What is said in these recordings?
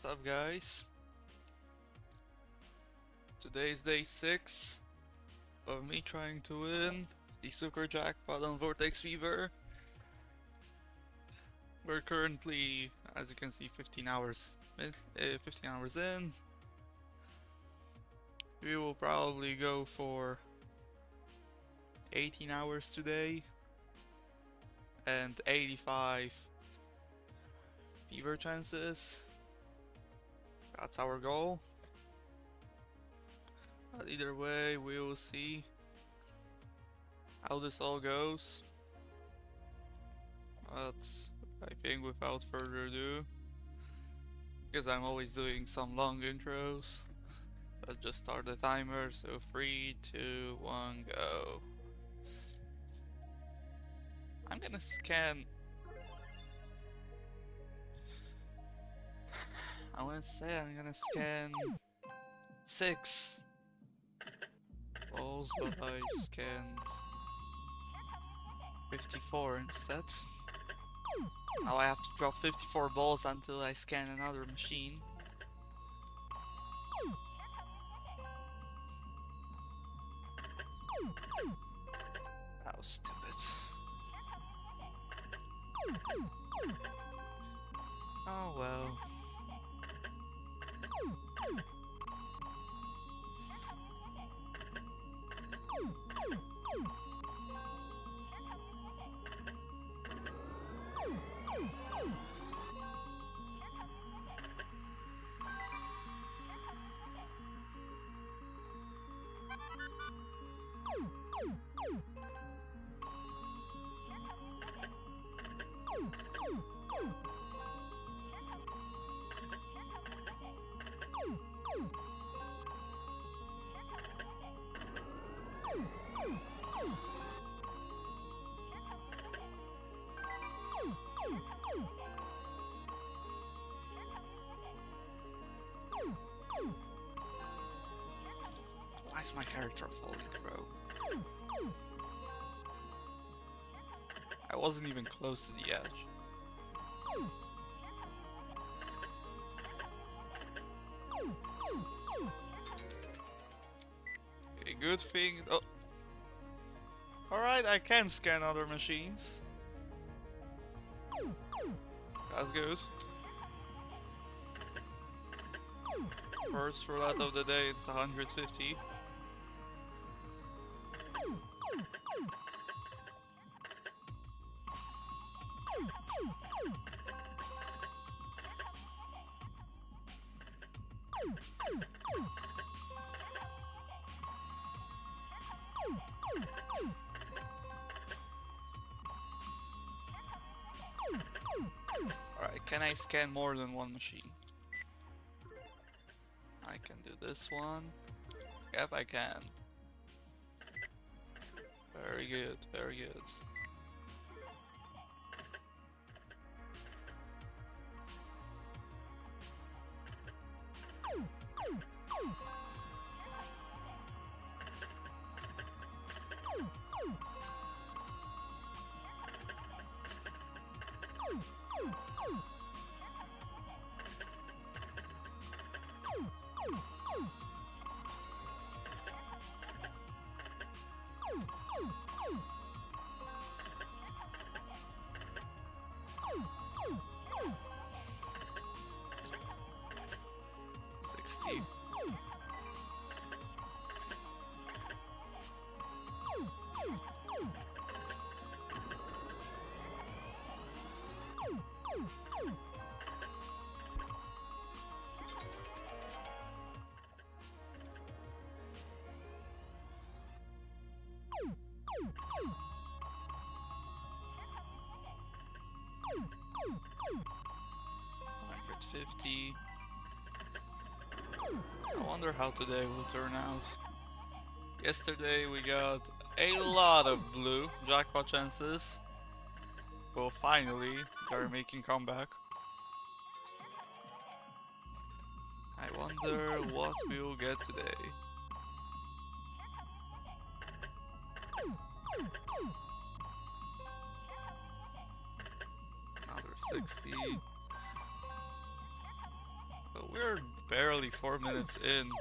up, guys? Today is day 6 of me trying to win the super jackpot on Vortex Fever. We're currently, as you can see, 15 hours in. We will probably go for 18 hours today and 85 fever chances. That's our goal. But either way, we will see how this all goes. But I think without further ado, because I'm always doing some long intros, let's just start the timer. So 3, 2, 1, go. I'm gonna scan. I want to say I'm gonna scan 6 balls, but I scanned 54 instead. Now I have to drop 54 balls until I scan another machine. That was stupid. Oh well. Why is my character falling, bro? I wasn't even close to the edge. A good thing. Oh, alright, I can scan other machines. That's good. First roulette of the day, it's 150. Alright, can I scan more than one machine? I can do this one. Yep, I can. Very good, very good. $150. I wonder how today will turn out. Yesterday we got a lot of blue jackpot chances. Well, finally, they're making comeback. I wonder what we'll get today. Another 60. we're barely 4 minutes into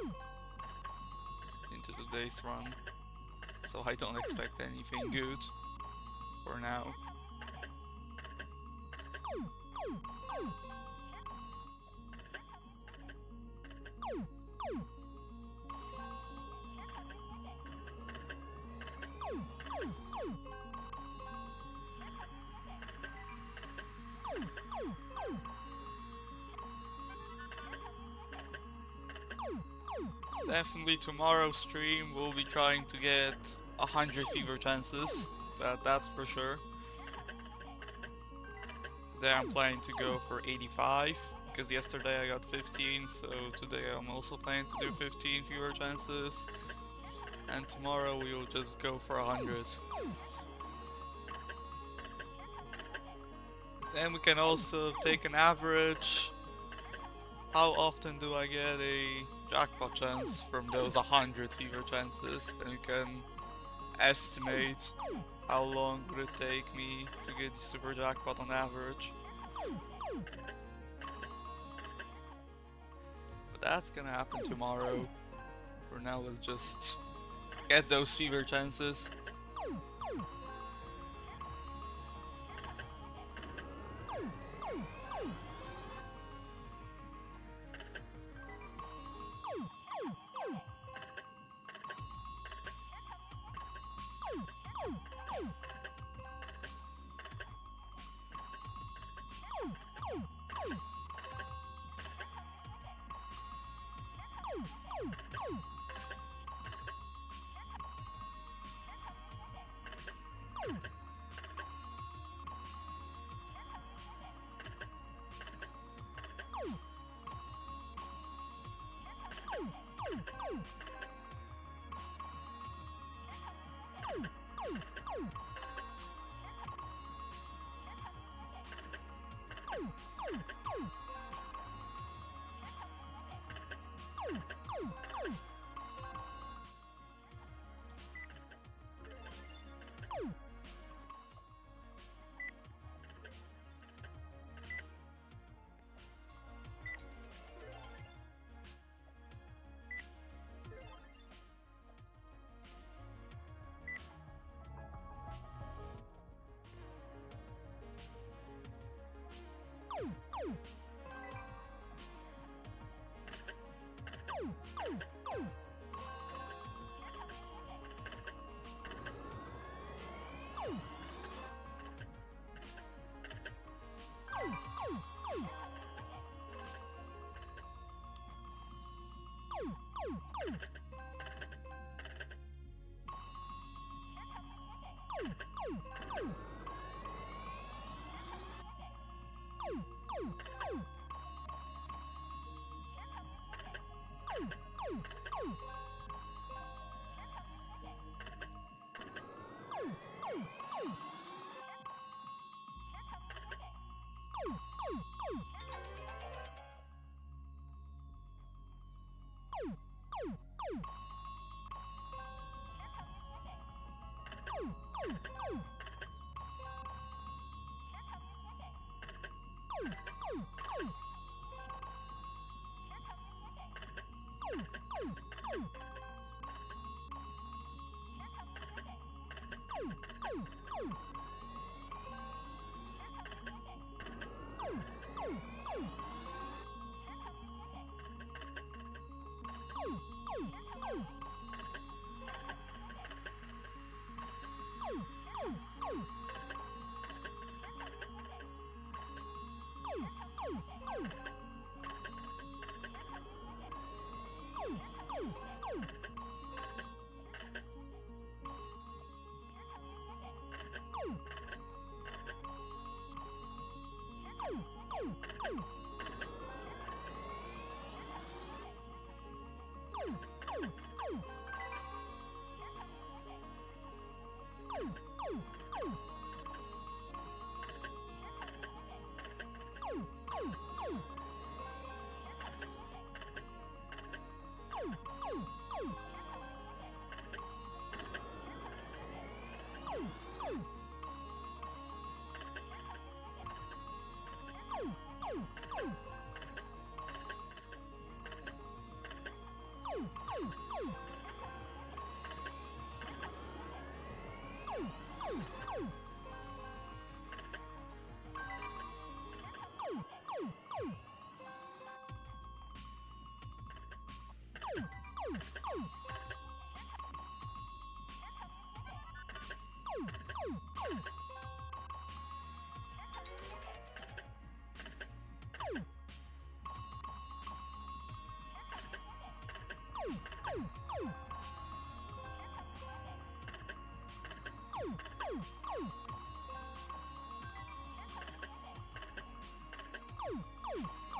today's run, so I don't expect anything good for now. Definitely tomorrow's stream we'll be trying to get 100 fever chances, that's for sure. Today I'm planning to go for 85, because yesterday I got 15, so today I'm also planning to do 15 fever chances. And tomorrow we will just go for 100. Then we can also take an average. How often do I get a jackpot chance from those 100 fever chances? Then we can estimate how long would it take me to get the super jackpot on average. But that's gonna happen tomorrow. For now, let's just get those fever chances.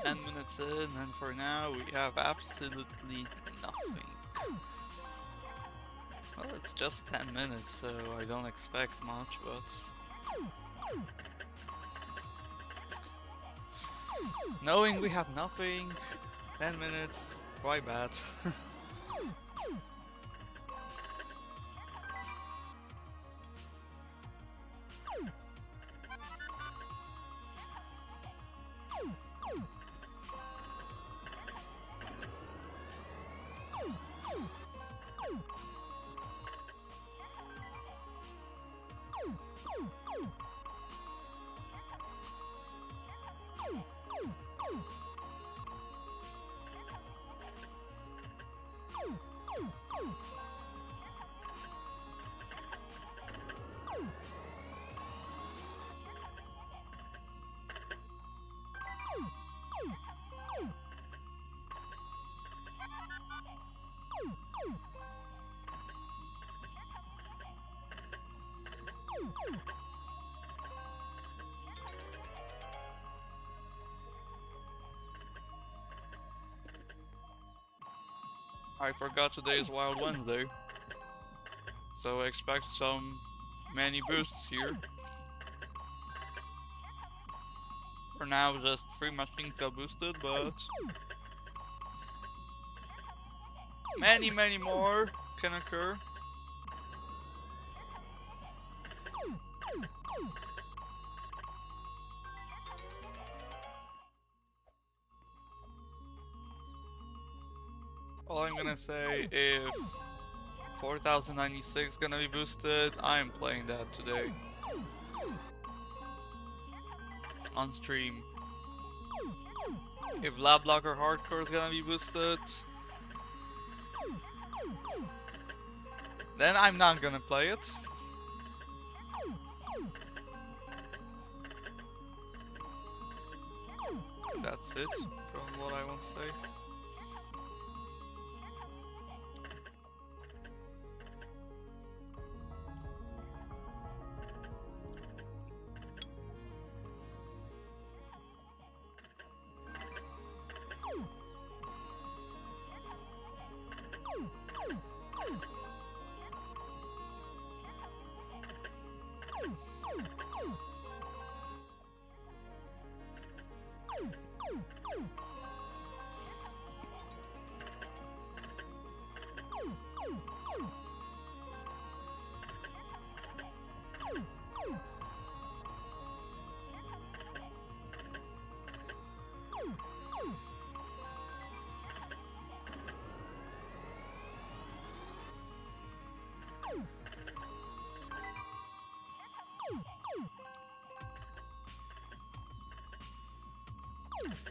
10 minutes in, and for now we have absolutely nothing. Well, it's just 10 minutes, so I don't expect much, but knowing we have nothing, 10 minutes, quite bad. I forgot today is Wild Wednesday, so I expect some many boosts here. For now, just 3 machines got boosted, but many more can occur. All I'm gonna say, if 4096 gonna be boosted, I'm playing that today on stream. If Lab Blocker Hardcore is gonna be boosted, then I'm not gonna play it. That's it from what I want to say.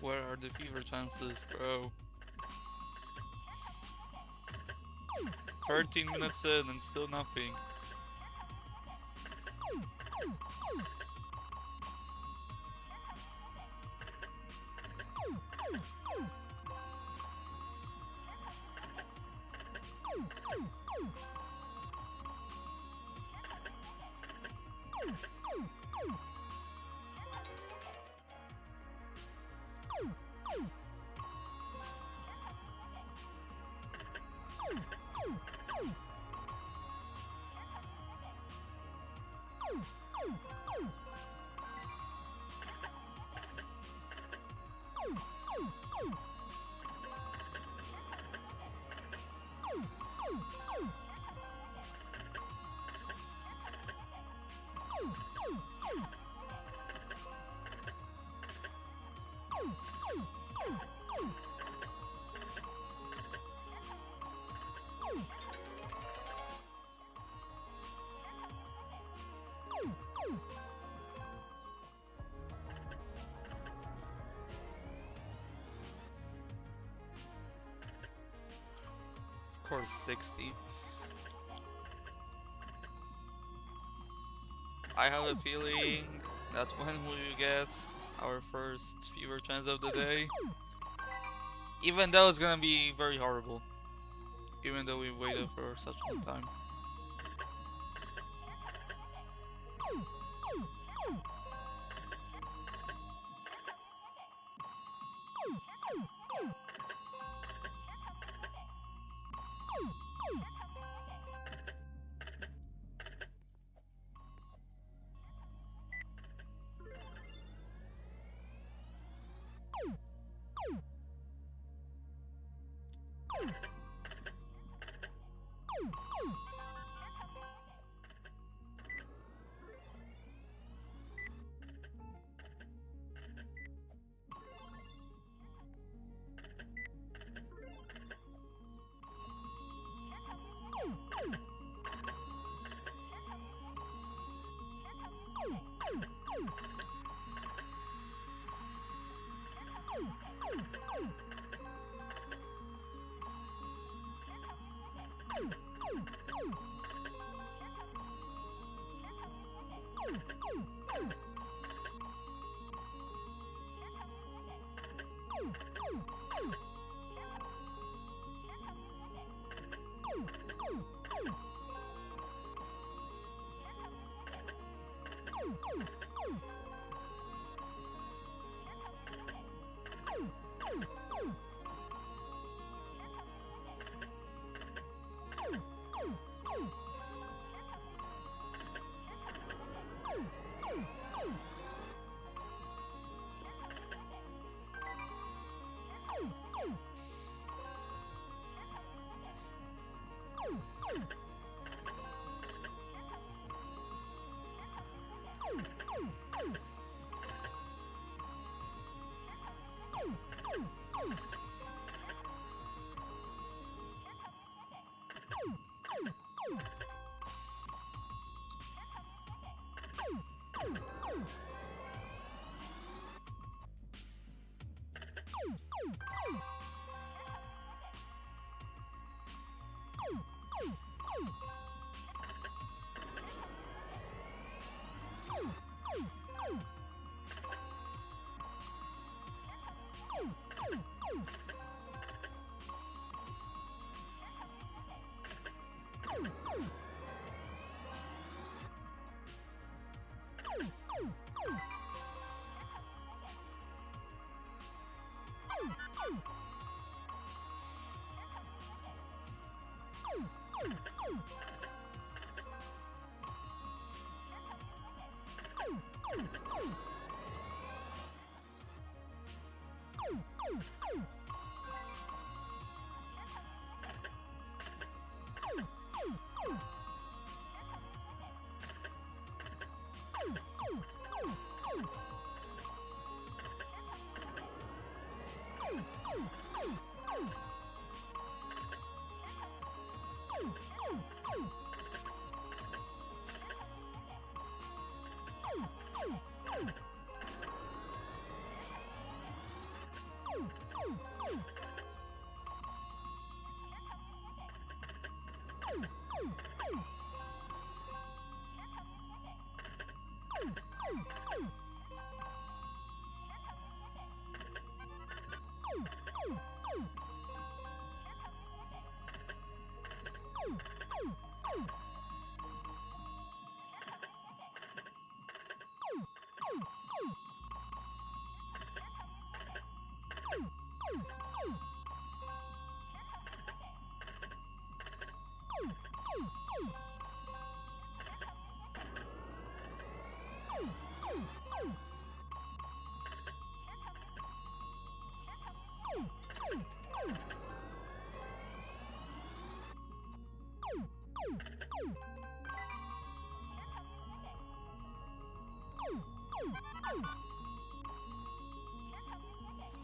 Where are the fever chances, bro? 13 minutes in and still nothing. Of course, 60. I have a feeling that when we get our first fever chance of the day, even though it's gonna be very horrible, even though we waited for such a long time.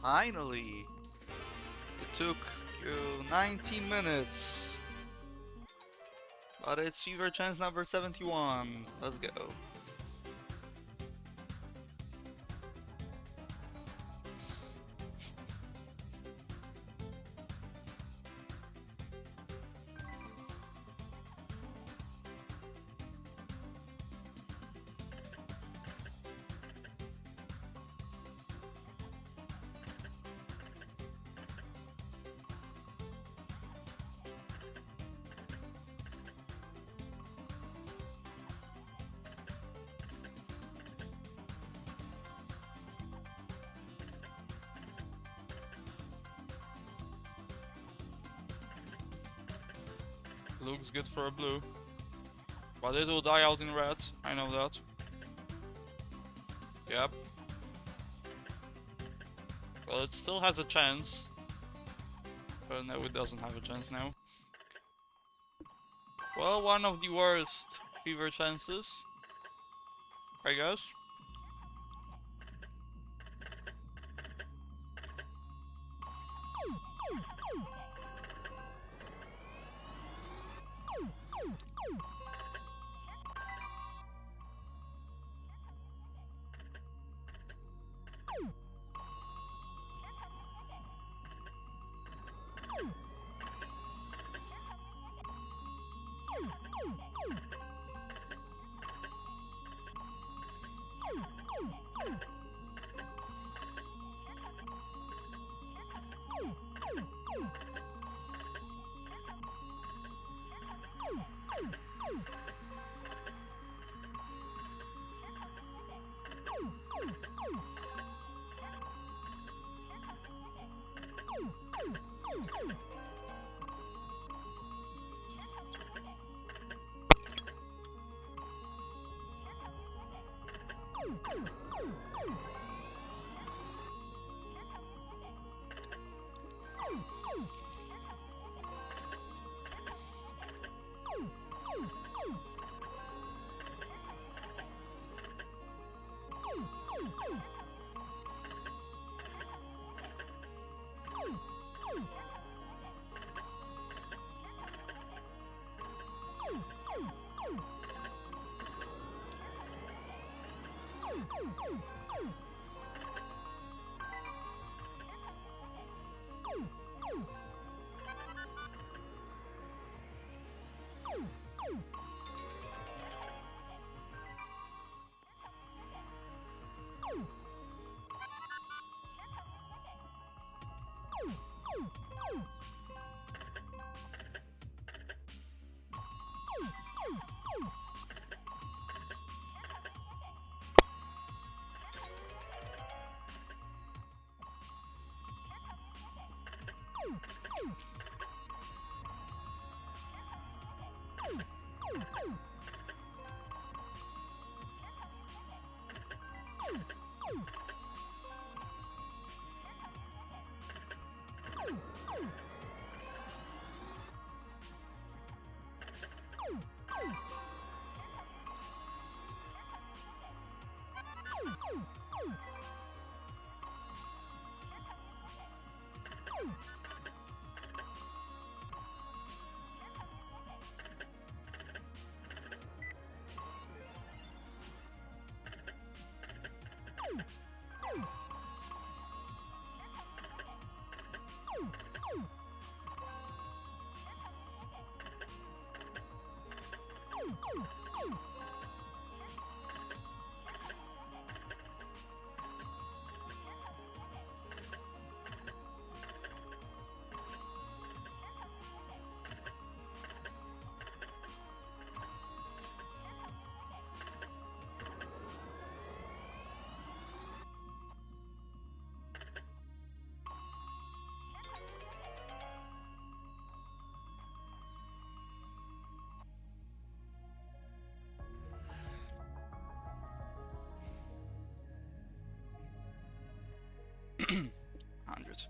Finally! It took 19 minutes. But it's fever chance number 71. Let's go. Looks good for a blue. But it will die out in red, I know that. Yep. Well, it still has a chance. But no, it doesn't have a chance now. Well, one of the worst fever chances, I guess. Hundred.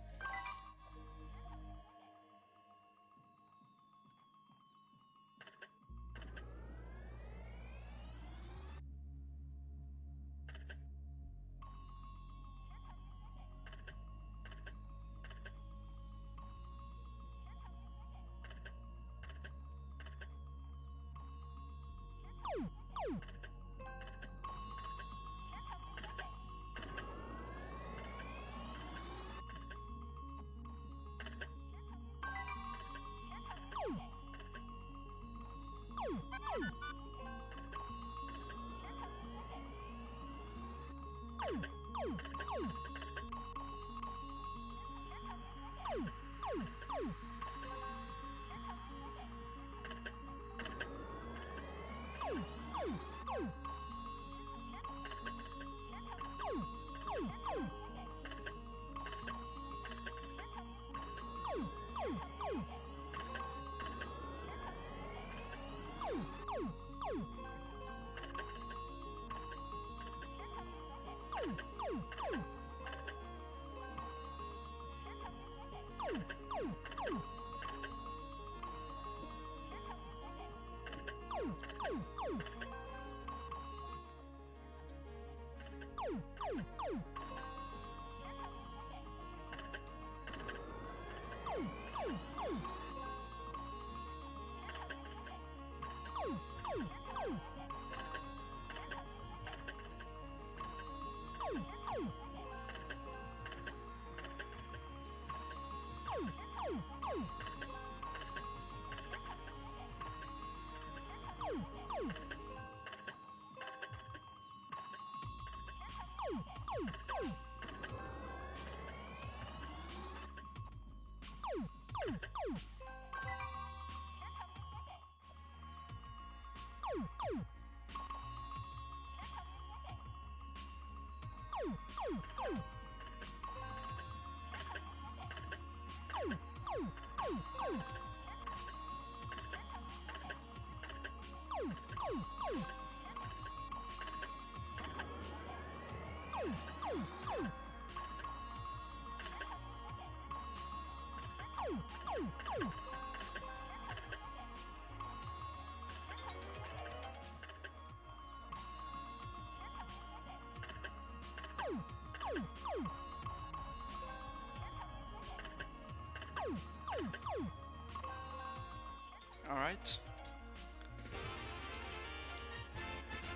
Alright.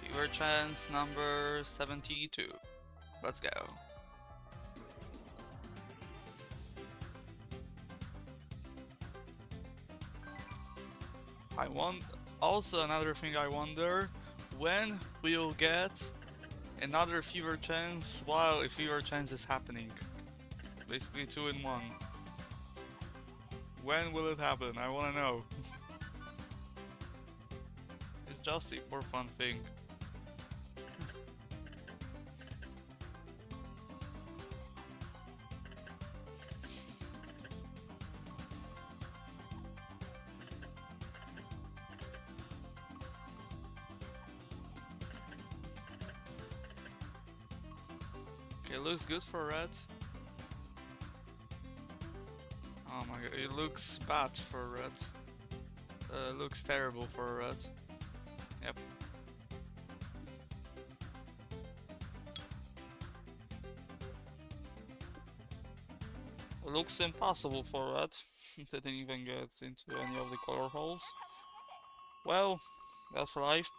Fever chance number 72. Let's go. Also another thing I wonder, when we'll get another fever chance while a fever chance is happening. Basically 2 in 1. When will it happen? I wanna know. It's just a for fun thing. Okay, looks good for red. Oh my god, it looks bad for red. Looks terrible for red. Yep. It looks impossible for red. Didn't even get into any of the color holes. Well, that's life.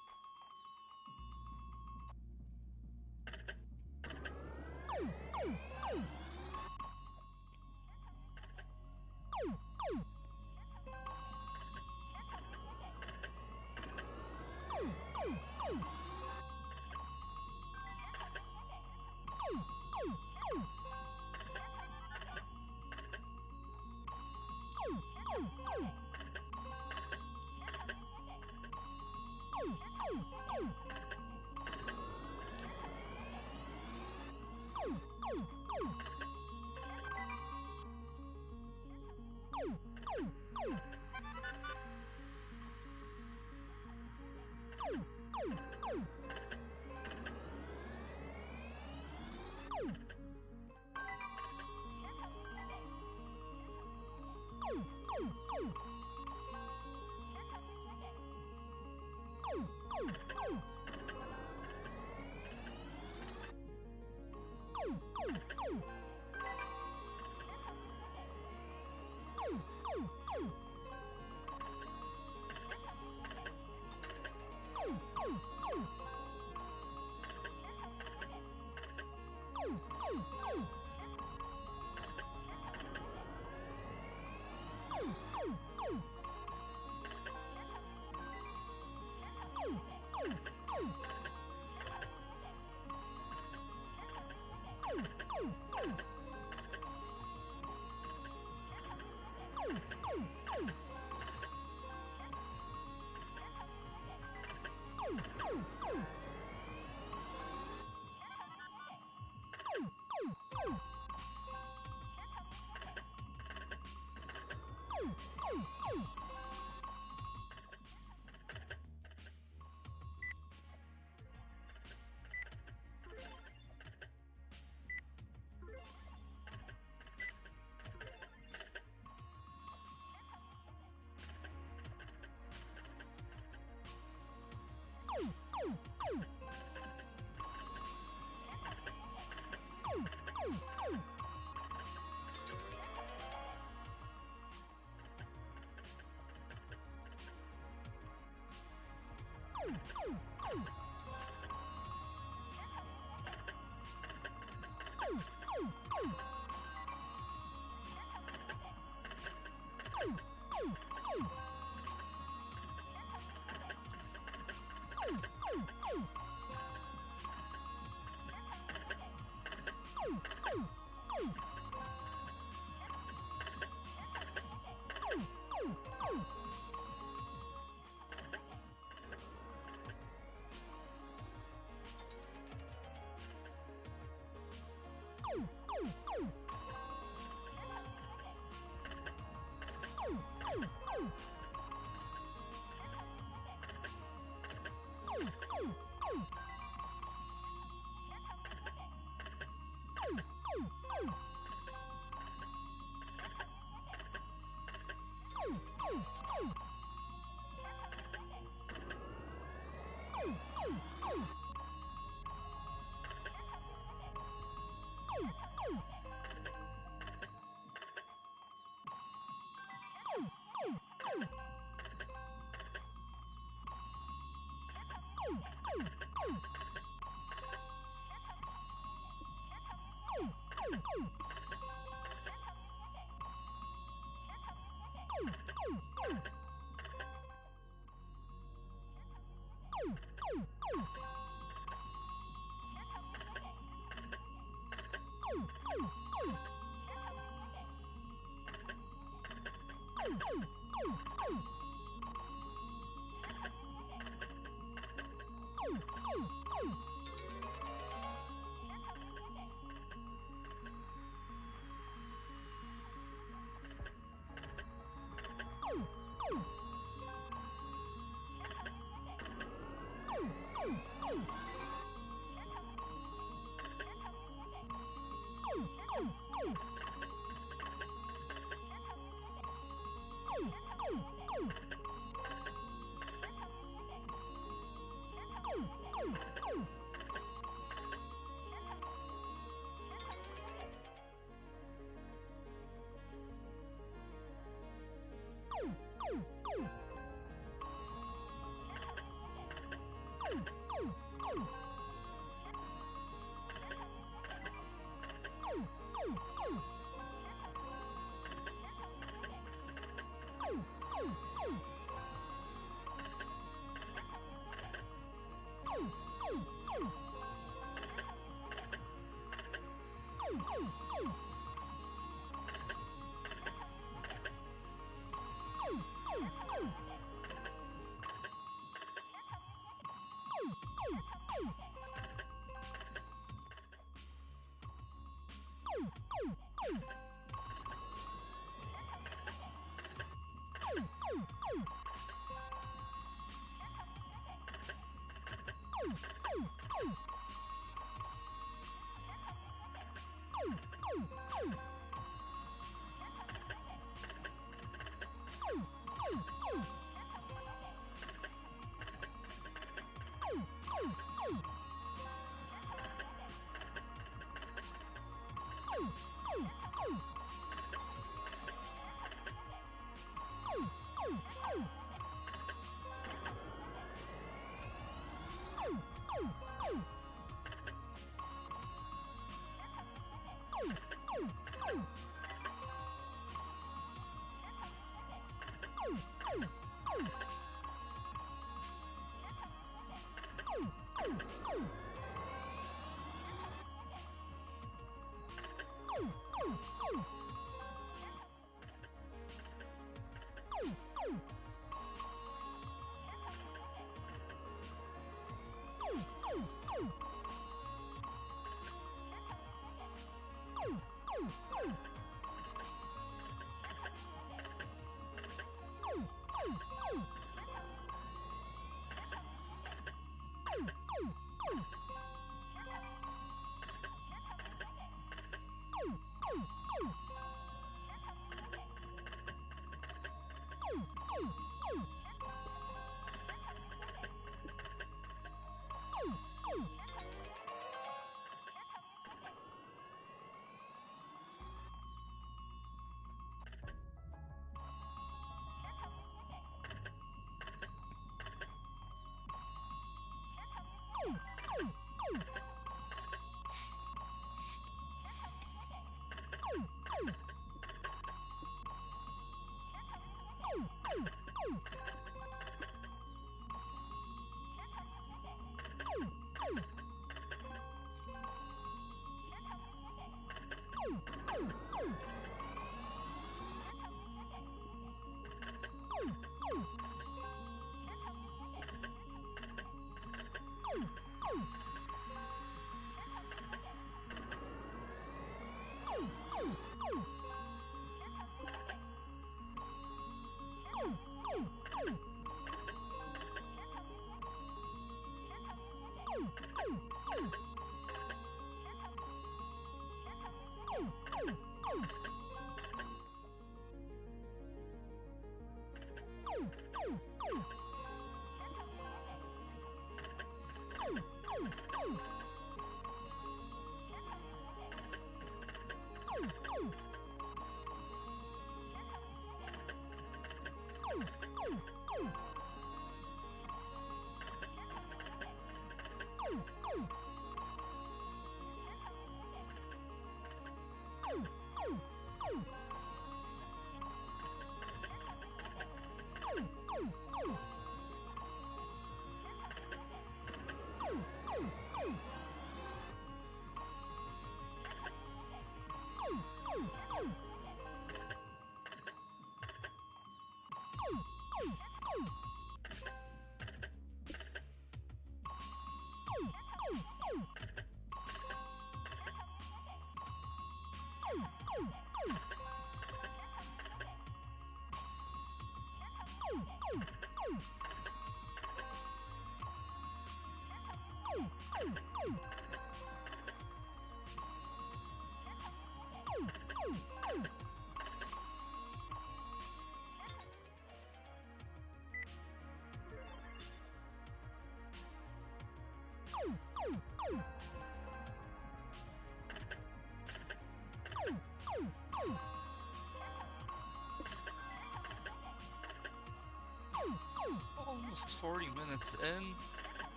Almost 40 minutes in.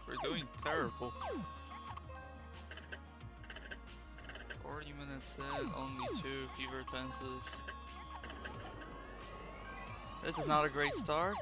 We're doing terrible. 40 minutes in, only 2 fever chances. This is not a great start.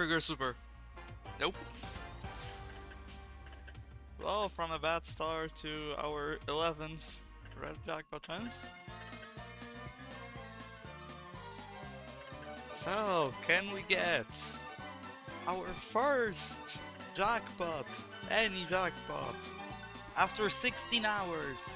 Trigger super. Nope. Well, from a bad start to our 11th red jackpot chance. So, can we get our first jackpot? Any jackpot? After 16 hours.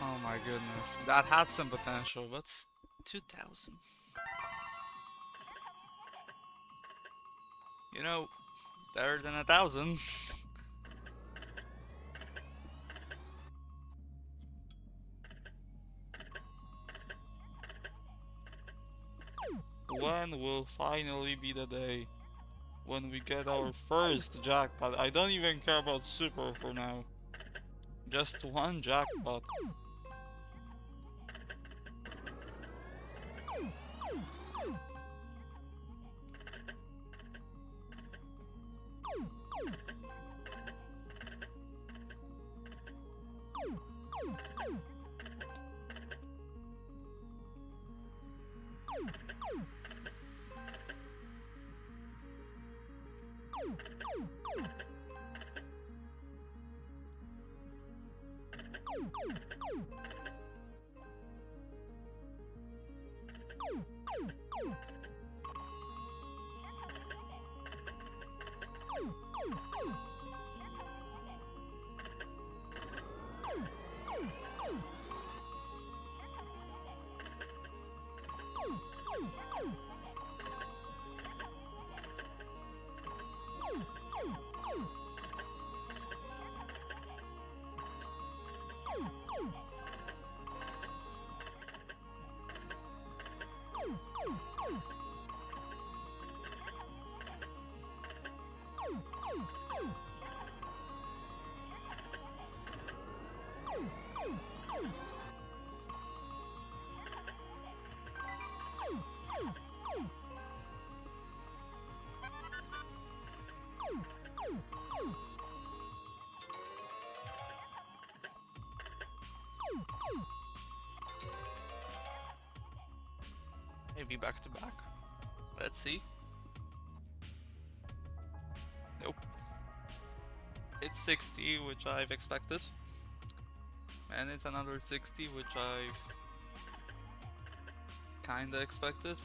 Oh my goodness, that had some potential, but 2,000. You know, better than 1,000. When will finally be the day when we get our first jackpot? I don't even care about super for now. Just one jackpot. Maybe back to back. Let's see. Nope. It's 60, which I've expected. And it's another 60, which I've kinda expected.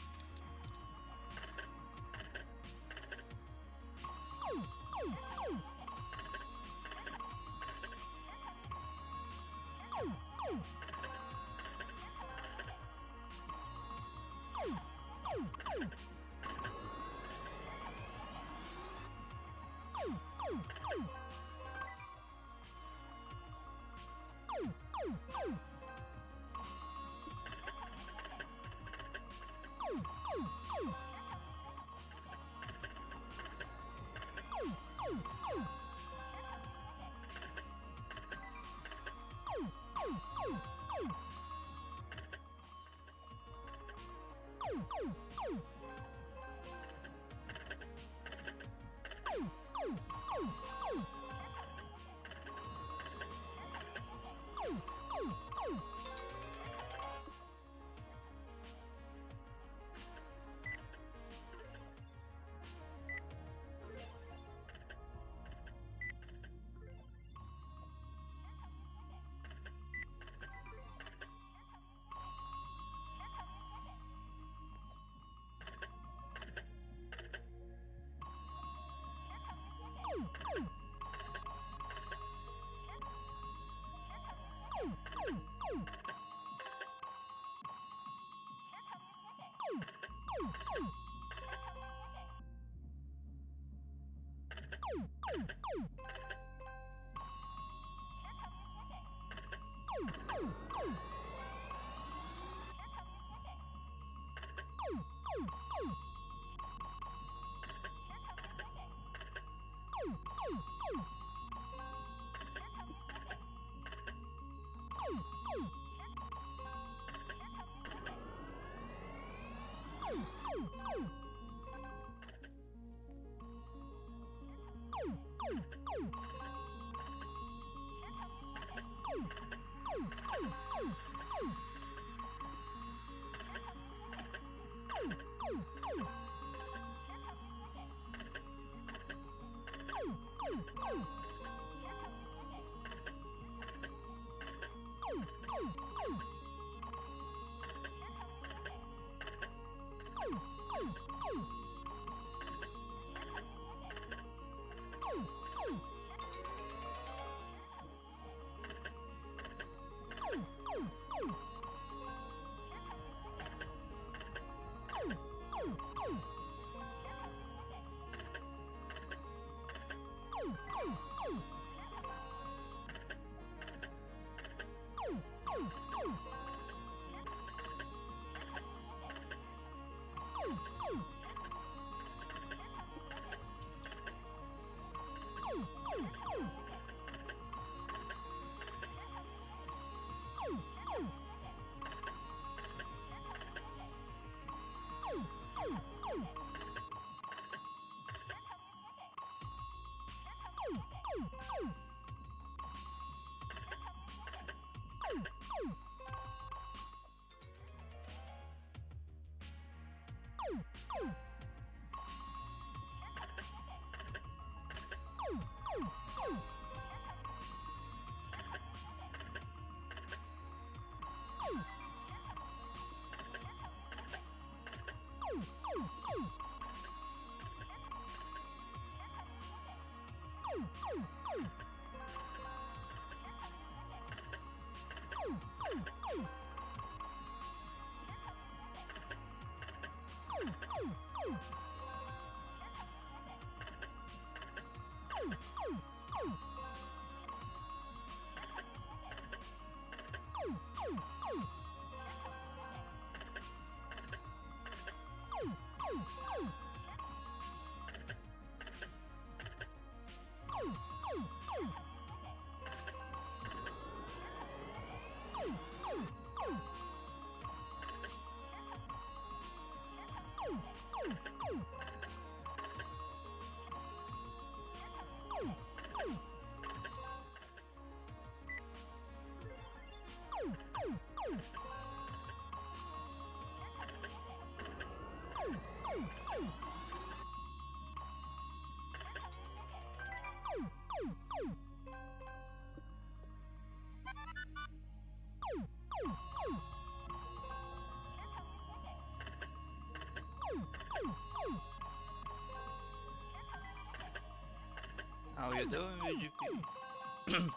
How you doing, VGP?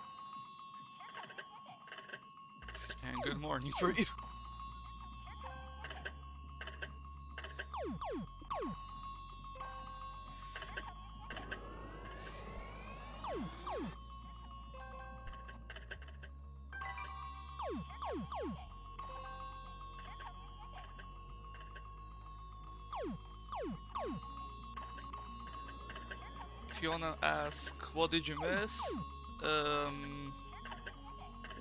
And good morning for you. If you wanna ask, what did you miss?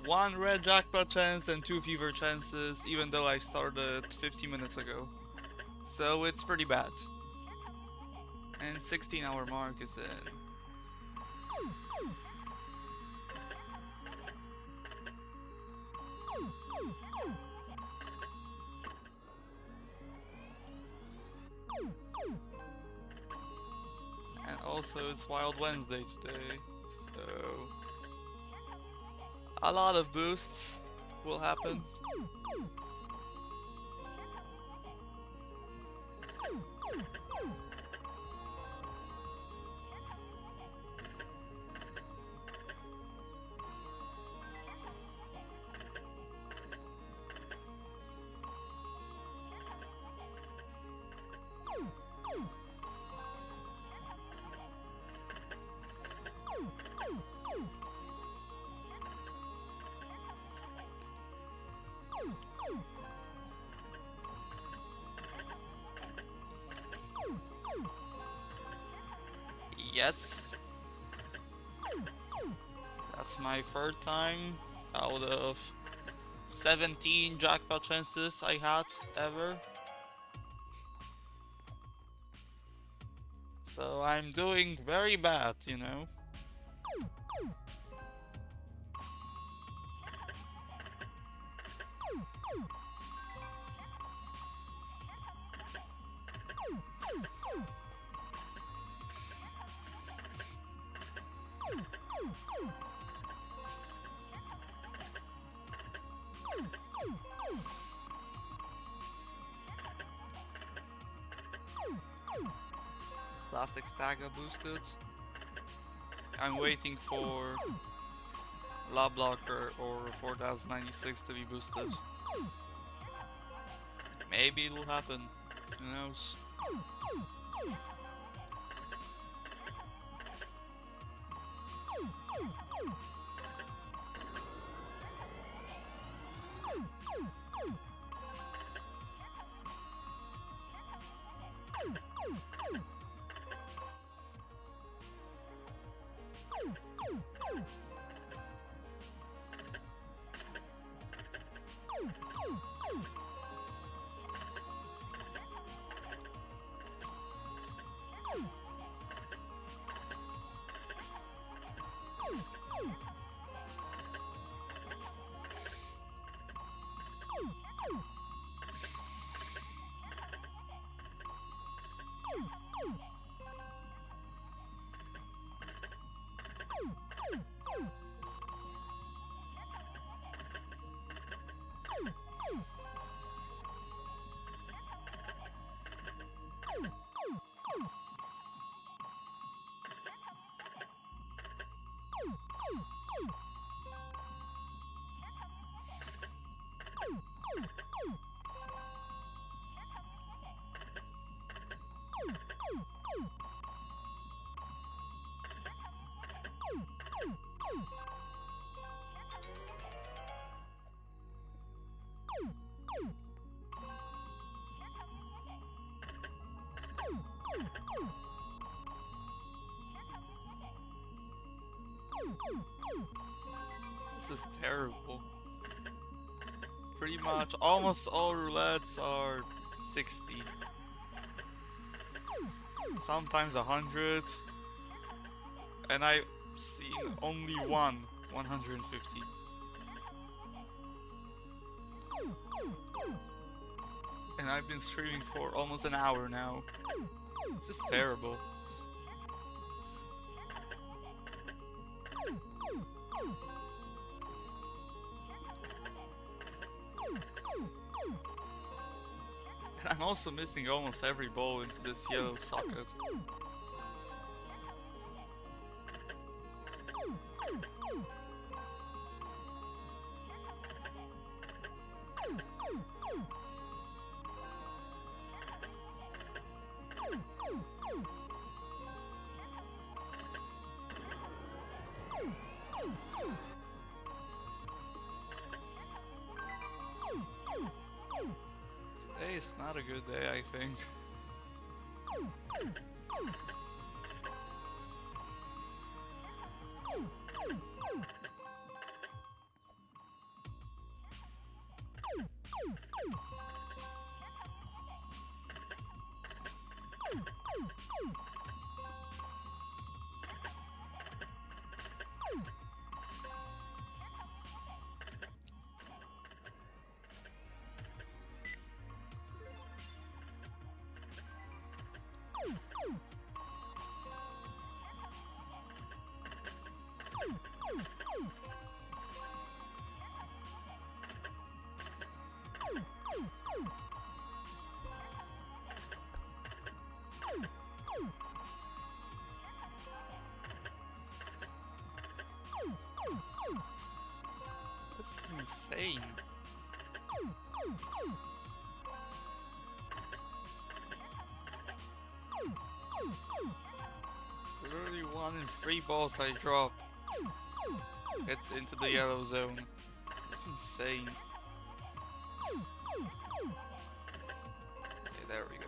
One red jackpot chance and 2 fever chances, even though I started 50 minutes ago. So it's pretty bad. And 16-hour mark is in. And also it's Wild Wednesday today, so a lot of boosts will happen. Yes, that's my third time out of 17 jackpot chances I had ever. So I'm doing very bad, you know. Classic Stagger boosted. I'm waiting for La Blocker or 4096 to be boosted. Maybe it will happen. Who knows? This is terrible. Pretty much almost all roulettes are 60. Sometimes 100. And I've seen only one 150. And I've been streaming for almost an hour now. This is terrible. And I'm also missing almost every ball into this yellow socket. Today is not a good day, I think. This is insane. Literally 1 in 3 balls I drop gets into the yellow zone. It's insane. Okay, there we go.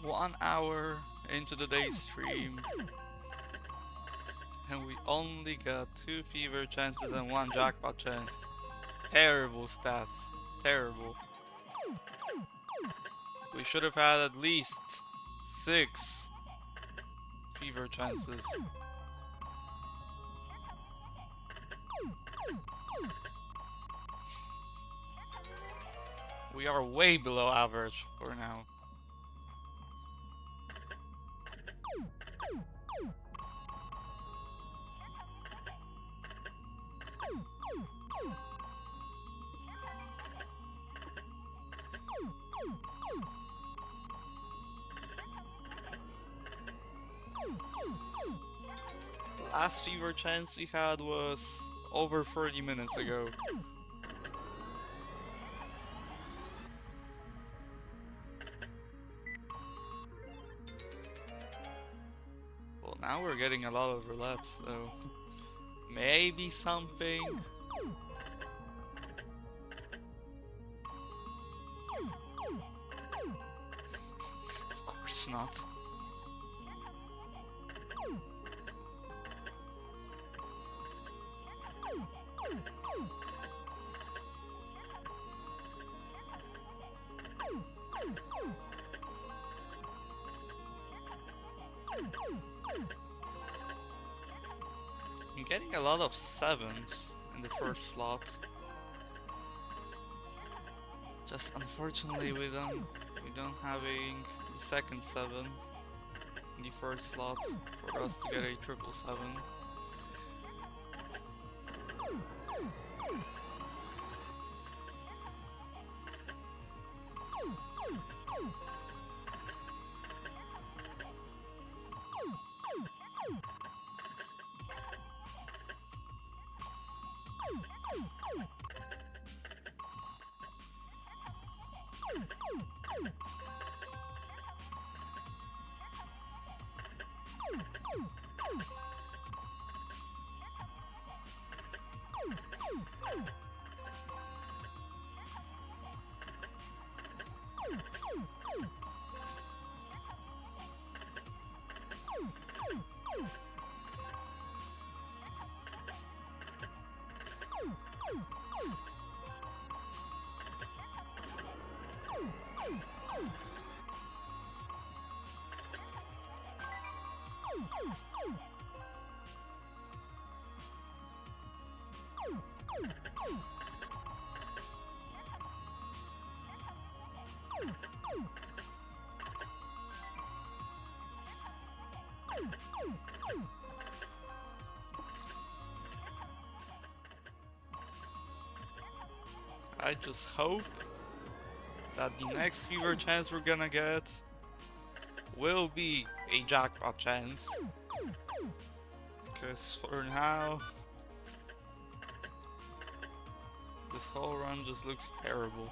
1 hour into the day stream, and we only got 2 fever chances and 1 jackpot chance. Terrible stats. Terrible. We should have had at least 6 fever chances. We are way below average for now. Last fever chance we had was over 30 minutes ago. Well, now we're getting a lot of roulettes, so maybe something. Of course not. I'm getting a lot of 7s in the first slot. Just unfortunately we don't having the second 7 in the first slot for us to get a triple 7. I just hope that the next fever chance we're gonna get will be a jackpot chance. Because for now, this whole run just looks terrible.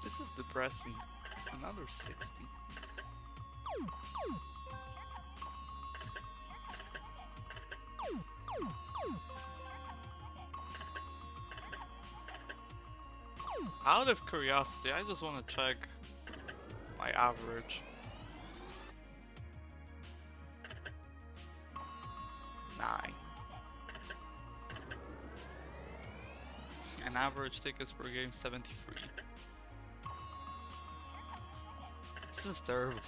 This is depressing. Another 60. Out of curiosity, I just want to check my average. 9. And average tickets per game 73. This is terrible.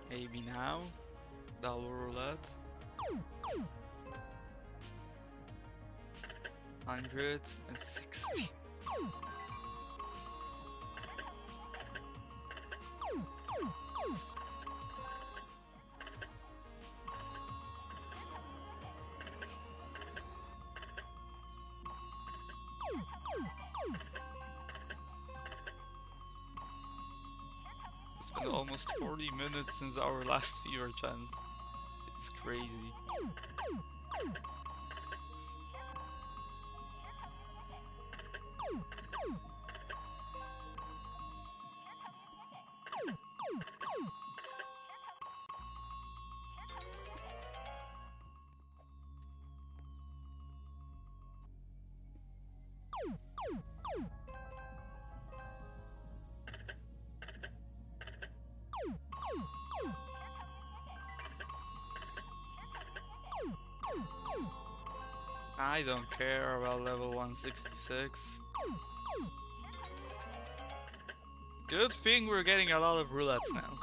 Maybe now. Double roulette. 160. It's been almost 40 minutes since our last fever chance. It's crazy. I don't care about level 166. Good thing we're getting a lot of roulettes now.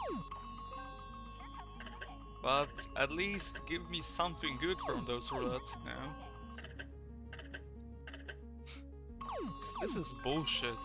But at least give me something good from those roulettes now. This is bullshit.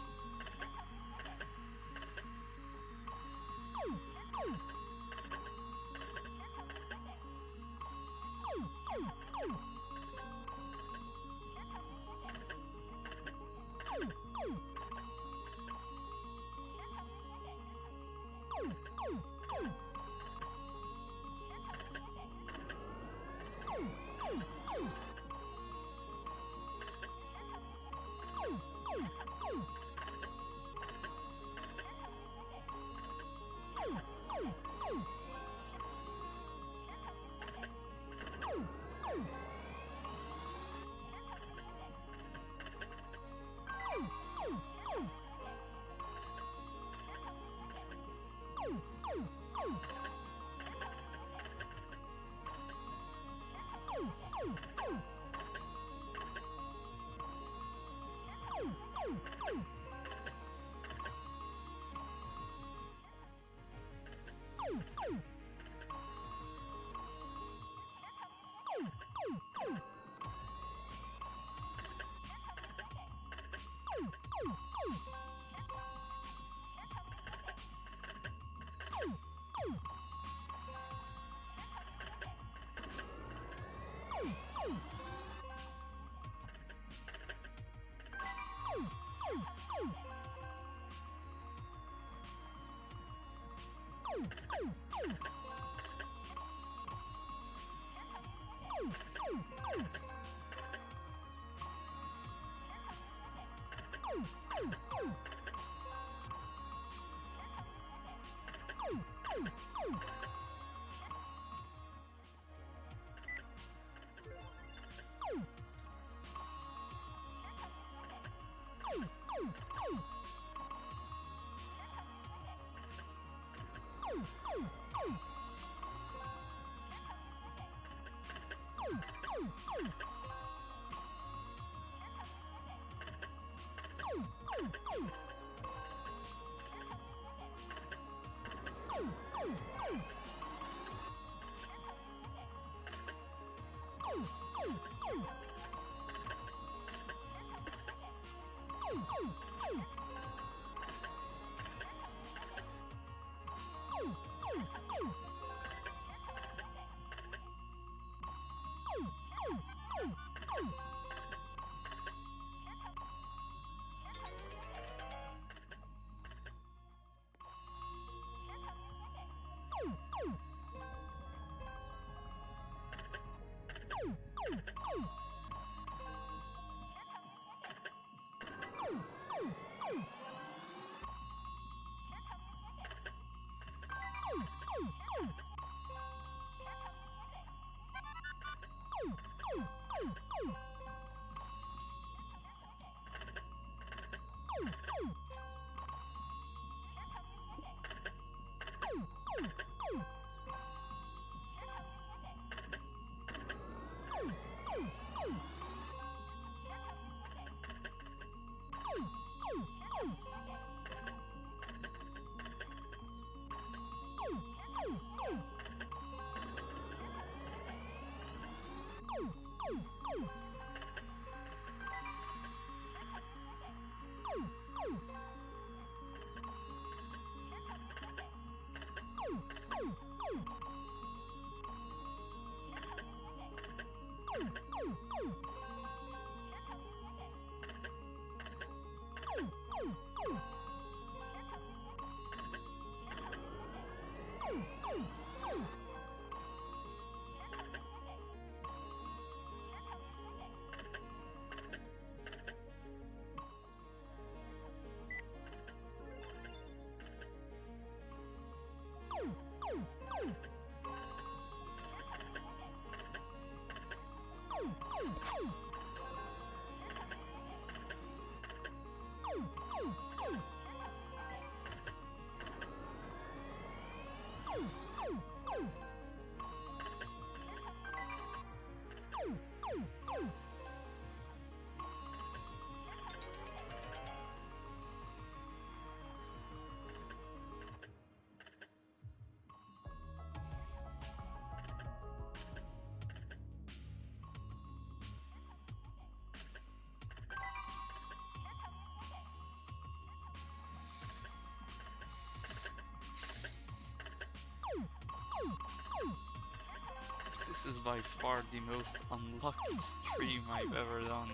is by far the most unlucky stream I've ever done.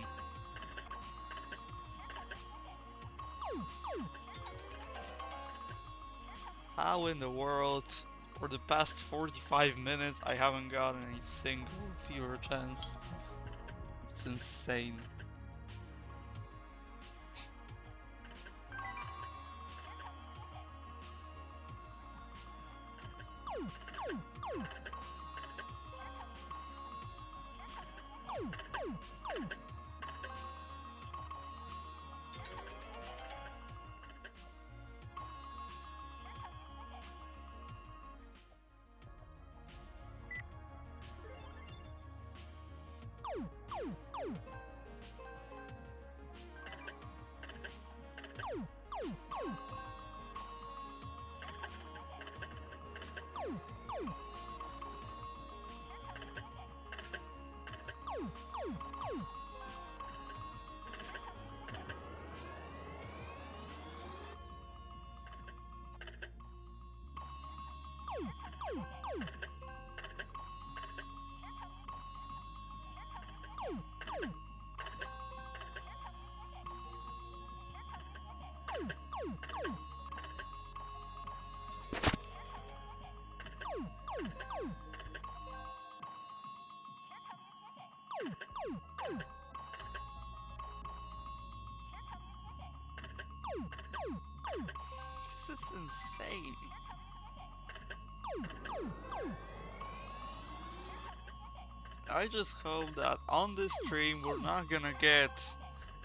How in the world, for the past 45 minutes, I haven't gotten a single fever chance? It's insane. This is insane. I just hope that on this stream we're not gonna get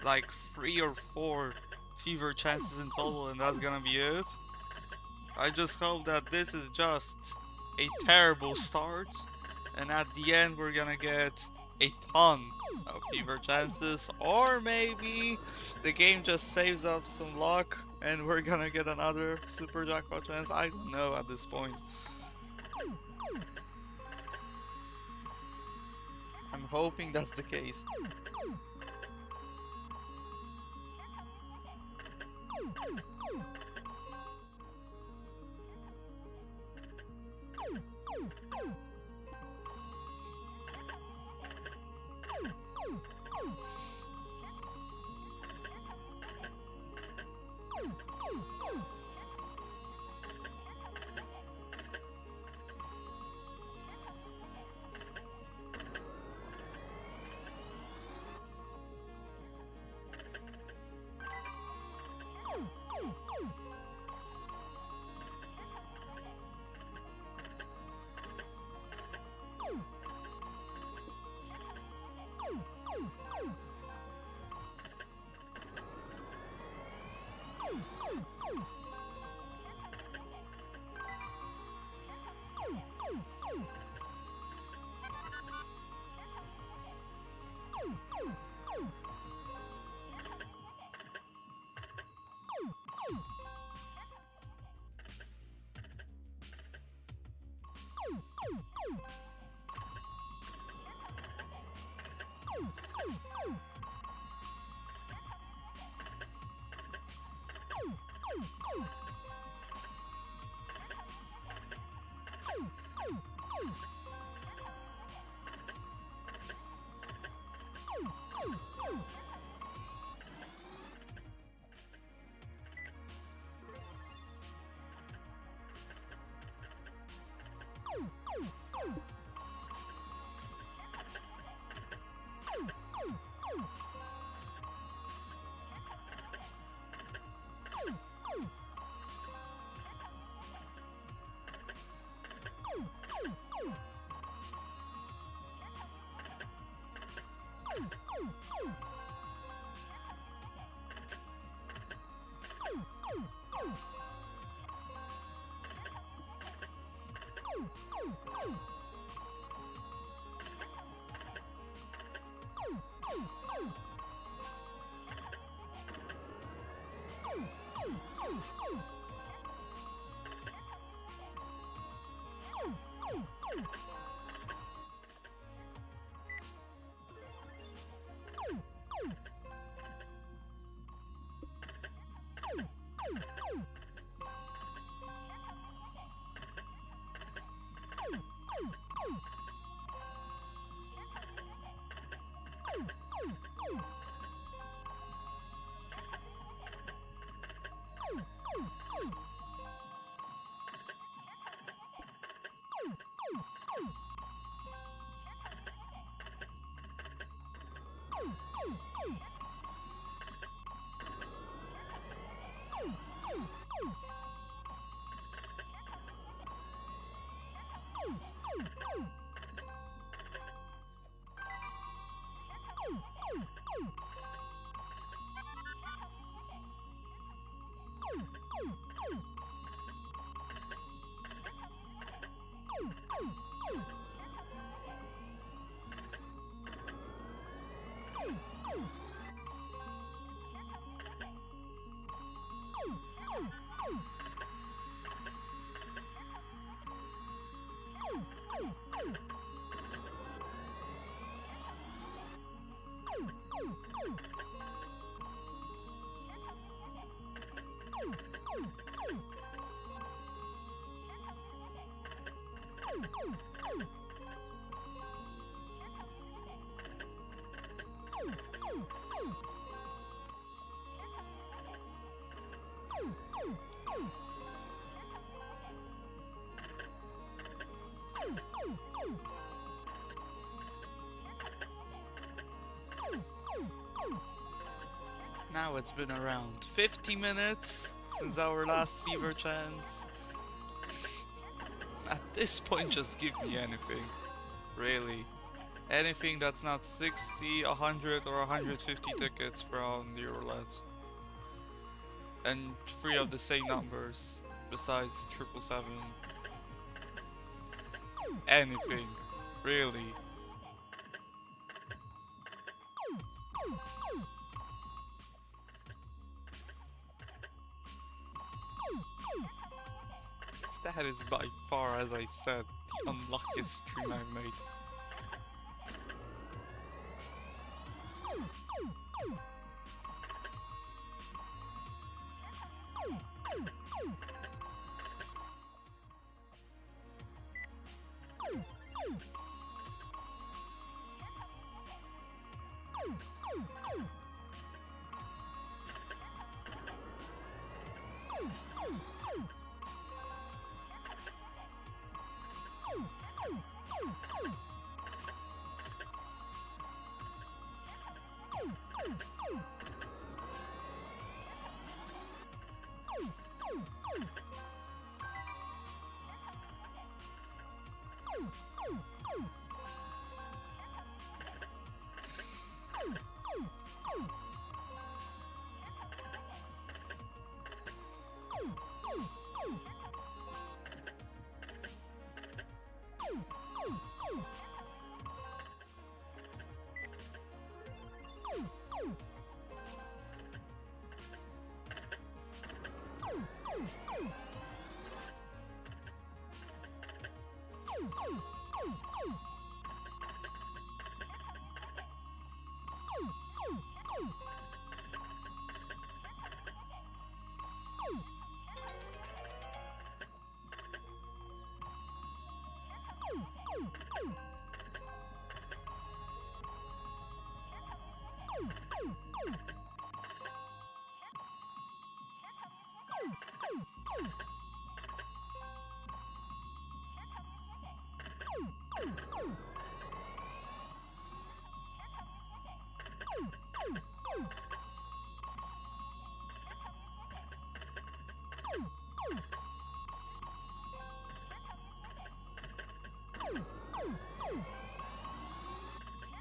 like 3 or 4 fever chances in total and that's gonna be it. I just hope that this is just a terrible start and at the end we're gonna get a ton of fever chances, or maybe the game just saves up some luck and we're gonna get another super jackpot chance. I don't know at this point. I'm hoping that's the case. Now it's been around 50 minutes since our last fever chance. At this point, just give me anything. Really. Anything that's not 60, 100 or 150 tickets from the roulette. And 3 of the same numbers, besides 777. Anything. Really. That is by far, as I said, the unluckiest stream I've made.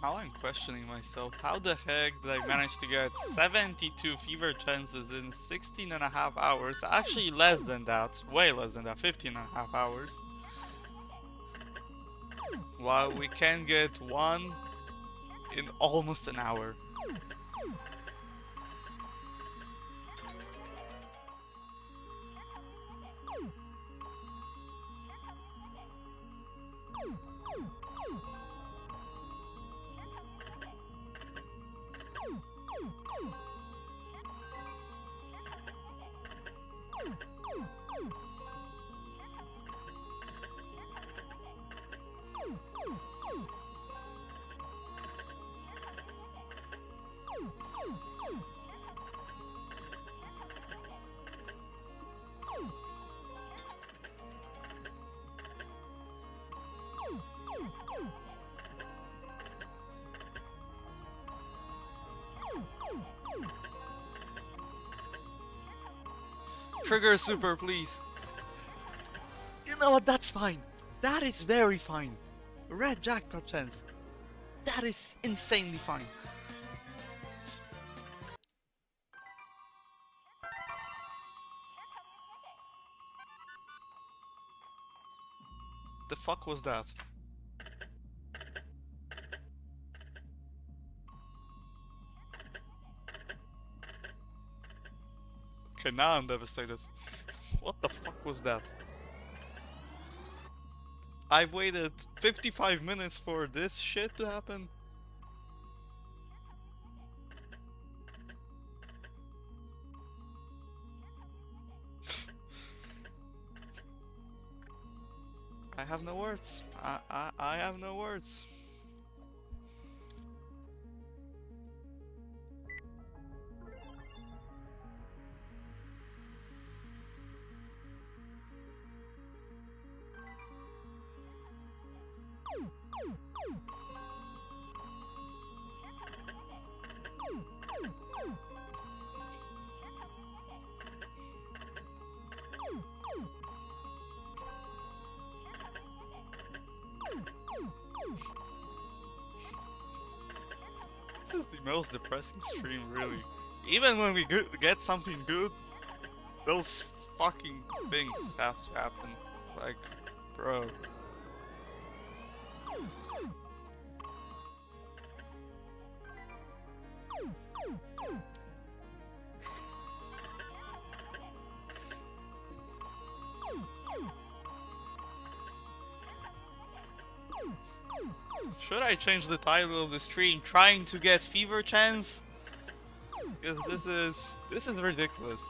Now I'm questioning myself, how the heck did I manage to get 72 fever chances in 16.5 hours? Actually less than that, way less than that, 15.5 hours. While we can get one in almost an hour. Trigger super, please. You know what? That's fine. That is very fine. Red jackpot chance. That is insanely fine. The fuck was that? Okay, now I'm devastated. What the fuck was that? I waited 55 minutes for this shit to happen. I have no words. I have no words. This is the most depressing stream, really. Even when we get something good, those fucking things have to happen. Like, bro. Should I change the title of the stream? Trying to get fever chance? Because this is ridiculous.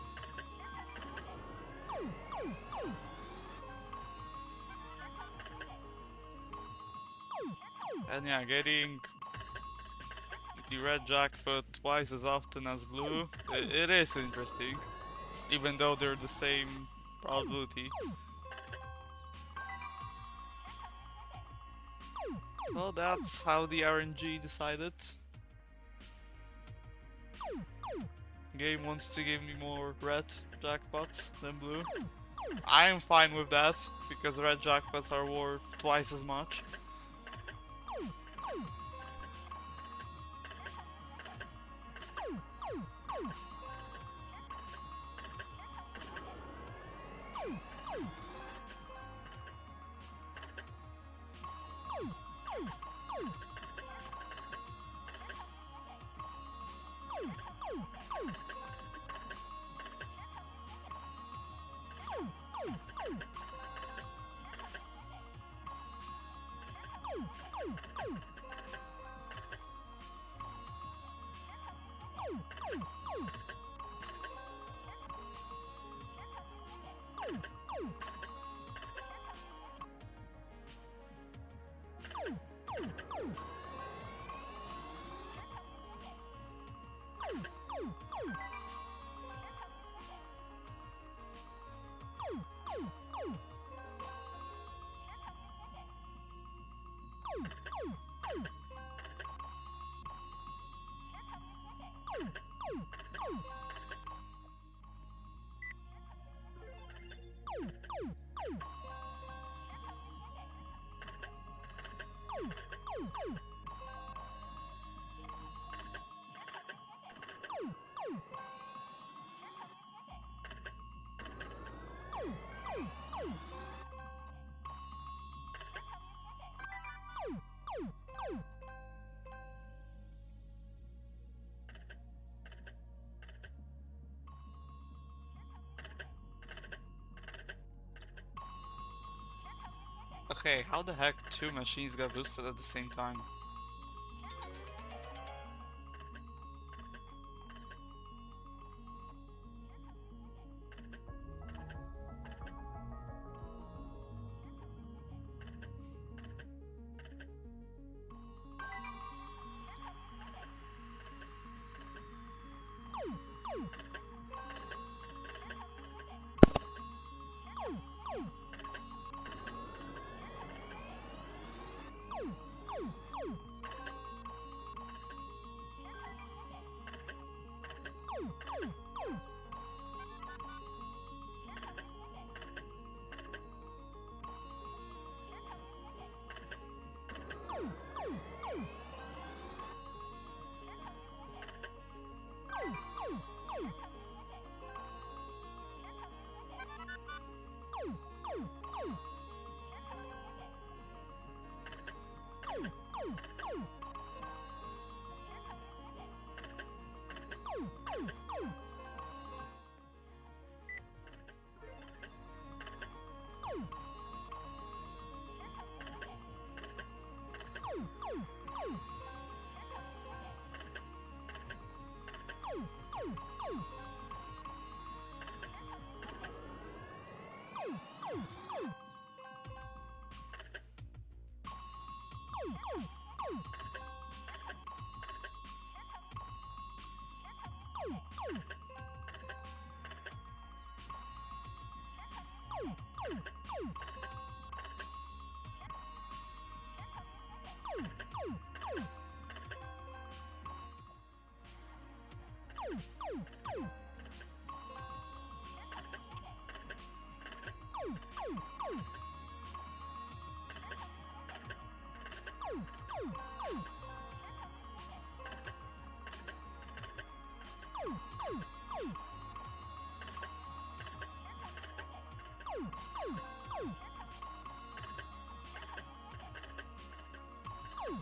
And yeah, getting the red jackpot twice as often as blue, it is interesting. Even though they're the same probability. Well, that's how the RNG decided. Game wants to give me more red jackpots than blue. I am fine with that, because red jackpots are worth twice as much. Okay, how the heck two machines got boosted at the same time?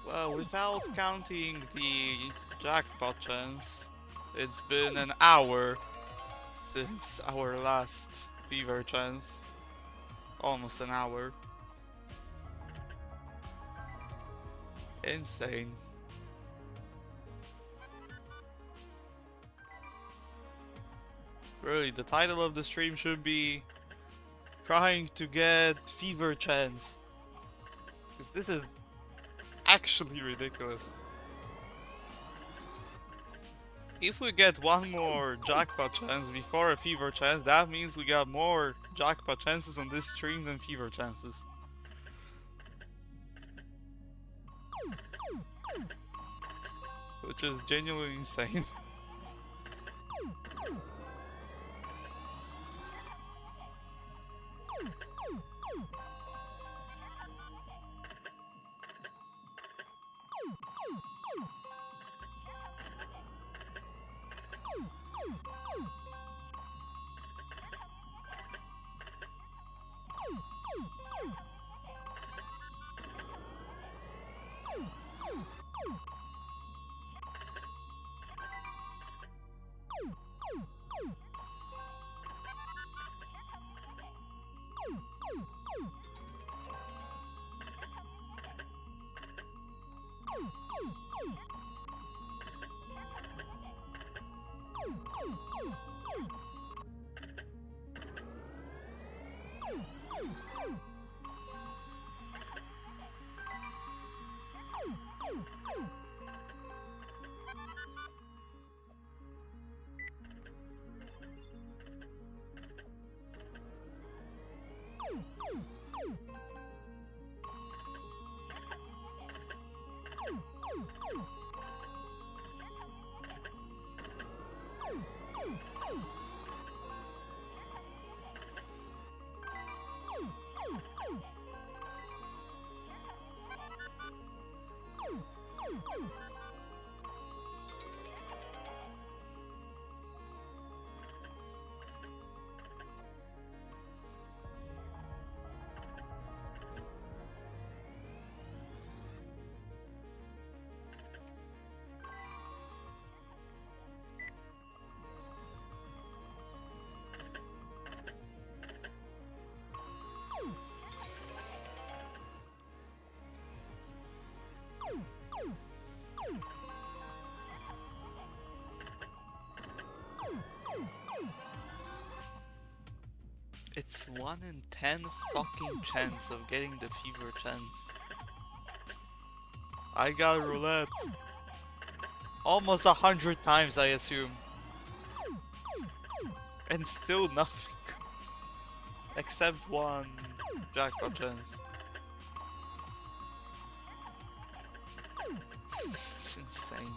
Well, without counting the jackpot chance, it's been an hour since our last fever chance. Almost an hour. Insane. Really, the title of the stream should be trying to get fever chance. Because this is actually ridiculous. If we get one more jackpot chance before a fever chance, that means we got more jackpot chances on this stream than fever chances. Which is genuinely insane. It's 1 in 10 fucking chance of getting the fever chance. I got roulette almost 100 times, I assume. And still nothing. Except one jackpot chance. It's insane.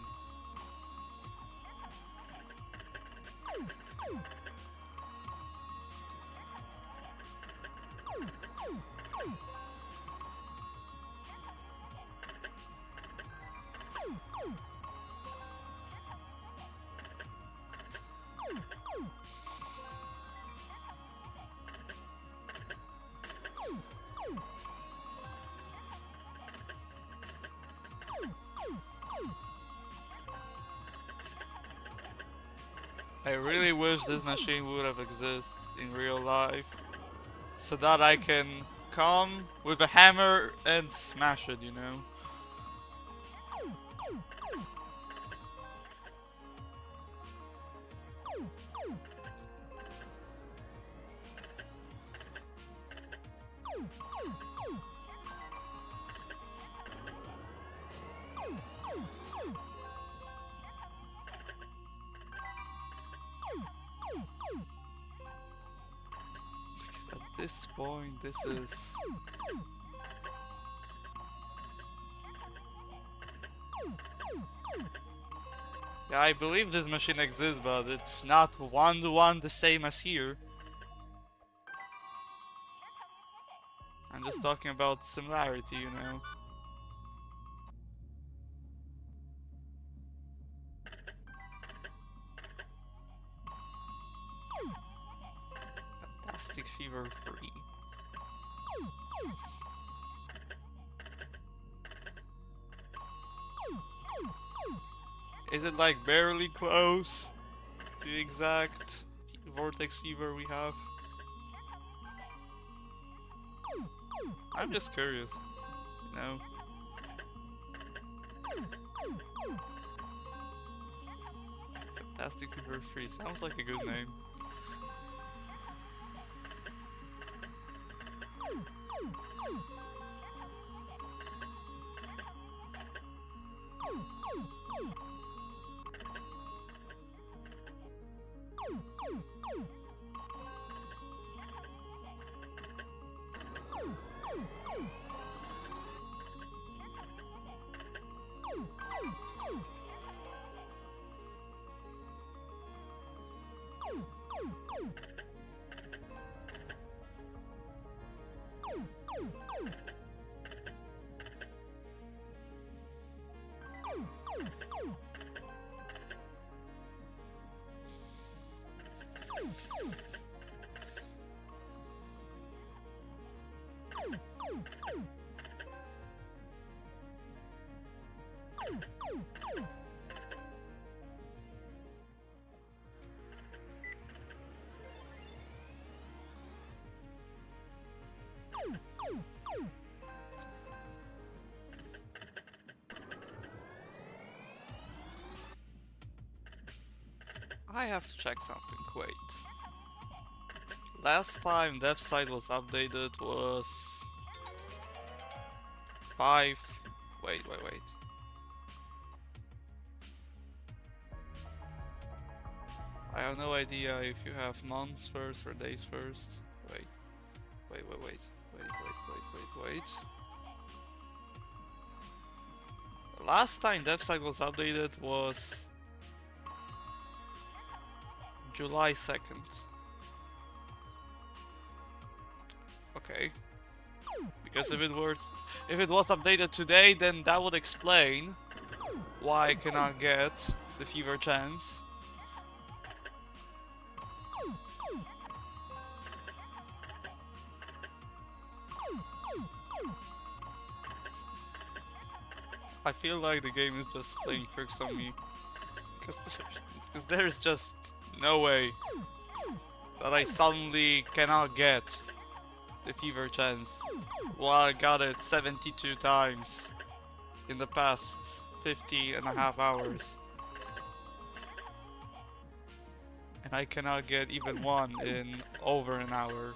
I really wish this machine would have existed in real life, so that I can come with a hammer and smash it, you know? Because at this point, this is... Yeah, I believe this machine exists, but it's not one-to-one the same as here. I'm just talking about similarity, you know. Fantastic Fever 3. Is it like barely close to the exact Vortex Fever we have? I'm just curious, you know. Fantastic Fever 3 sounds like a good name. I have to check something, wait. Last time Devsite was updated was 5... Wait. I have no idea if you have months first or days first. Wait. Last time Devsite was updated was July 2nd. Okay. Because if it was updated today, then that would explain why I cannot get the fever chance. I feel like the game is just playing tricks on me. Because there's just no way that I suddenly cannot get the fever chance while I got it 72 times in the past 50.5 hours. And I cannot get even one in over an hour.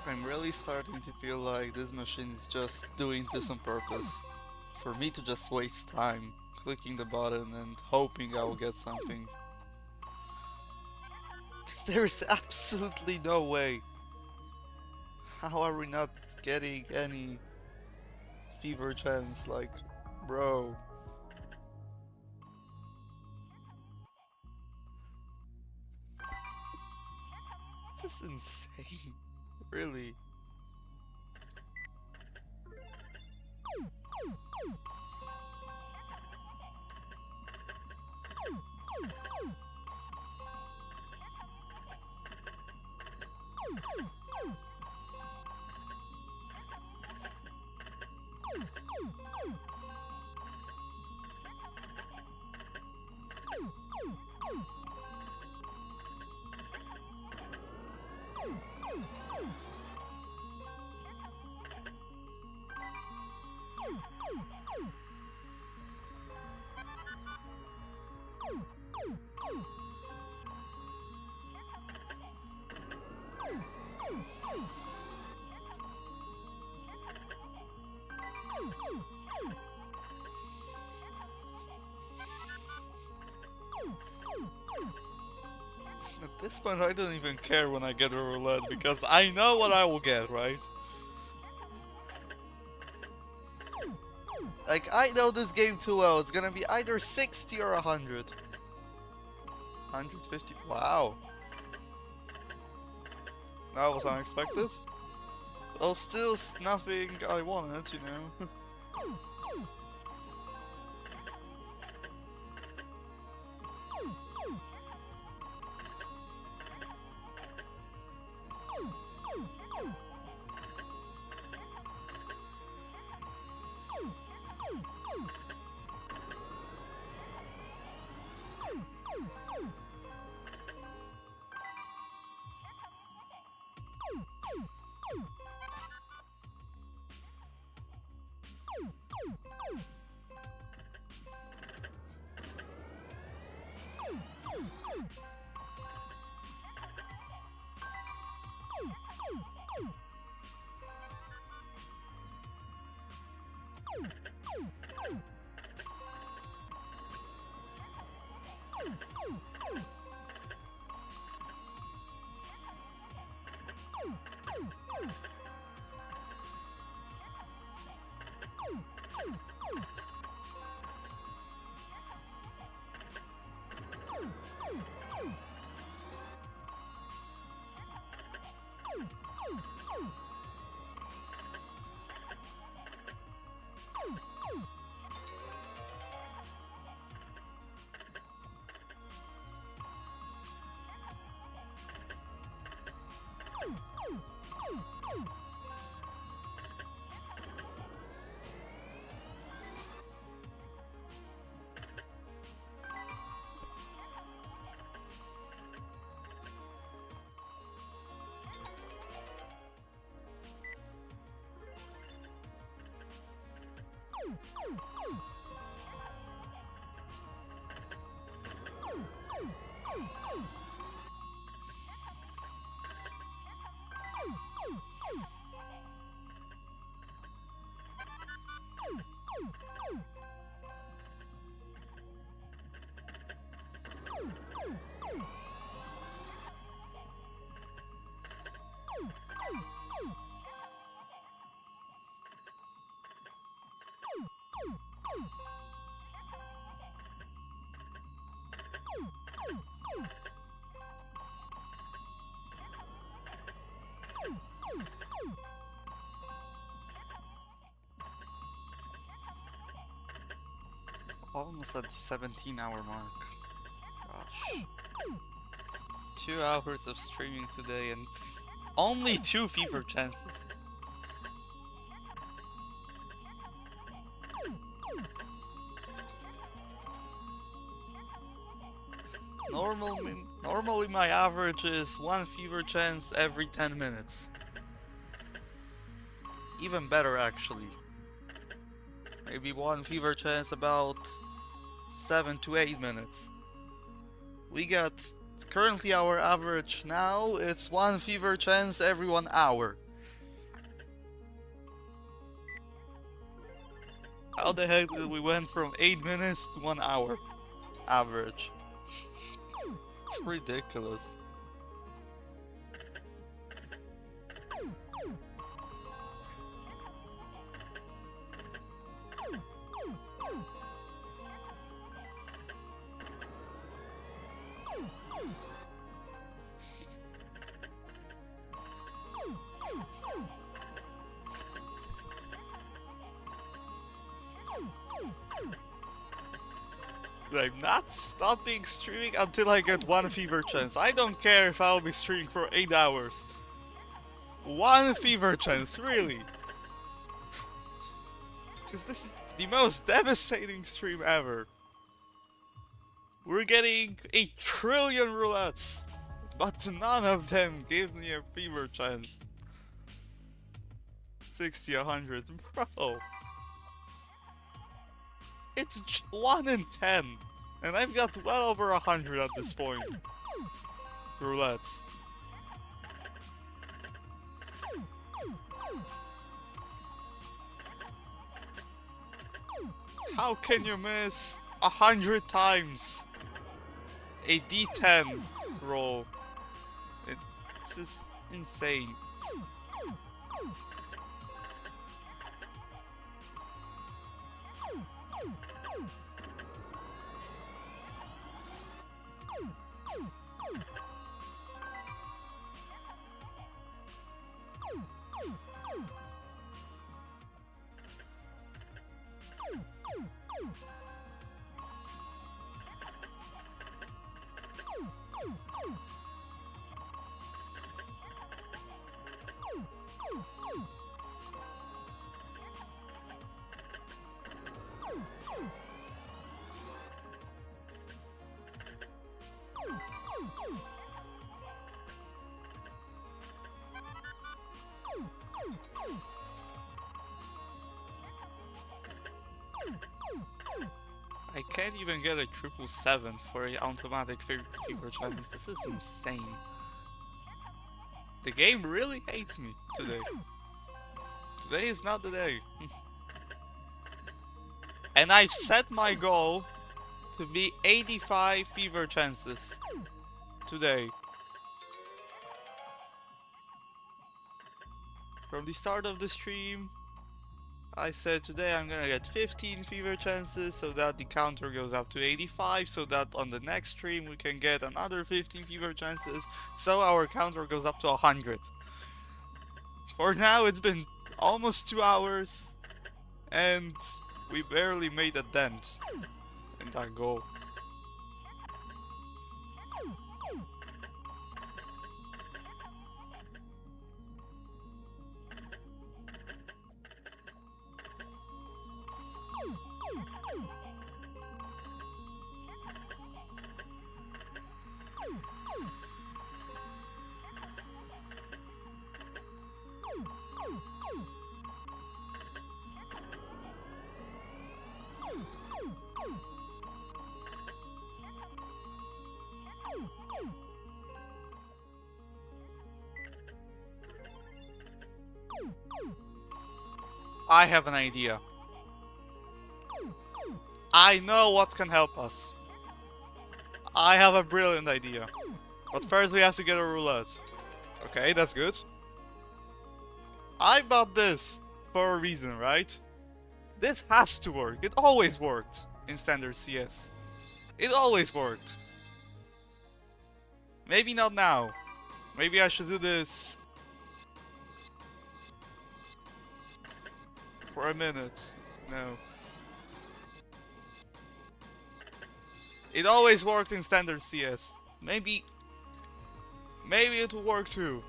I'm really starting to feel like this machine is just doing this on purpose. For me to just waste time clicking the button and hoping I will get something. Because there is absolutely no way. How are we not getting any fever chance? Like, bro. This is insane. Really. At this point, I don't even care when I get a roulette because I know what I will get, right? Like, I know this game too well. It's gonna be either 60 or 100. 150. Wow. That was unexpected. Well, still nothing I wanted, you know. Almost at the 17-hour mark. Gosh. 2 hours of streaming today and only 2 fever chances. Normally my average is 1 fever chance every 10 minutes. Even better actually. Maybe 1 fever chance about 7 to 8 minutes. We got currently our average now, it's 1 fever chance every 1 hour. How the heck did we went from 8 minutes to 1 hour average? It's ridiculous. I'm not stopping streaming until I get 1 fever chance. I don't care if I'll be streaming for 8 hours. 1 fever chance, really. Because this is the most devastating stream ever. We're getting 1 trillion roulettes, but none of them give me a fever chance. 60, 100, bro. It's 1 in 10, and I've got well over 100 at this point. Roulettes. How can you miss 100 times a D10 roll? This is insane. I can't even get a 777 for an automatic fever challenge. This is insane. The game really hates me today. Today is not the day. And I've set my goal to be 85 fever chances today. From the start of the stream, I said today I'm gonna get 15 fever chances so that the counter goes up to 85, so that on the next stream we can get another 15 fever chances, so our counter goes up to 100. For now it's been almost 2 hours and we barely made a dent in that goal. I have an idea. I know what can help us. I have a brilliant idea. But first we have to get a roulette. Okay, that's good. I bought this for a reason, right? This has to work. It always worked in standard CS. It always worked. Maybe not now. Maybe I should do this for a minute. No. It always worked in standard CS. Maybe it will work too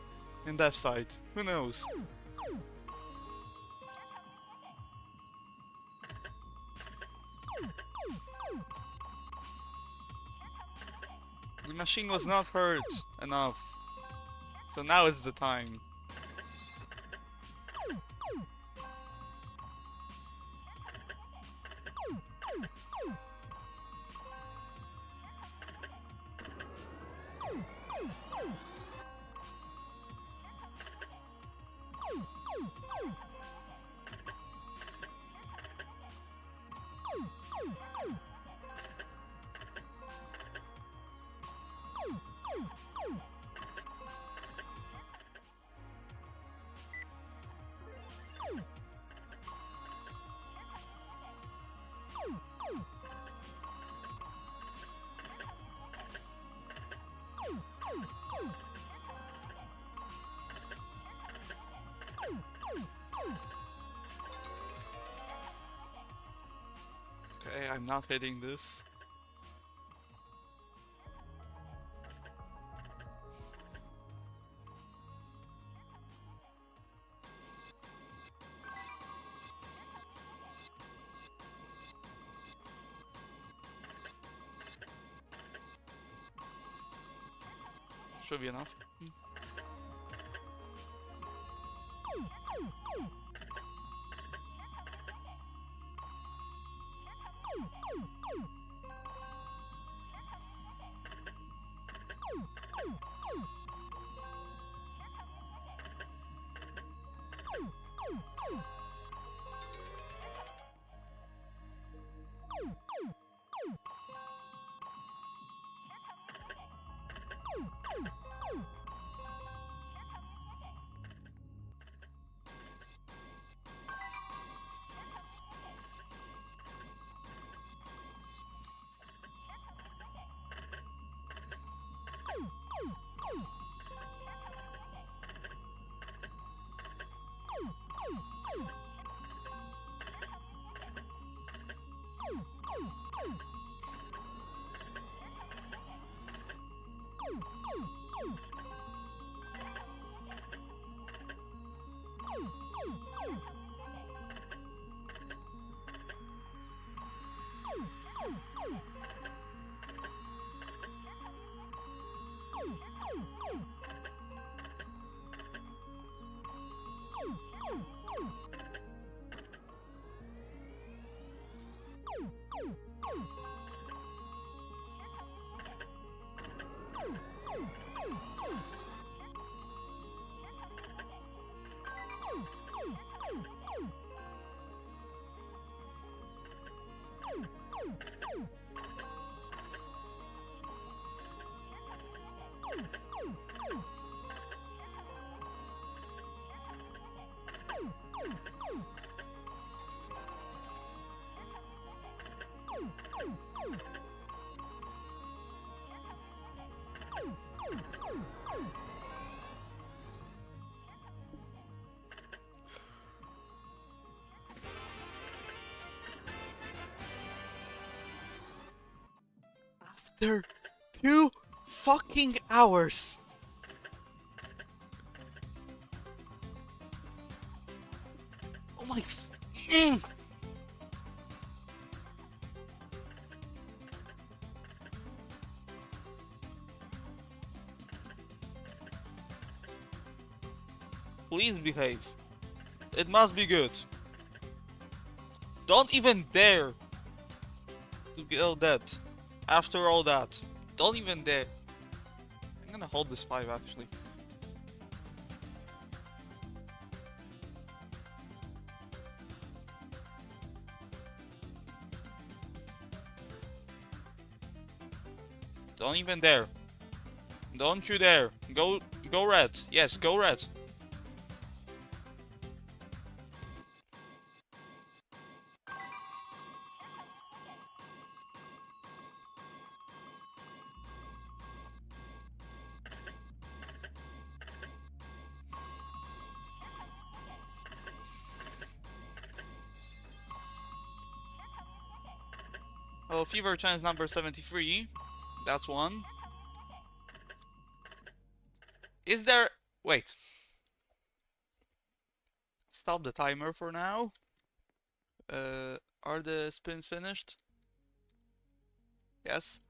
in Devsite. Who knows? The machine was not hurt enough. So now is the time. Okay, I'm not hitting this. Should be enough. They're 2 fucking hours. Oh my. Please behave. It must be good. Don't even dare to go dead. After all that. Don't even dare. I'm gonna hold this 5 actually. Don't even dare. Don't you dare. Go red. Yes, go red. Oh, fever chance number 73. That's one. Is there... Wait. Stop the timer for now. Are the spins finished? Yes.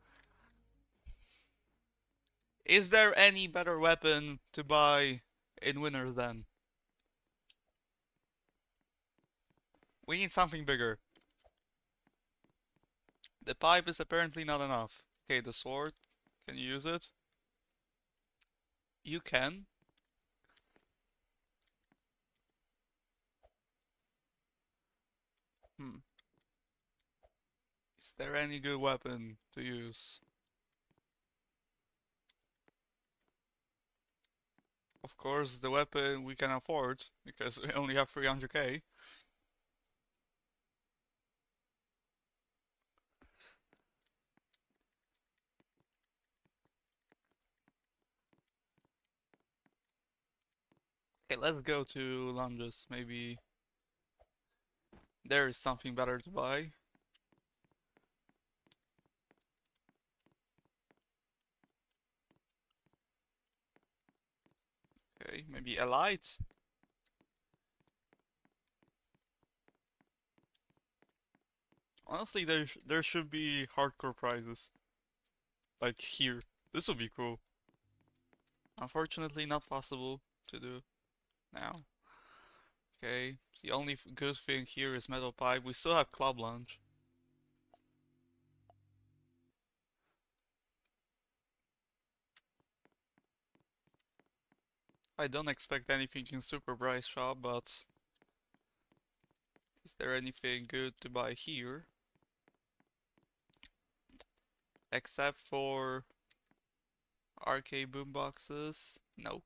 Is there any better weapon to buy in winners then? We need something bigger. The pipe is apparently not enough. Okay, the sword. Can you use it? You can. Is there any good weapon to use? Of course, the weapon we can afford, because we only have 300k. Okay, let's go to lunges. Maybe there is something better to buy. Okay, maybe a light. Honestly, there should be hardcore prizes. Like here. This would be cool. Unfortunately, not possible to do now. Okay, the only good thing here is metal pipe. We still have club lunge. I don't expect anything in Super Price Shop, but is there anything good to buy here? Except for arcade boomboxes? No.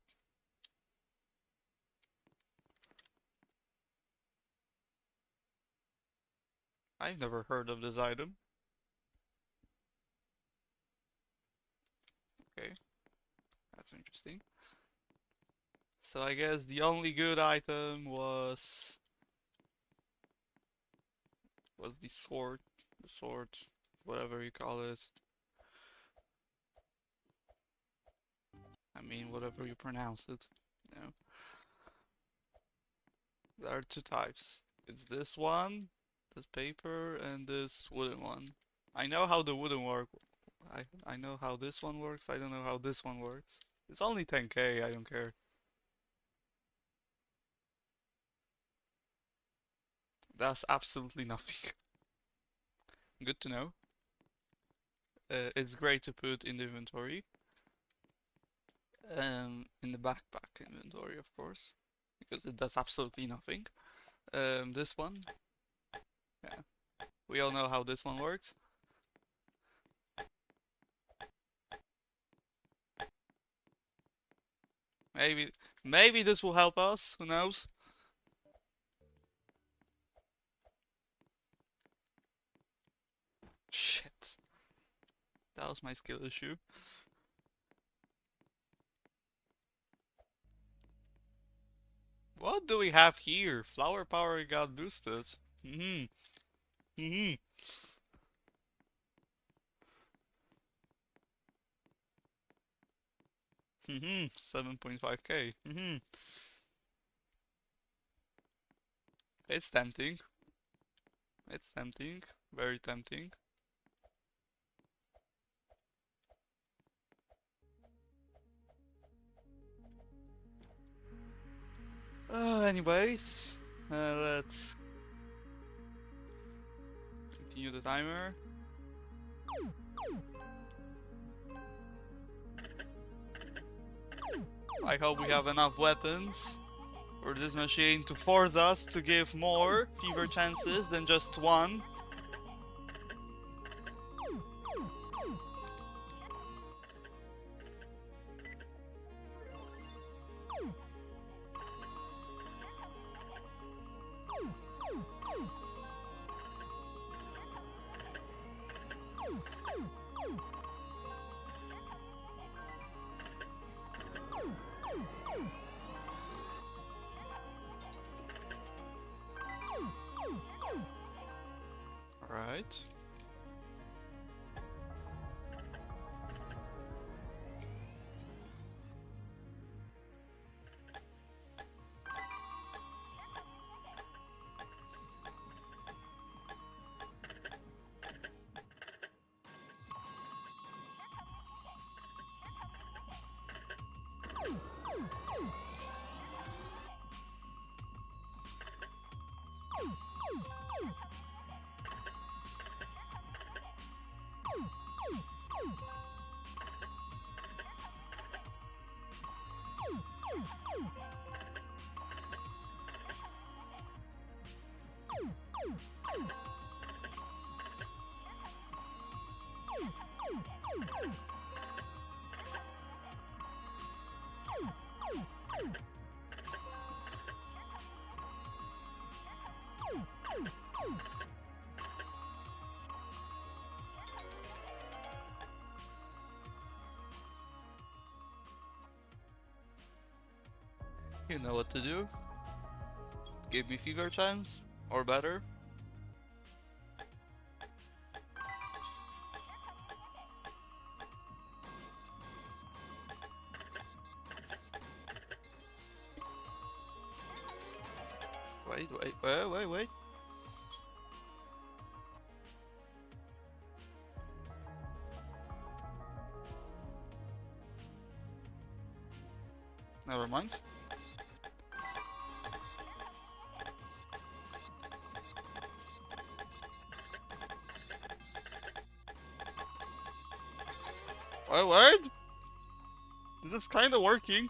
I've never heard of this item. Okay, that's interesting. So I guess the only good item was the sword, whatever you call it. I mean, whatever you pronounce it, you know. There are 2 types. It's this one, this paper, and this wooden one. I know how the wooden work. I know how this one works. I don't know how this one works. It's only 10k. I don't care. That's absolutely nothing. Good to know. It's great to put in the inventory. In the backpack inventory, of course, because it does absolutely nothing. This one, yeah, we all know how this one works. Maybe this will help us. Who knows? Shit, that was my skill issue. What do we have here? Flower power got boosted. Mm-hmm. Mm-hmm. 7.5k. It's tempting. It's tempting. Very tempting. Anyways, let's continue the timer. I hope we have enough weapons for this machine to force us to give more fever chances than just one. Alright. You know what to do. Give me fever chance, or better. Wait. Never mind. Wait. This is kind of working.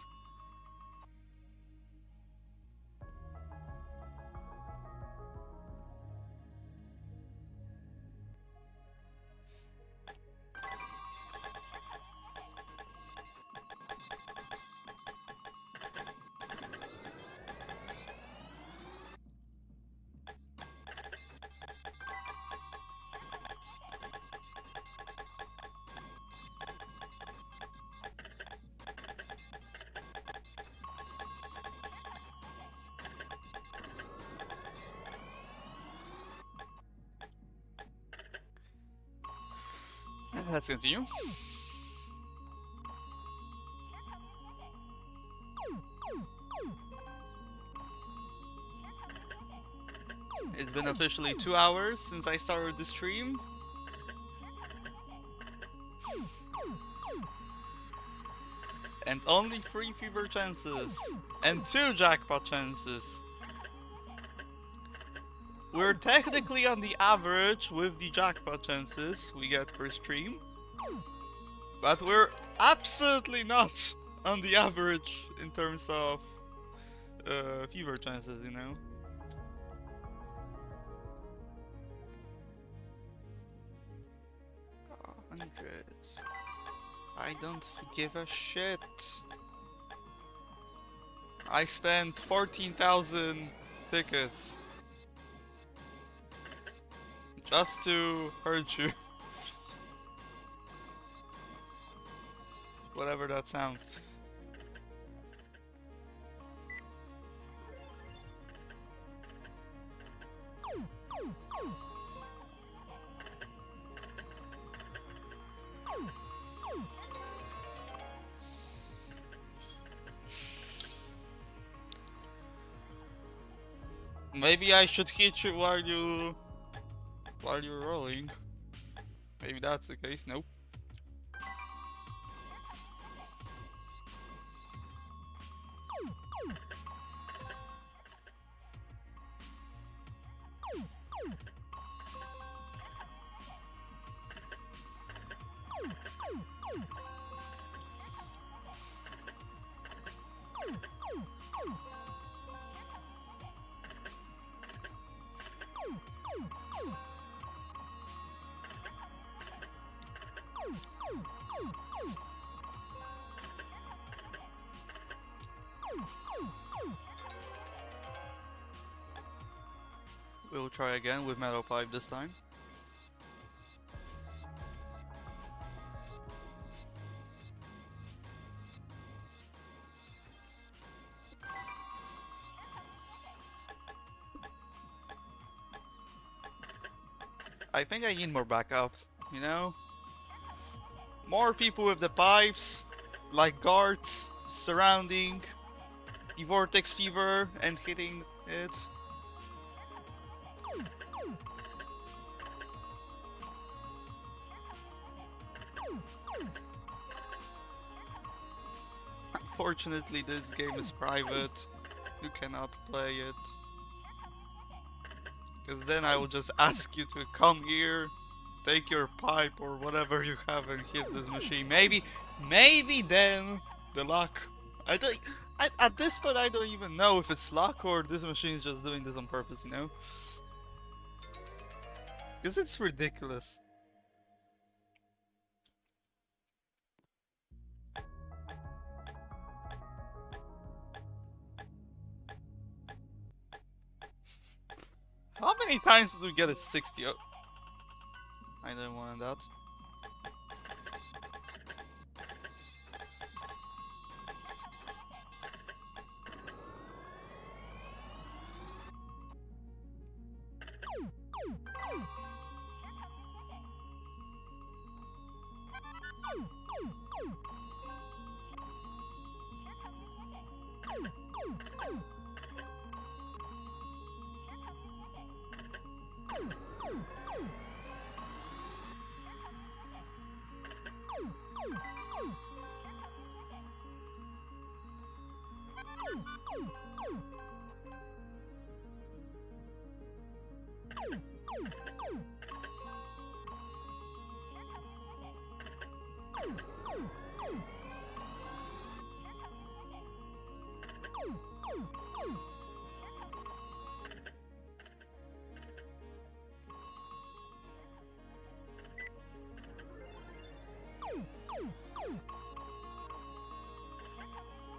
Let's continue. It's been officially 2 hours since I started the stream. And only 3 fever chances and 2 jackpot chances. We're technically on the average with the jackpot chances we get per stream, but we're absolutely not on the average in terms of fever chances, you know? Hundreds. I don't give a shit. I spent 14,000 tickets just to hurt you. Whatever that sounds. Maybe I should hit you while you're rolling. Maybe that's the case. Nope. We'll try again with metal pipe this time. I think I need more backup, you know? More people with the pipes, like guards, surrounding the Vortex Fever and hitting it. Unfortunately, this game is private. You cannot play it. Because then I will just ask you to come here, take your pipe or whatever you have and hit this machine. Maybe then the luck. At this point I don't even know if it's luck or this machine is just doing this on purpose, you know? Because it's ridiculous. How many times did we get a 60? Oh, I didn't want that.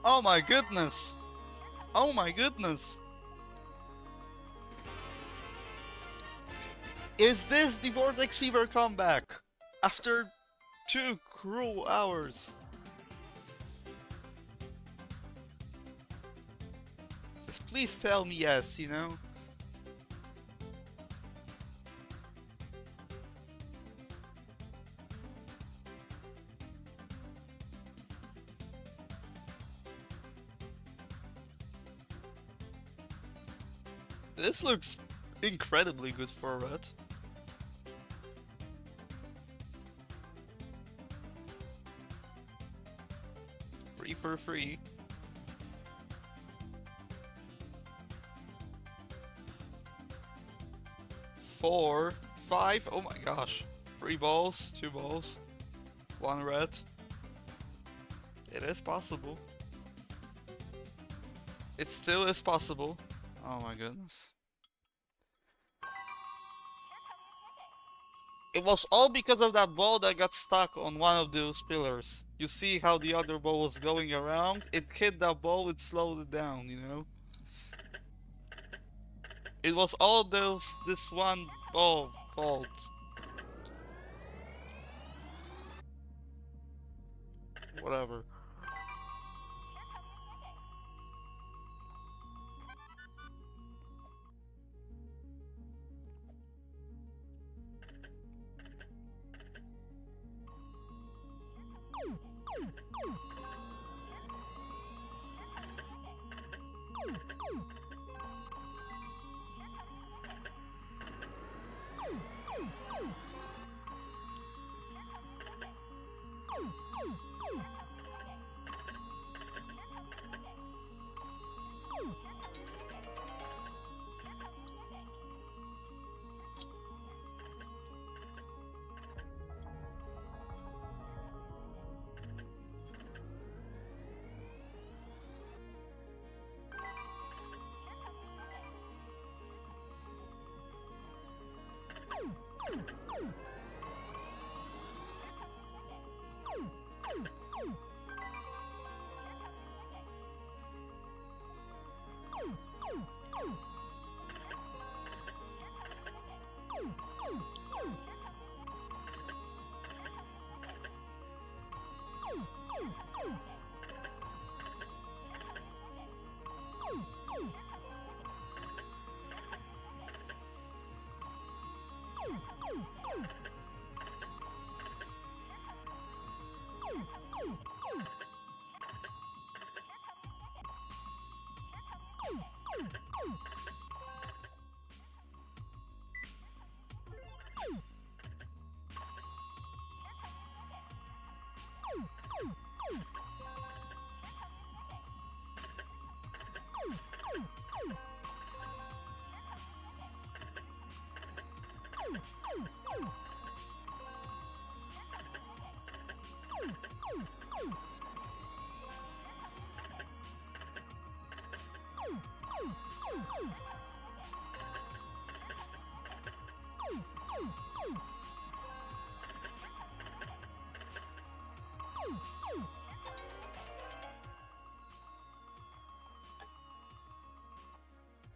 Oh my goodness! Oh my goodness! Is this the Vortex Fever comeback? After 2 cruel hours? Please tell me yes, you know? This looks incredibly good for Red. Free for free. Four, 5, oh my gosh. 3 balls, 2 balls, 1 red. It is possible. It still is possible. Oh my goodness. It was all because of that ball that got stuck on one of those pillars. You see how the other ball was going around? It hit that ball, it slowed it down, you know? It was all this one ball fault. Whatever.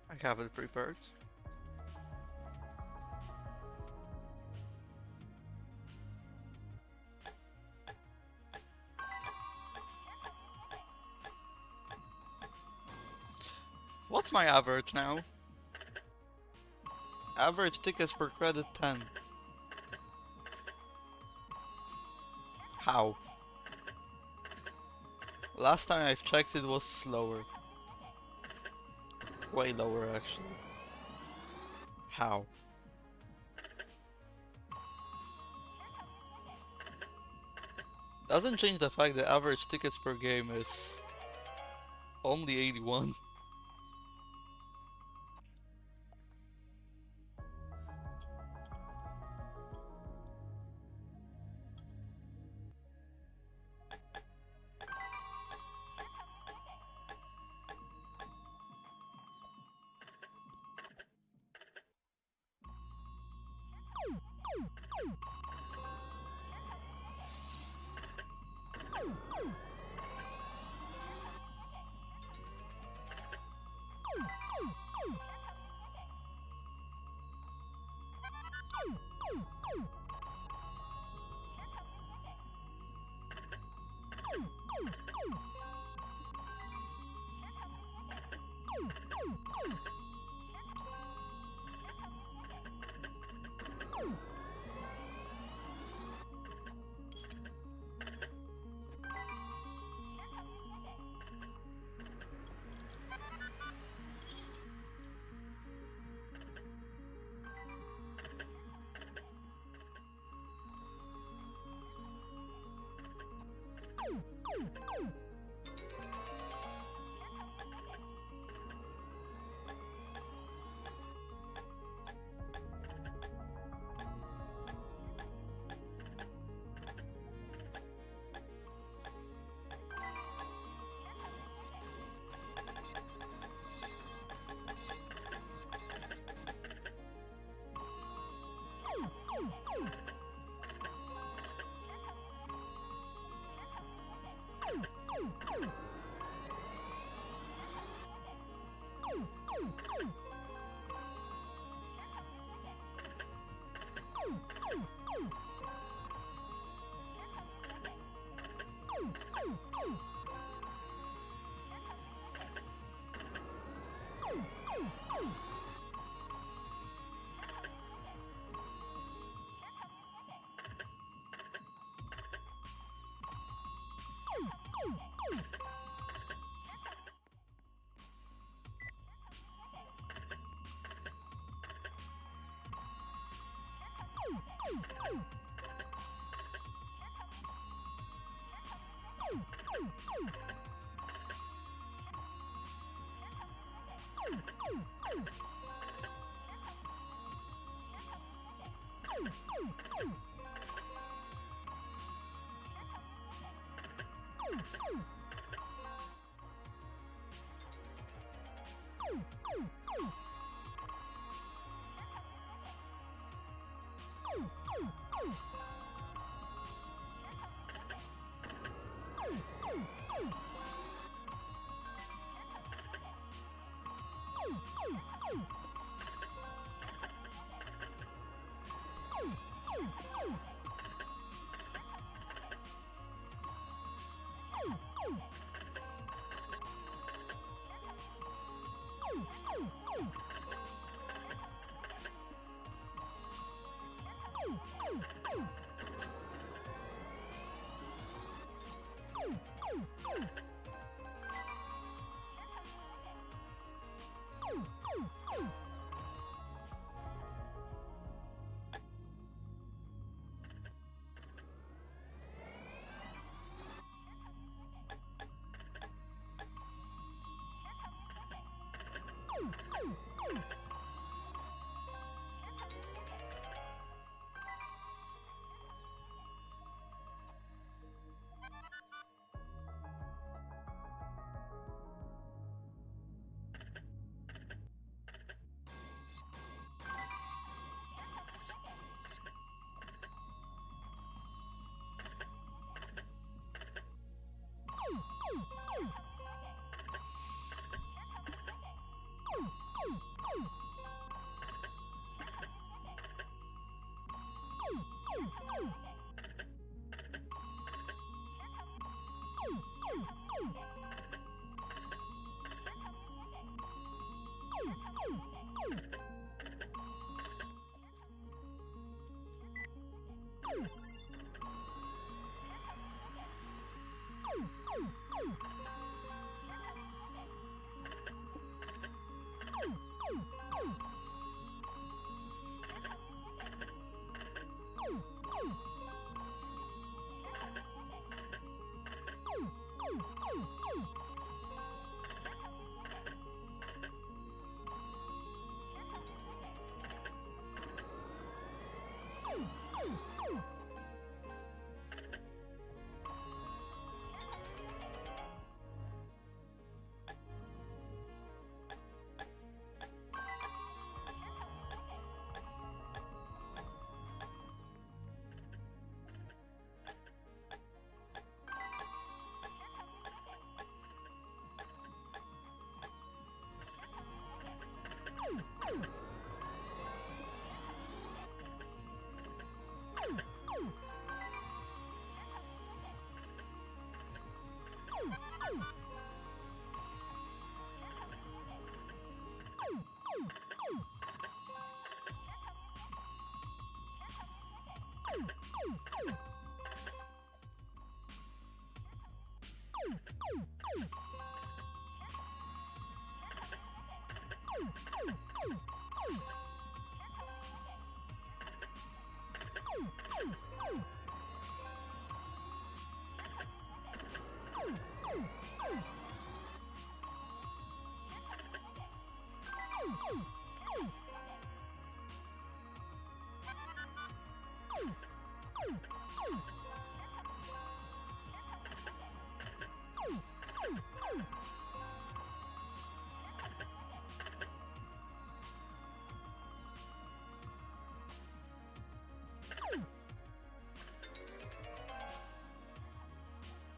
I have it prepared. What's my average now? Average tickets per credit 10. How? Last time I've checked it was slower. Way lower actually. How? Doesn't change the fact that average tickets per game is only 81.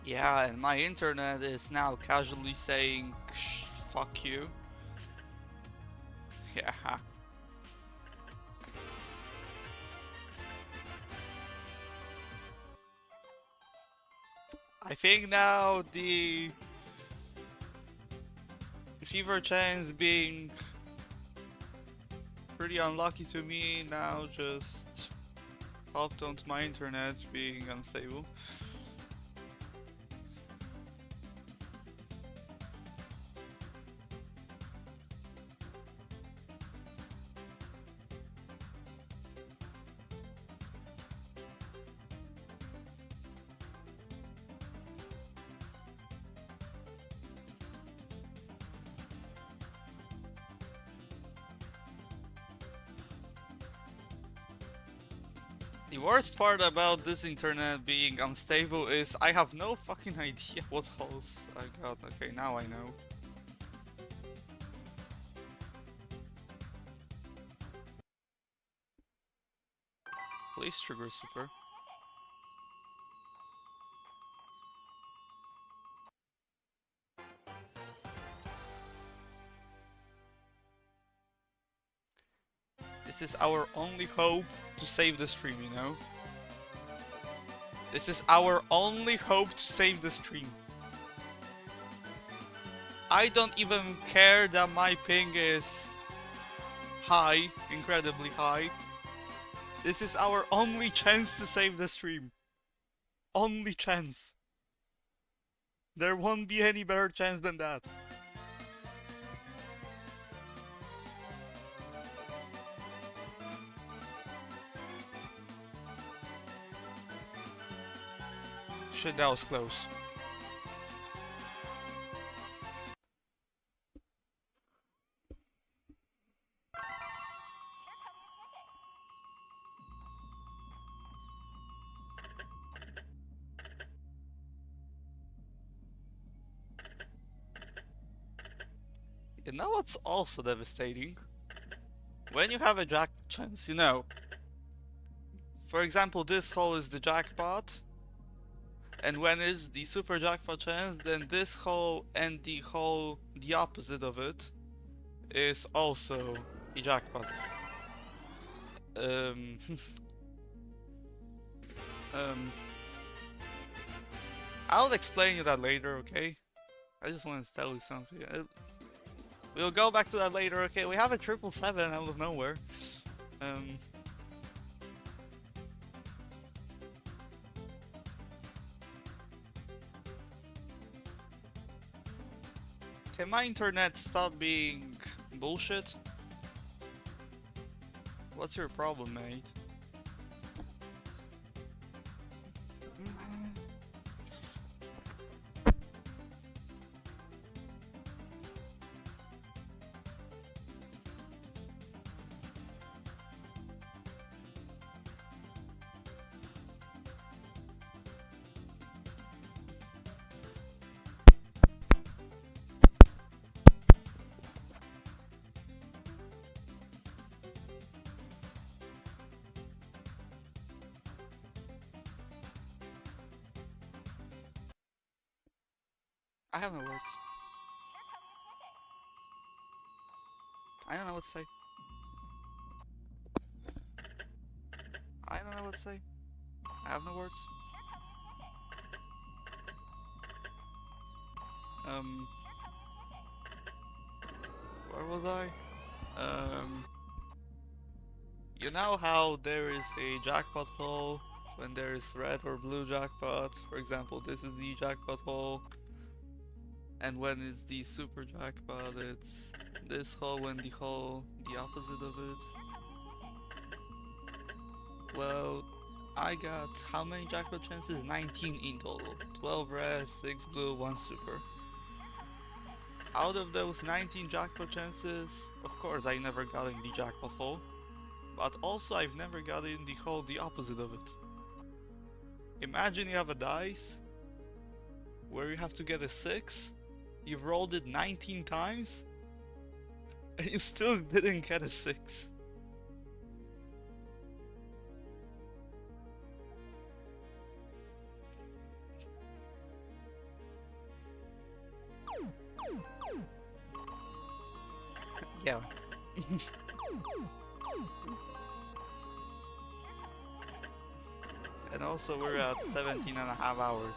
Yeah, and my internet is now casually saying, fuck you. Yeah. I think now the fever chains being pretty unlucky to me now just helped onto my internet being unstable. The worst part about this internet being unstable is I have no fucking idea what holes I got. Okay, now I know. Please, Sugar Super. This is our only hope to save the stream, you know? This is our only hope to save the stream. I don't even care that my ping is high, incredibly high. This is our only chance to save the stream. Only chance. There won't be any better chance than that. Shit, that was close. You know what's also devastating? When you have a jackpot chance, you know. For example, this hole is the jackpot. And when it's the super jackpot chance, then this hole and the hole, the opposite of it, is also a jackpot. I'll explain you that later, okay? I just want to tell you something. We'll go back to that later, okay? We have a 777 out of nowhere. Can my internet stop being bullshit? What's your problem, mate? I have no words. I don't know what to say. I don't know what to say. I have no words. Where was I? You know how there is a jackpot hole when there is red or blue jackpot? For example, this is the jackpot hole. And when it's the super jackpot, it's this hole when the hole, the opposite of it. Well, I got how many jackpot chances? 19 in total. 12 red, 6 blue, 1 super. Out of those 19 jackpot chances, of course I never got in the jackpot hole. But also I've never got in the hole the opposite of it. Imagine you have a dice where you have to get a 6. You've rolled it 19 times and you still didn't get a 6. Yeah. And also we're at 17.5 hours.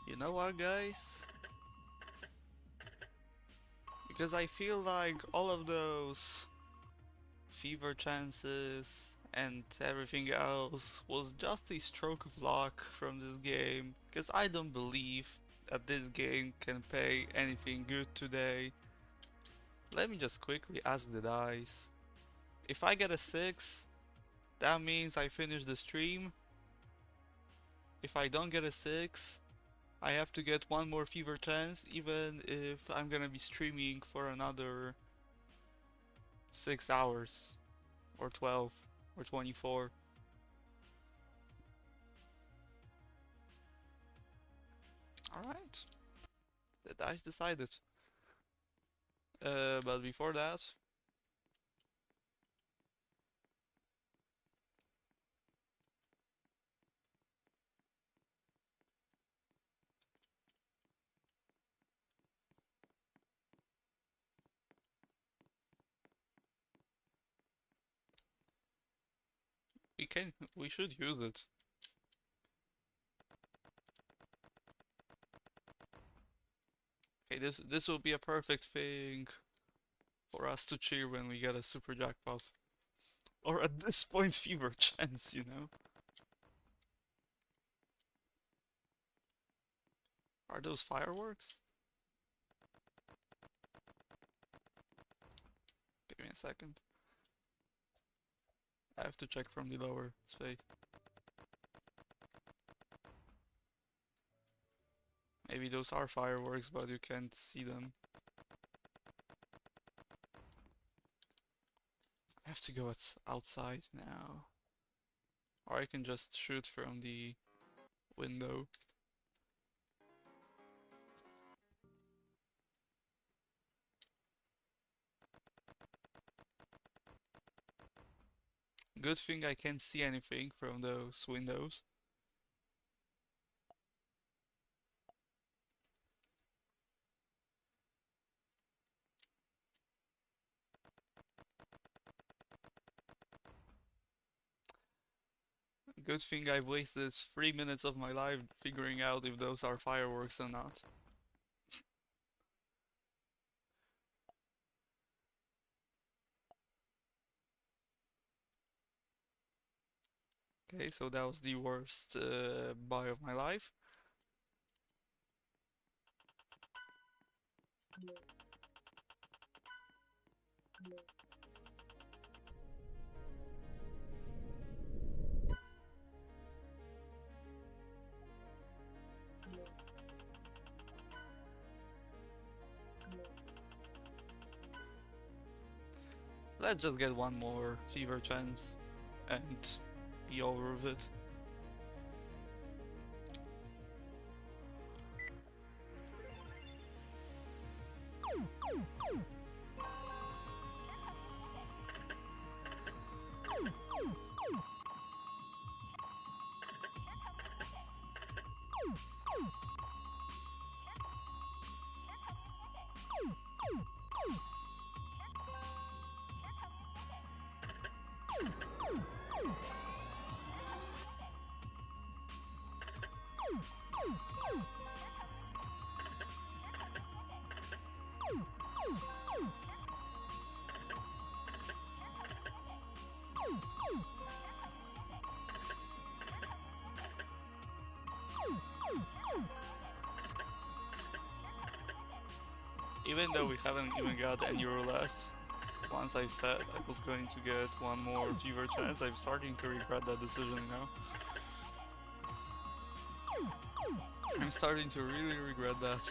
You know what, guys? Because I feel like all of those fever chances and everything else was just a stroke of luck from this game. Because I don't believe that this game can pay anything good today. Let me just quickly ask the dice. If I get a 6, that means I finish the stream. If I don't get a 6, I have to get one more fever chance, even if I'm gonna be streaming for another 6 hours, or 12, or 24. Alright, the dice decided. But before that, we should use it. Okay, this will be a perfect thing for us to cheer when we get a super jackpot. Or at this point, fever chance, you know? Are those fireworks? Give me a second. I have to check from the lower space. Maybe those are fireworks, but you can't see them. I have to go outside now. Or I can just shoot from the window. Good thing I can't see anything from those windows. Good thing I've wasted 3 minutes of my life figuring out if those are fireworks or not. Okay, so that was the worst buy of my life. Let's just get one more fever chance and be over with it. Even though we haven't even got any roulette, once I said I was going to get one more fever chance, I'm starting to regret that decision, you know? I'm starting to really regret that.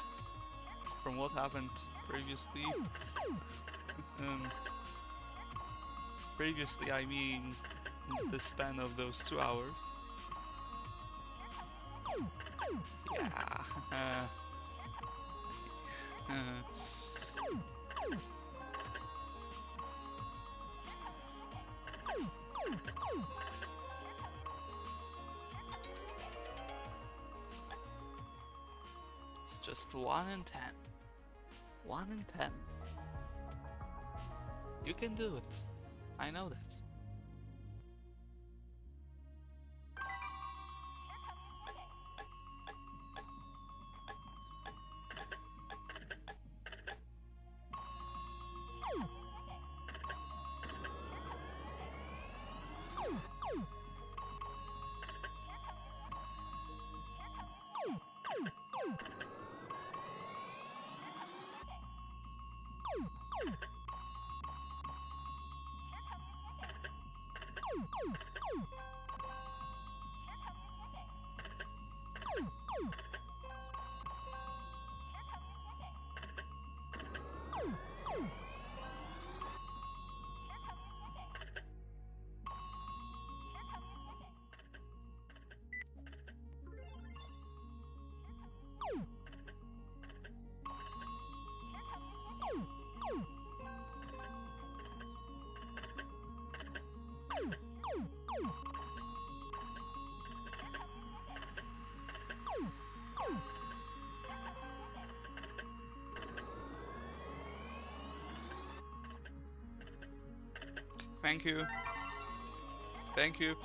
From what happened previously. Previously, I mean the span of those 2 hours. Yeah. It's just 1 in 10. 1 in 10. You can do it. I know that. Thank you. Thank you.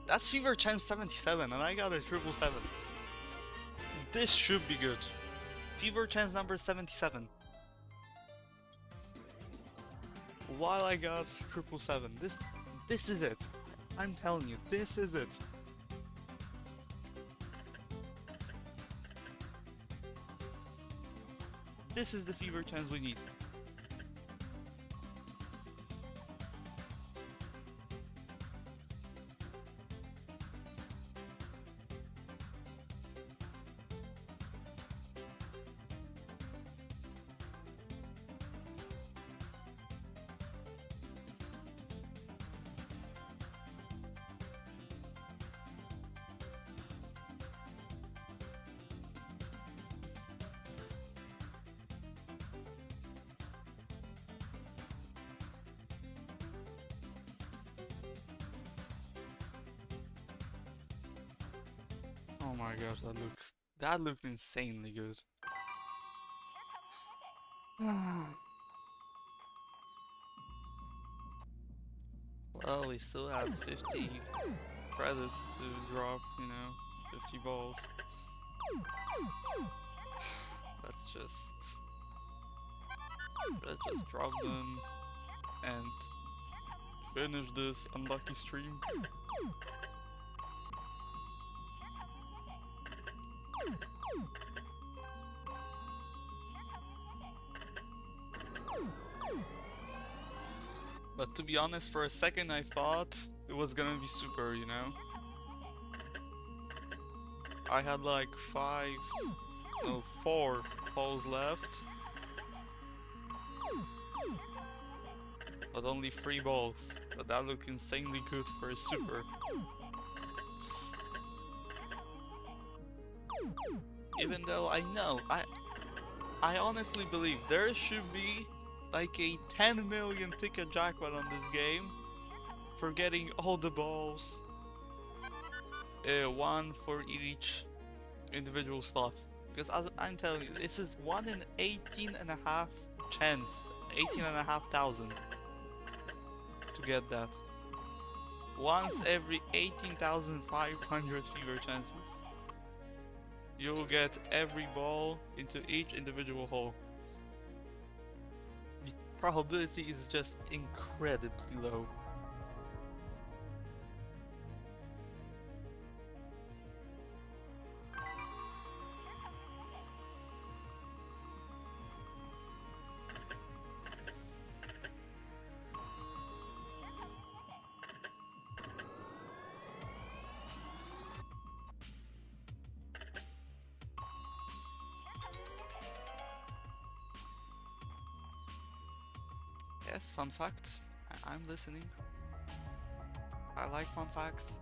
That's Fever Chance 77 and I got a 777. This should be good. Fever Chance number 77. While I got 777. This is it. I'm telling you, this is it. This is the Fever Chance we need. Oh my gosh, that looked insanely good. Well, we still have 50 credits to drop, you know, 50 balls. Let's just drop them and finish this unlucky stream. But to be honest, for a second I thought it was gonna be super, you know? I had like 4 holes left. But only 3 balls. But that looked insanely good for a super. Even though I know, I honestly believe there should be like a 10 million ticket jackpot on this game for getting all the balls, one for each individual slot. Because as I'm telling you, this is 1 in 18.5 chance, 18,500 to get that. Once every 18,500 fever chances, you'll get every ball into each individual hole. The probability is just incredibly low. Yes, fun fact. I'm listening. I like fun facts.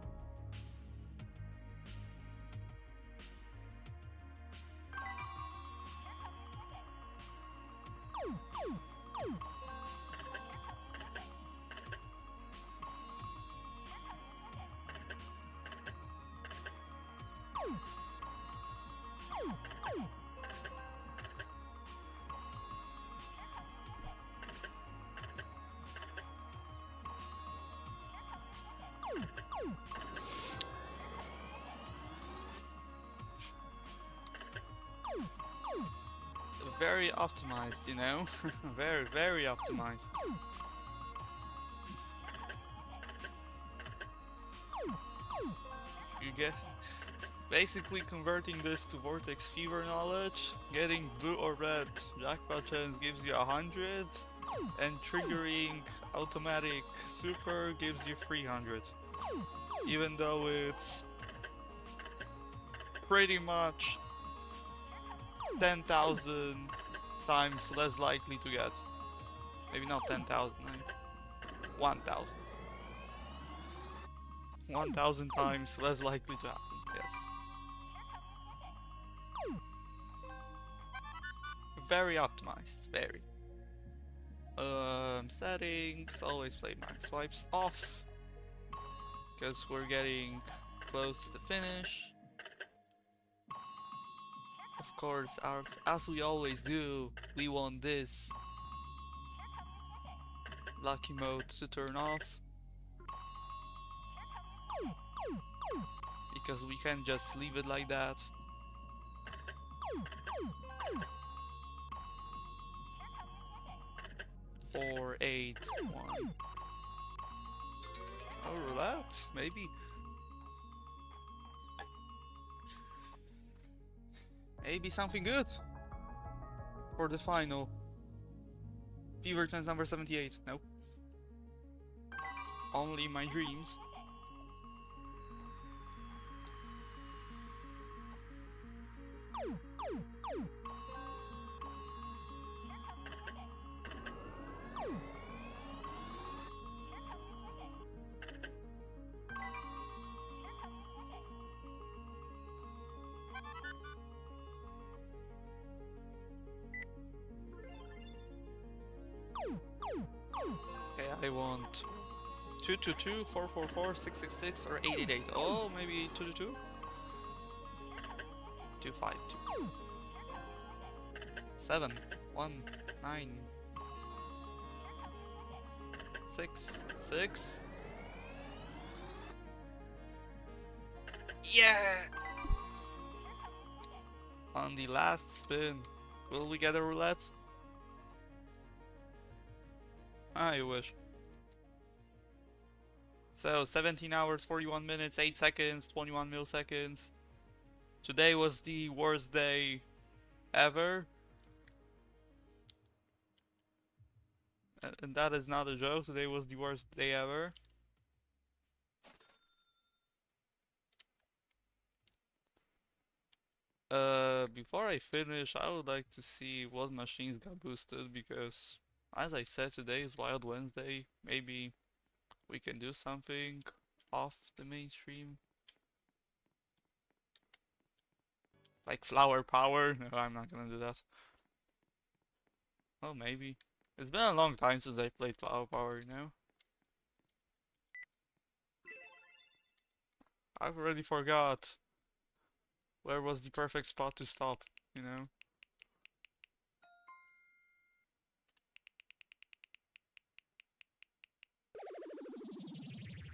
Very optimized, you know? Very, very optimized. You get basically converting this to Vortex Fever knowledge, getting blue or red jackpot chance gives you 100, and triggering automatic super gives you 300. Even though it's pretty much 10,000 times less likely to get. Maybe not 10,000, 1,000. 1,000 times less likely to happen, yes. Very optimized, very. Settings, always play max swipes off. Because we're getting close to the finish. Of course, as we always do, we want this lucky mode to turn off. Because we can't just leave it like that. 4, 8, 1. Oh, roulette, maybe. Maybe something good for the final. Fever turns number 78. Nope. Only my dreams. Okay, I want 222, 444, 666, or 888. Oh, maybe 222? 252. 7, 1, 9, 6, 6. Yeah! On the last spin, will we get a roulette? I wish. So 17 hours, 41 minutes, 8 seconds, 21 milliseconds. Today was the worst day ever. And that is not a joke. Today was the worst day ever. Before I finish, I would like to see what machines got boosted because, as I said, today is Wild Wednesday. Maybe we can do something off the mainstream. Like flower power? No, I'm not gonna do that. Oh, maybe. It's been a long time since I played flower power, you know? I've already forgot where was the perfect spot to stop, you know?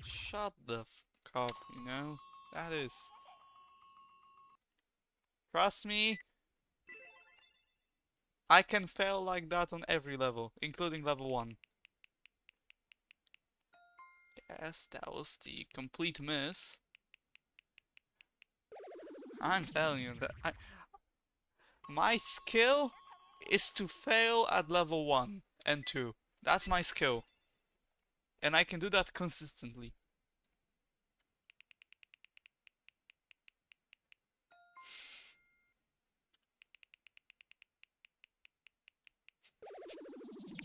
Shut the f up, you know? That is... Trust me, I can fail like that on every level, including level 1. Yes, that was the complete miss. I'm telling you that my skill is to fail at level 1 and 2. That's my skill. And I can do that consistently.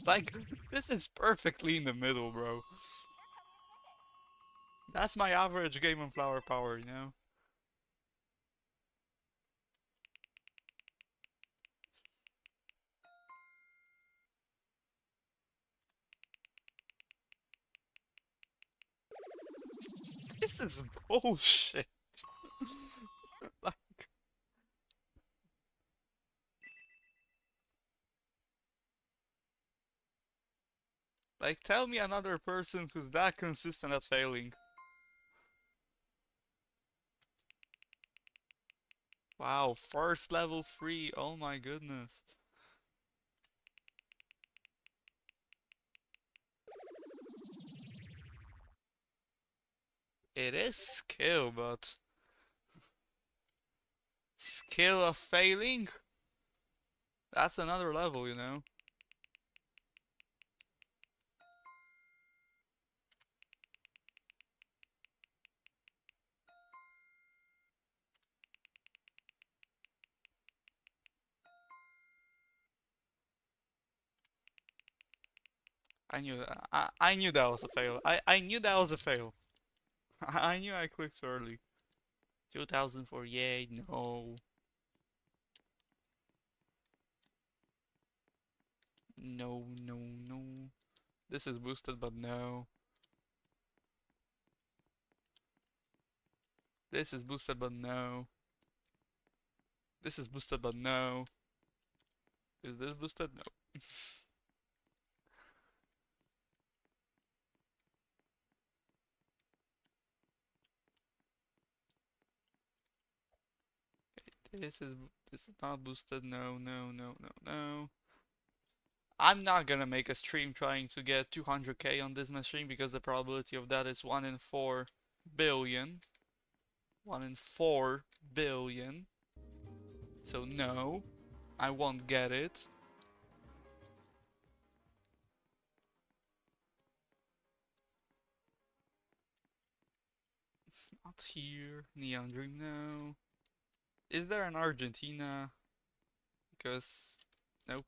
Like, this is perfectly in the middle, bro. That's my average game on flower power, you know? This is bullshit. Like, tell me another person who's that consistent at failing. Wow, first level 3, oh my goodness. It is skill, but... Skill of failing? That's another level, you know? I knew that. I knew that was a fail. I knew that was a fail. I knew I clicked too early. 2048, no. No, no, no. This is boosted, but no. This is boosted, but no. This is boosted, but no. Is this boosted? No. This is not boosted. No, no, no, no, no. I'm not gonna make a stream trying to get 200k on this machine because the probability of that is 1 in 4 billion. 1 in 4 billion. So no, I won't get it. Not here. Neon Dream, no. Is there an Argentina? Because, nope.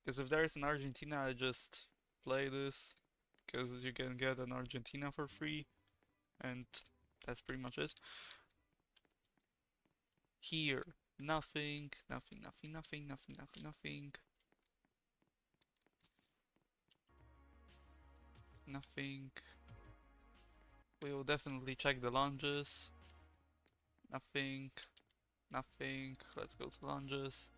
Because if there is an Argentina, I just play this. Because you can get an Argentina for free. And that's pretty much it. Here, nothing, nothing, nothing, nothing, nothing, nothing, nothing. Nothing. We will definitely check the lunges. Nothing. Nothing. Let's go to lunges.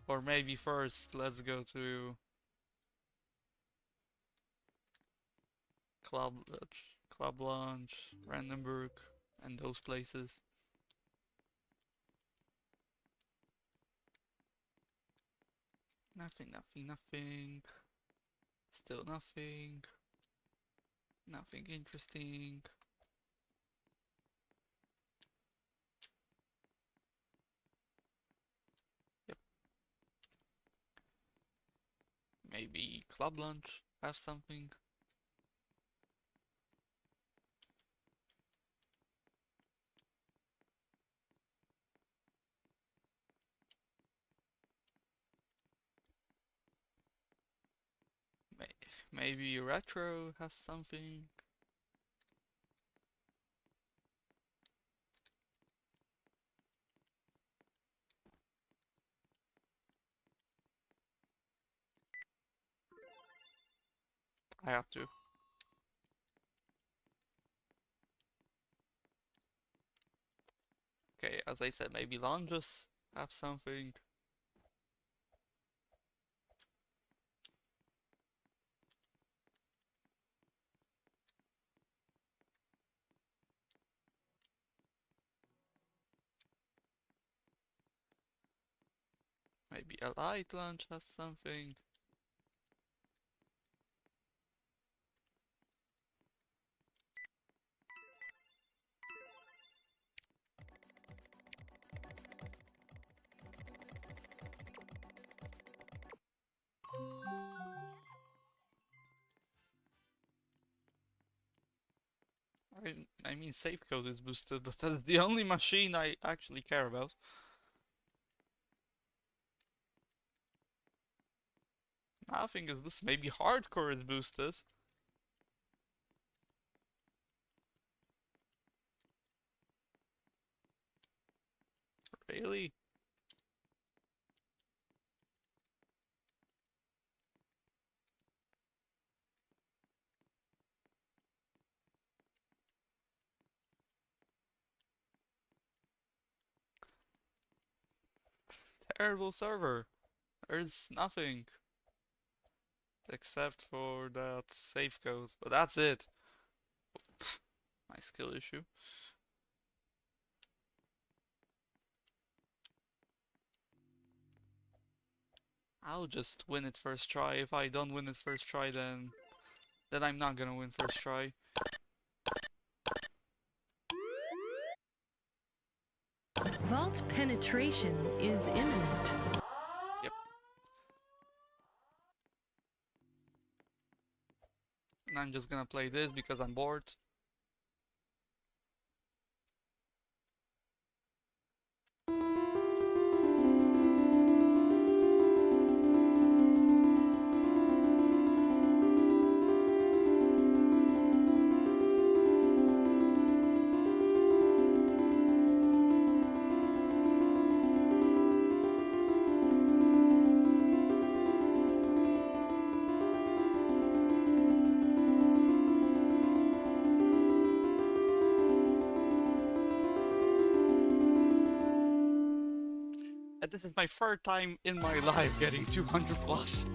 Or maybe first, let's go to Club Lounge, Brandenburg, and those places. Nothing, nothing, nothing. Still nothing. Nothing interesting. Yep. Maybe Club Lunch have something. Maybe Retro has something. I have to. Okay, as I said, maybe lounges have something. Maybe a light lounge has something. I mean, safe code is boosted, but that's the only machine I actually care about. Nothing is boosted. Maybe hardcore is boosted. Really? Terrible server. There's nothing except for that safe code, but that's it. My skill issue. I'll just win it first try. If I don't win it first try, then I'm not gonna win first try. Vault penetration is imminent. Yep. And I'm just gonna play this because I'm bored. And this is my third time in my life getting 200 plus.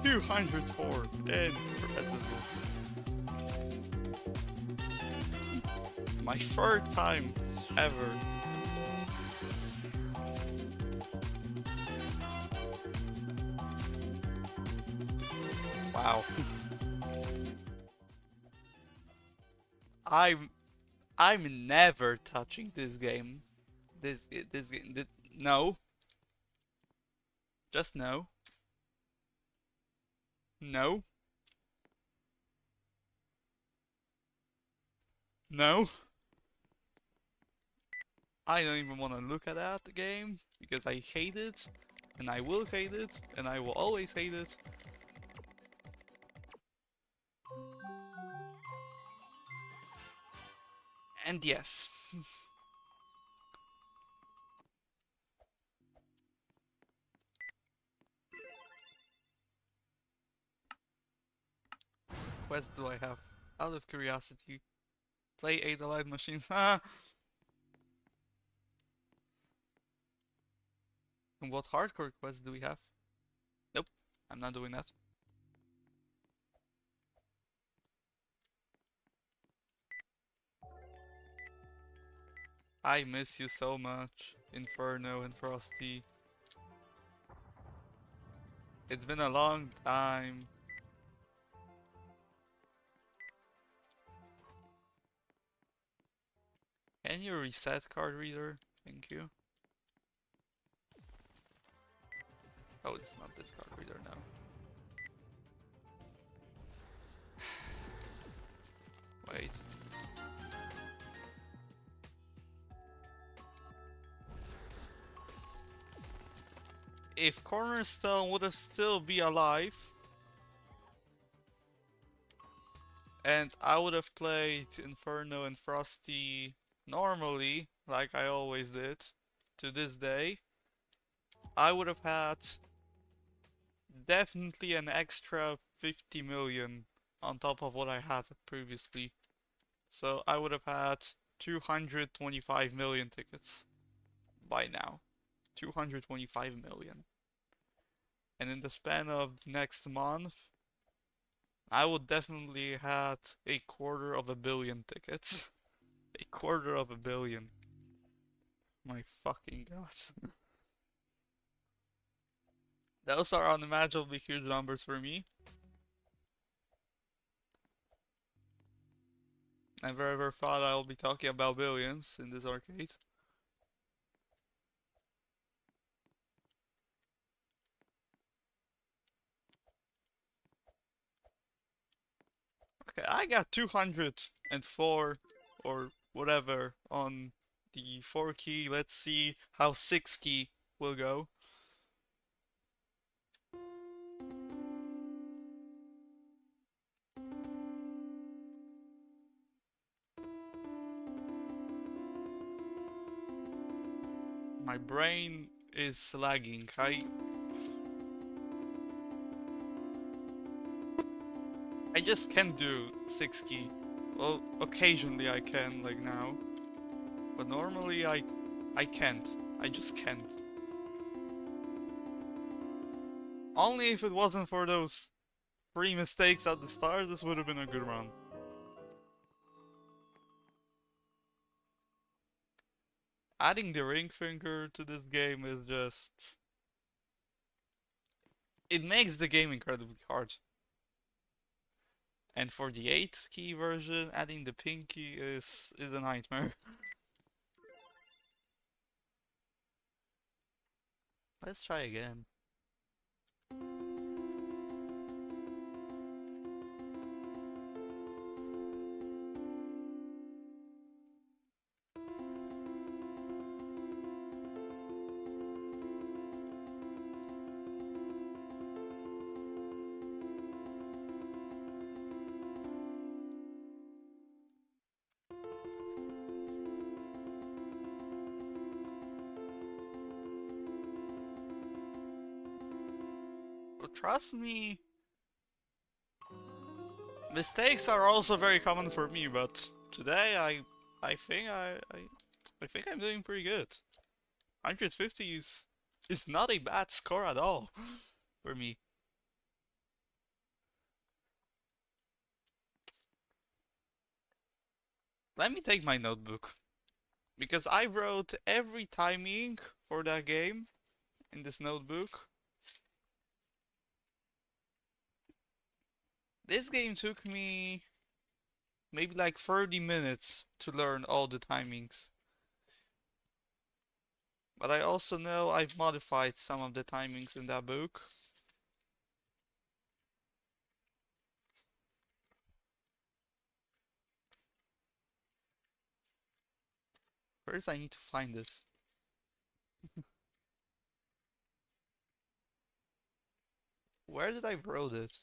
204 incredible. My third time ever. Wow. I'm never touching this game. This game. No. Just no. No. No. I don't even want to look at that game because I hate it, and I will hate it, and I will always hate it. And yes. Quest do I have? Out of curiosity. Play 8 alive machines. And what hardcore quest do we have? Nope, I'm not doing that. I miss you so much, Inferno and Frosty. It's been a long time. Can you reset card reader? Thank you. Oh, it's not this card reader now. Wait. If Cornerstone would have still be alive, and I would have played Inferno and Frosty normally, like I always did, to this day, I would have had definitely an extra 50 million on top of what I had previously. So I would have had 225 million tickets by now. 225 million. And in the span of the next month, I would definitely had 250 million tickets. 250 million. My fucking god. Those are unimaginably huge numbers for me. Never ever thought I'll be talking about billions in this arcade. Okay, I got 204 or whatever on the 4 key. Let's see how 6 key will go. My brain is lagging. I just can't do 6 key. Well, occasionally I can, like now. But normally I can't. I just can't. Only if it wasn't for those 3 mistakes at the start, this would have been a good run. Adding the ring finger to this game is just... It makes the game incredibly hard. And for the 8 key version, adding the pinky is a nightmare. Let's try again. Trust me, mistakes are also very common for me, but today I think I'm doing pretty good. 150 is not a bad score at all for me. Let me take my notebook, because I wrote every timing for that game in this notebook. This game took me maybe like 30 minutes to learn all the timings. But I also know I've modified some of the timings in that book. First I need to find this. Where did I wrote it?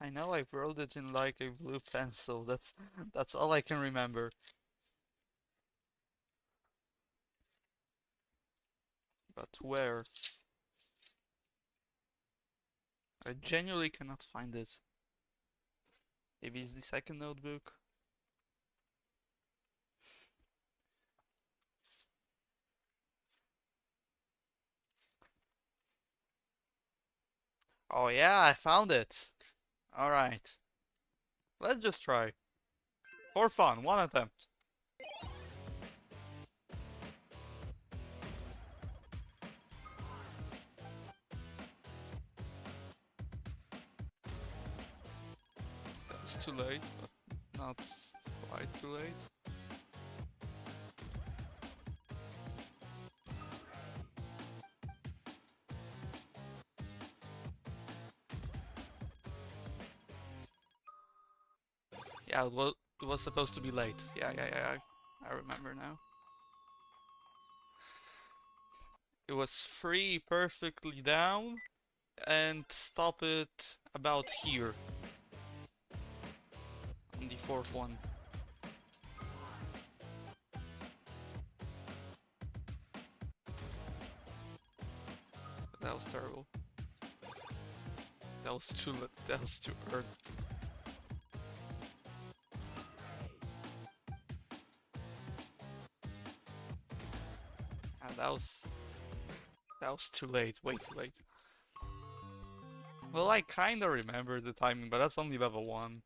I know I wrote it in like a blue pencil. That's all I can remember. But where? I genuinely cannot find it. Maybe it's the second notebook. Oh yeah, I found it. Alright. Let's just try. For fun, one attempt. That was too late, but not quite too late. Yeah, it was supposed to be late. Yeah, I remember now. It was 3 perfectly down and stop it about here. On the 4th one. That was terrible. That was too early. And that was too late, way too late. Well, I kinda remember the timing, but that's only level 1.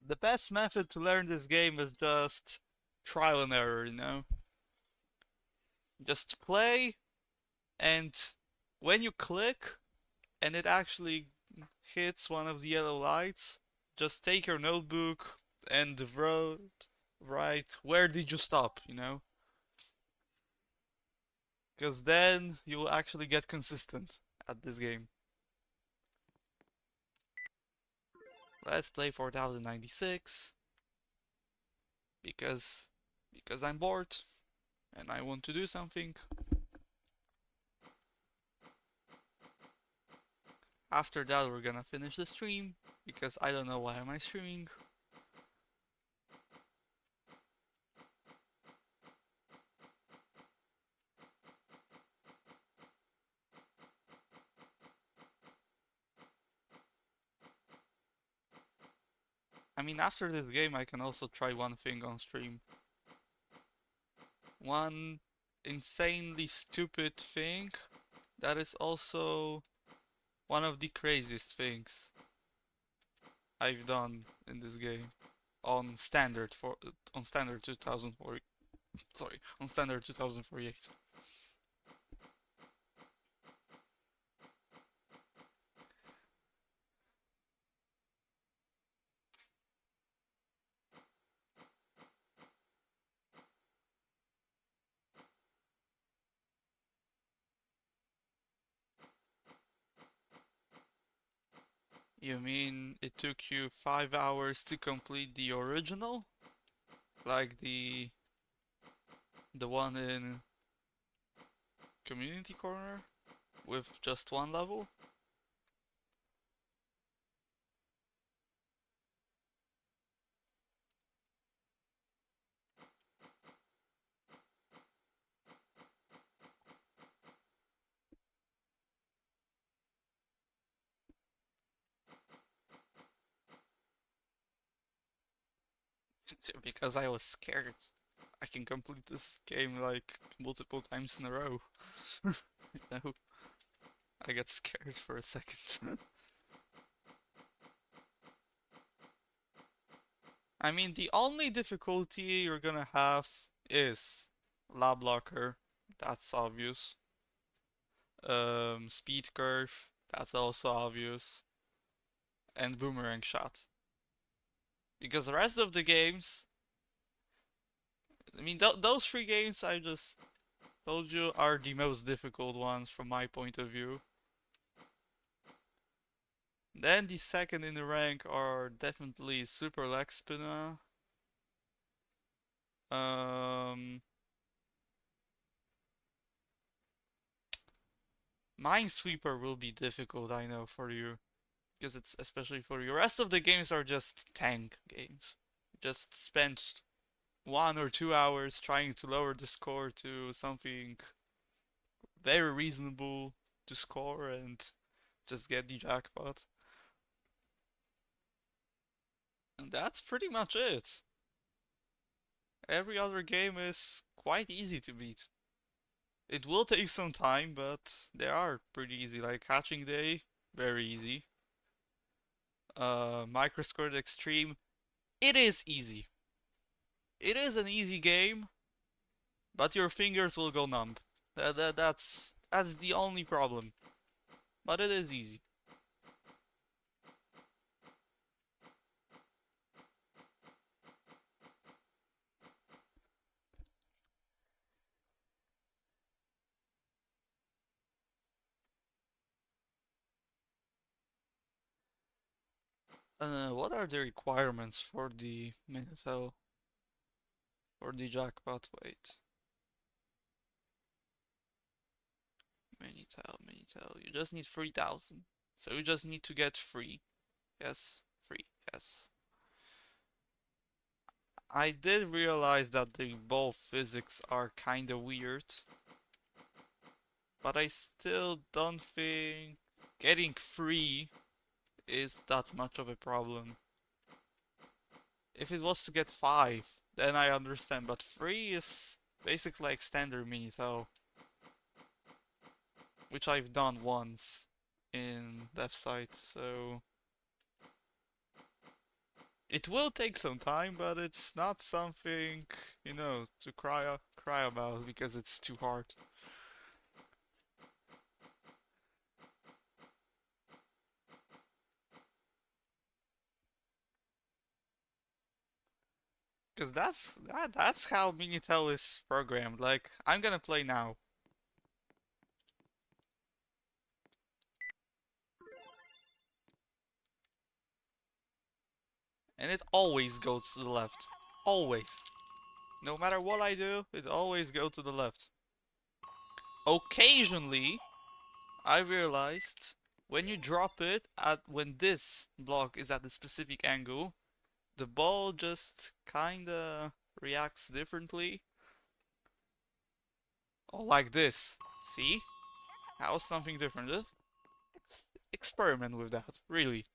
The best method to learn this game is just trial and error, you know? Just play, and when you click, and it actually hits one of the yellow lights, just take your notebook and write where did you stop, you know? Because then you'll actually get consistent at this game. Let's play 4096 because I'm bored and I want to do something. After that we're gonna finish the stream because I don't know why am I streaming. I mean, after this game I can also try one thing on stream. One insanely stupid thing that is also one of the craziest things I've done in this game on standard 2040. Sorry, on standard 2048. You mean it took you 5 hours to complete the original? Like the one in Community Corner with just one level? Because I was scared. I can complete this game like multiple times in a row. No, I got scared for a second. I mean, the only difficulty you're gonna have is lab locker. That's obvious. Speed curve. That's also obvious. And boomerang shot. Because the rest of the games, I mean, those three games I just told you are the most difficult ones from my point of view. Then the second in the rank are definitely Super Leg Spinner. Minesweeper will be difficult, I know, for you. Because it's especially for you. The rest of the games are just tank games. Just spend 1 or 2 hours trying to lower the score to something very reasonable to score and just get the jackpot. And that's pretty much it. Every other game is quite easy to beat. It will take some time, but they are pretty easy. Like Hatching Day, very easy. Microscored Extreme, it is easy. It is an easy game, but your fingers will go numb. That's the only problem. But it is easy. What are the requirements for the Minitel? For the jackpot? Wait. Minitel. You just need 3,000. So you just need to get free. Yes, free. Yes. I did realize that the ball physics are kinda weird. But I still don't think getting free is that much of a problem. If it was to get 5, then I understand, but 3 is basically like standard Minitel. Which I've done once in Devsite, so it will take some time, but it's not something, you know, to cry about because it's too hard. Because that's how Minitel is programmed. Like, I'm gonna play now. And it always goes to the left. Always. No matter what I do, it always goes to the left. Occasionally, I realized when you drop it when this block is at a specific angle, the ball just kinda reacts differently. Oh, like this. See? How's something different? Just experiment with that, really.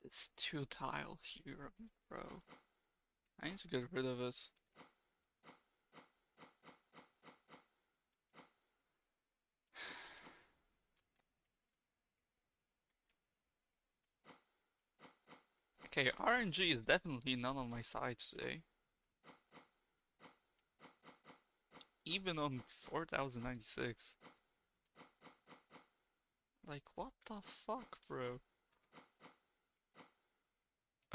This 2-tile here, bro. I need to get rid of it. Okay, RNG is definitely not on my side today. Even on 4096. Like, what the fuck, bro?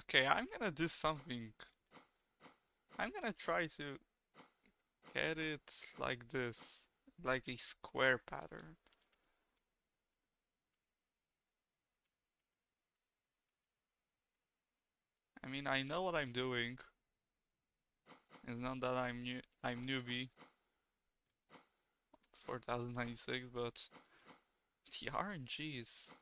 Okay, I'm gonna do something. I'm gonna try to get it like this, like a square pattern. I mean, I know what I'm doing. It's not that I'm newbie for 1096, but the RNG is...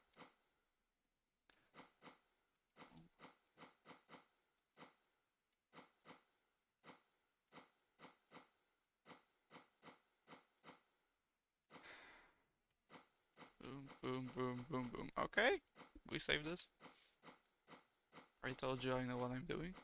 Boom, boom, boom, boom, boom. Okay, we saved this. I told you I know what I'm doing.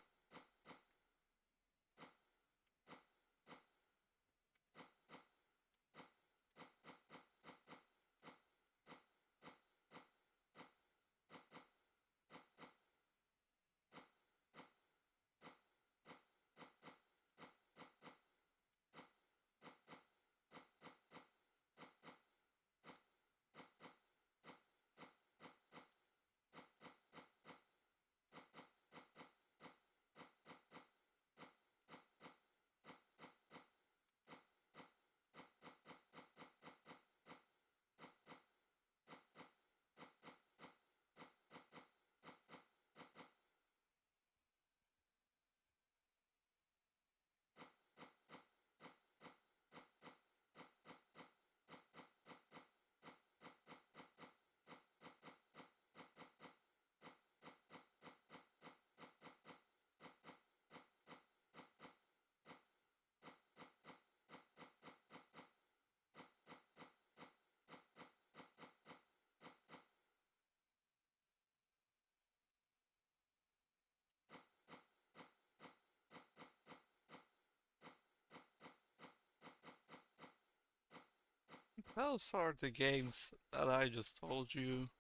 Those are the games that I just told you.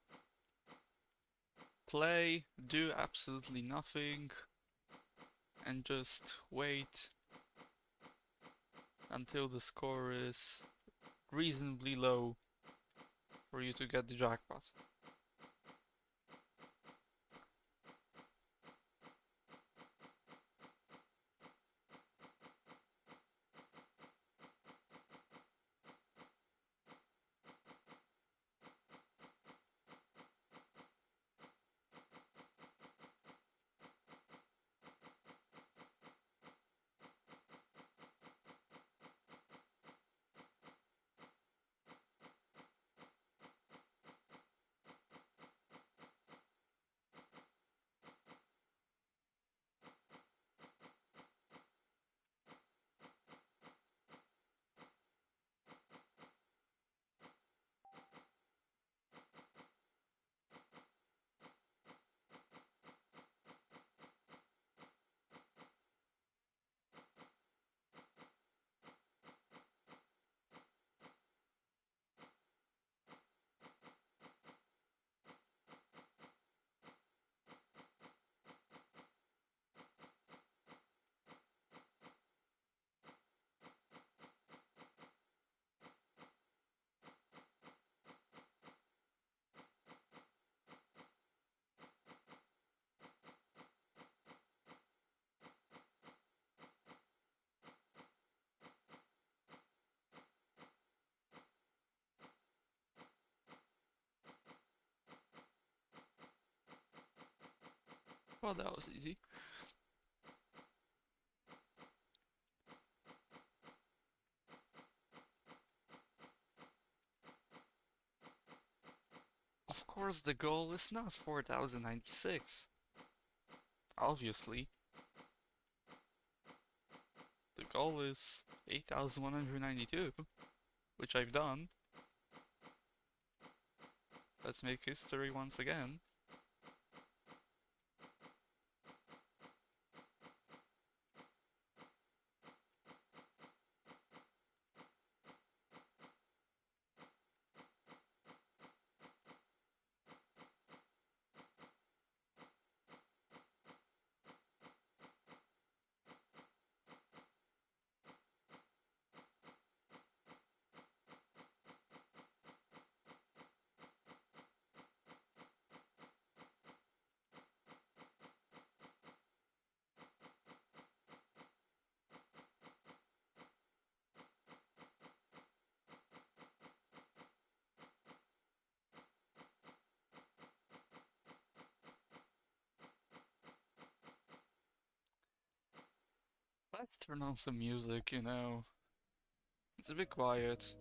Play, do absolutely nothing, and just wait until the score is reasonably low for you to get the jackpot. Well, that was easy. Of course, the goal is not 4096. Obviously. The goal is 8192, which I've done. Let's make history once again. Let's turn on some music, you know. It's a bit quiet.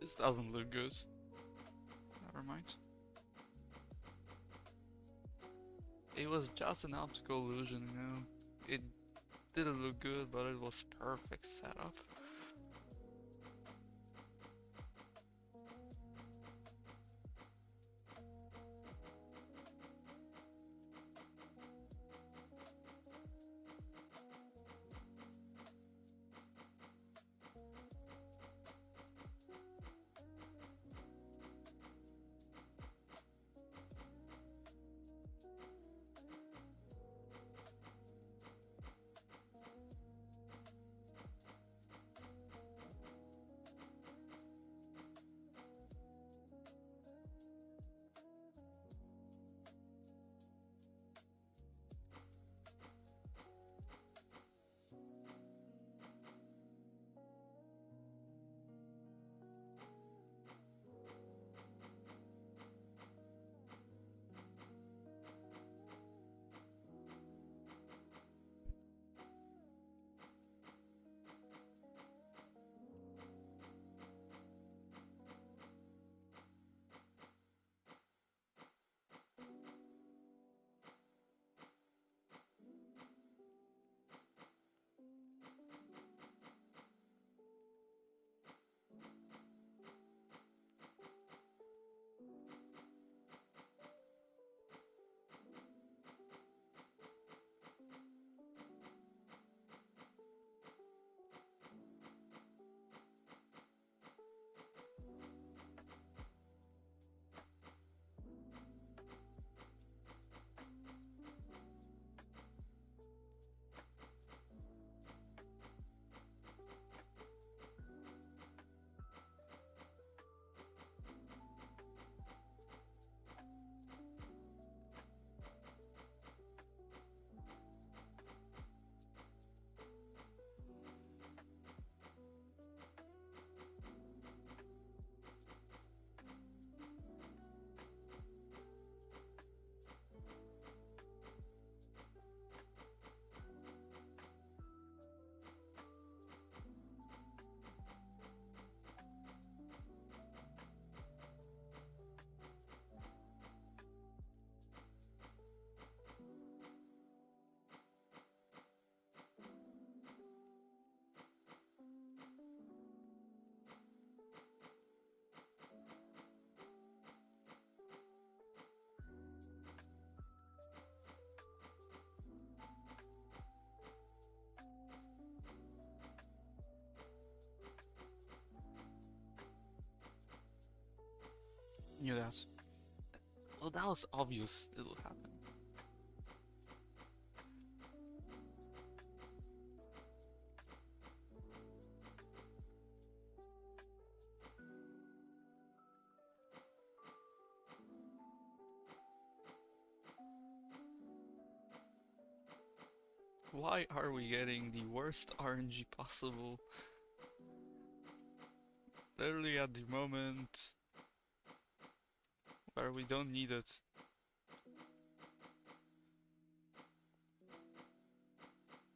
This doesn't look good. Never mind. It was just an optical illusion, you know. It didn't look good, but it was perfect setup. knew that. Well, that was obvious it would happen. Why are we getting the worst RNG possible? Literally at the moment where we don't need it.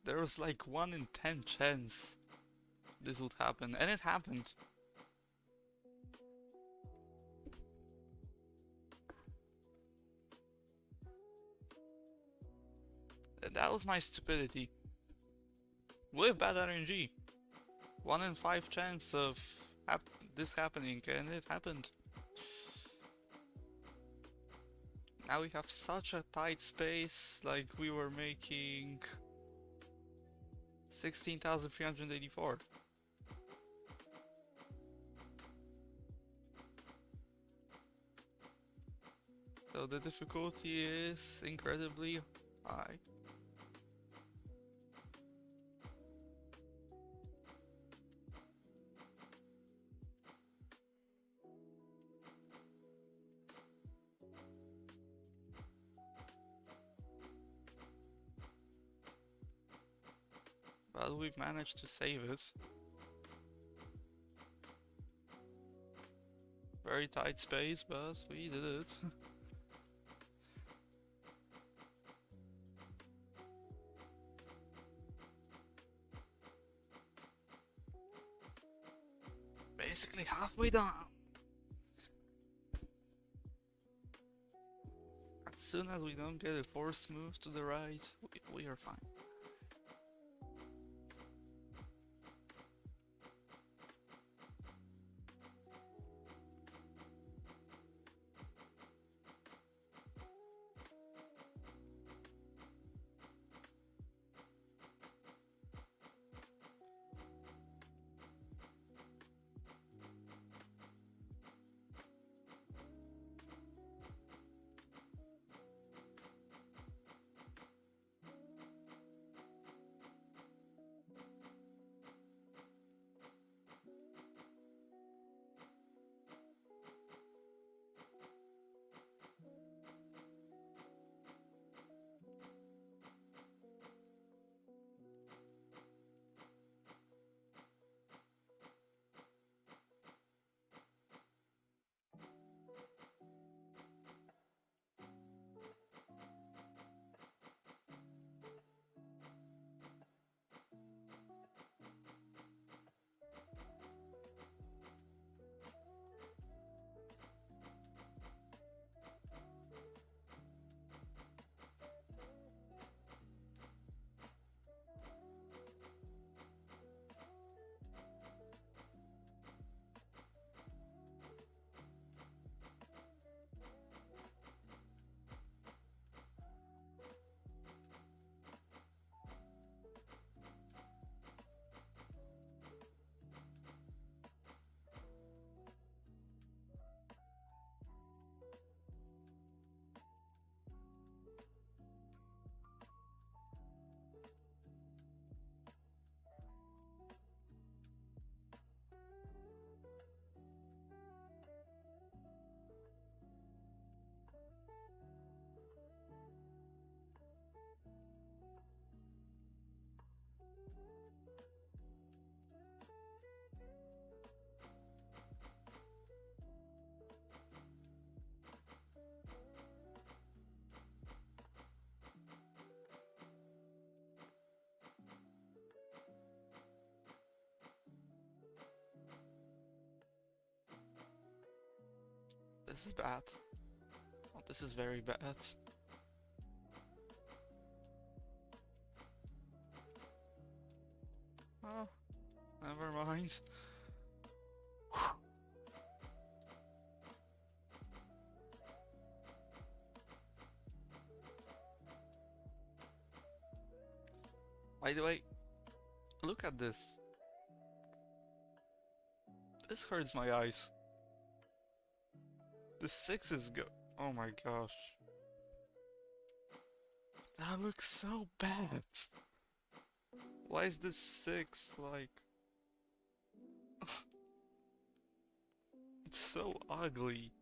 There was like 1 in 10 chance this would happen, and it happened. And that was my stupidity. With bad RNG. 1 in 5 chance of this happening, and it happened. Now we have such a tight space, like we were making 16,384. So the difficulty is incredibly high. But we've managed to save it. Very tight space, but we did it. Basically halfway down. As soon as we don't get a forced move to the right, we are fine. This is bad. Oh, this is very bad. Oh, never mind. By the way, look at this. This hurts my eyes. The 6 is go. Oh my gosh. That looks so bad. Why is this 6 like... It's so ugly.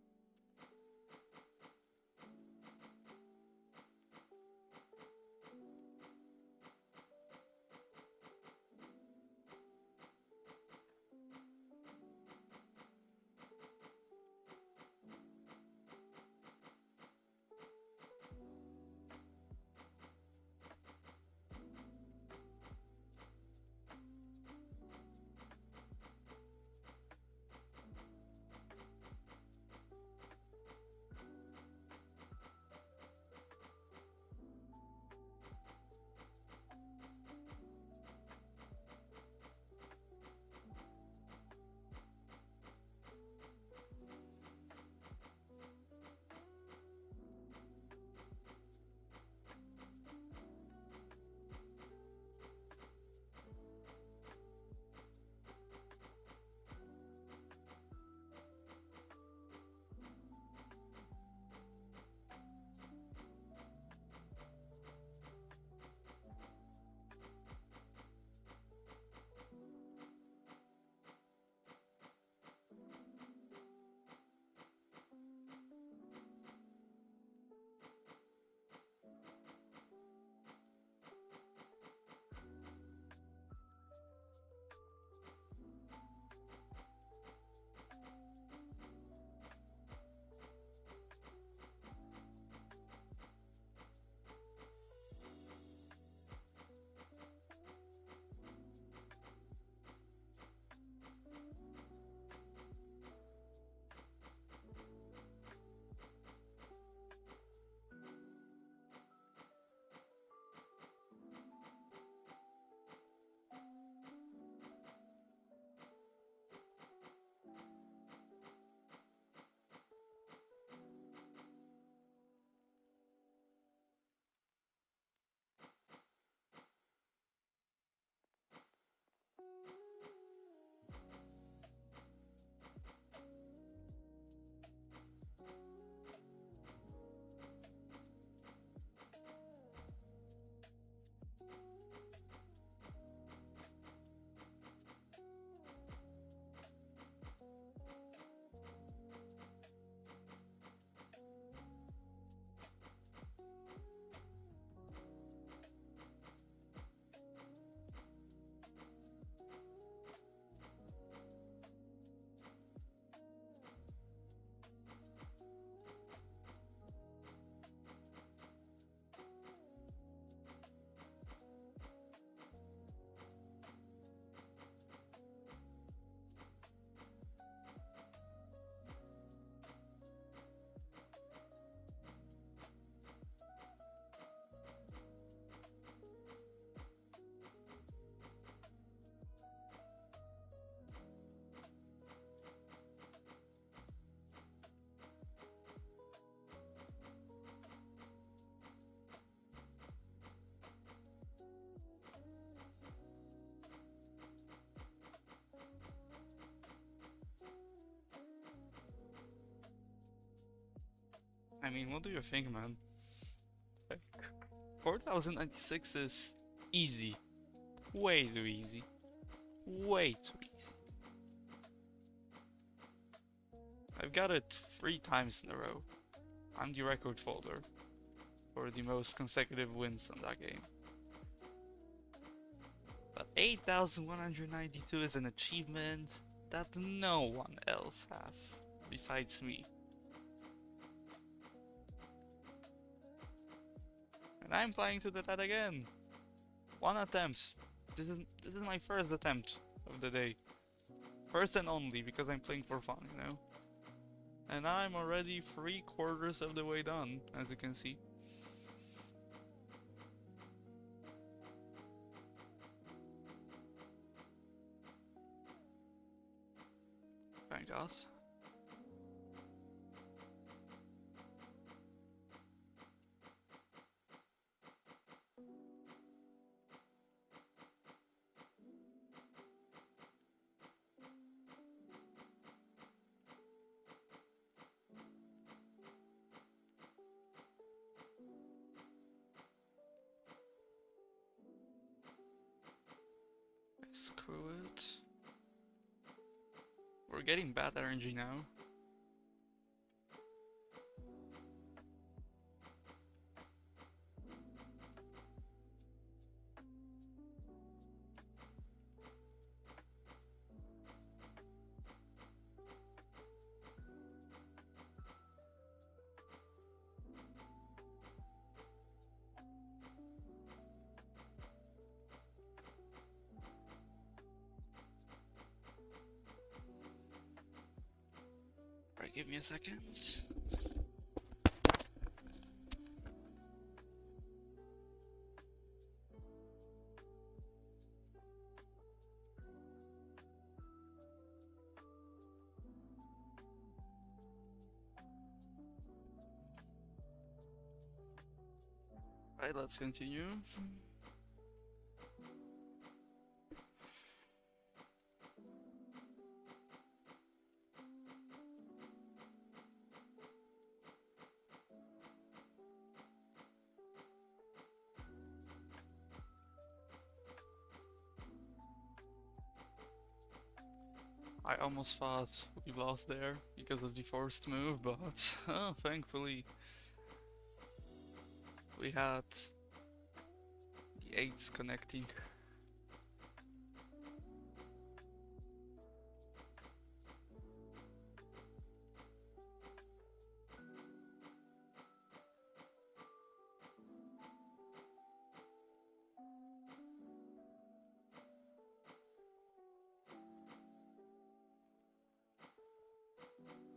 I mean, what do you think, man? Like, 4096 is easy. Way too easy. Way too easy. I've got it 3 times in a row. I'm the record holder for the most consecutive wins on that game. But 8192 is an achievement that no one else has besides me. And I'm planning to do that again. 1 attempt. This is my first attempt of the day. First and only, because I'm playing for fun, you know? And I'm already 3/4 of the way done, as you can see. Thank God. Screw it. We're getting bad RNG now. Alright, give me a second. Alright, let's continue. I almost thought we lost there because of the forced move, but thankfully we had the 8s connecting.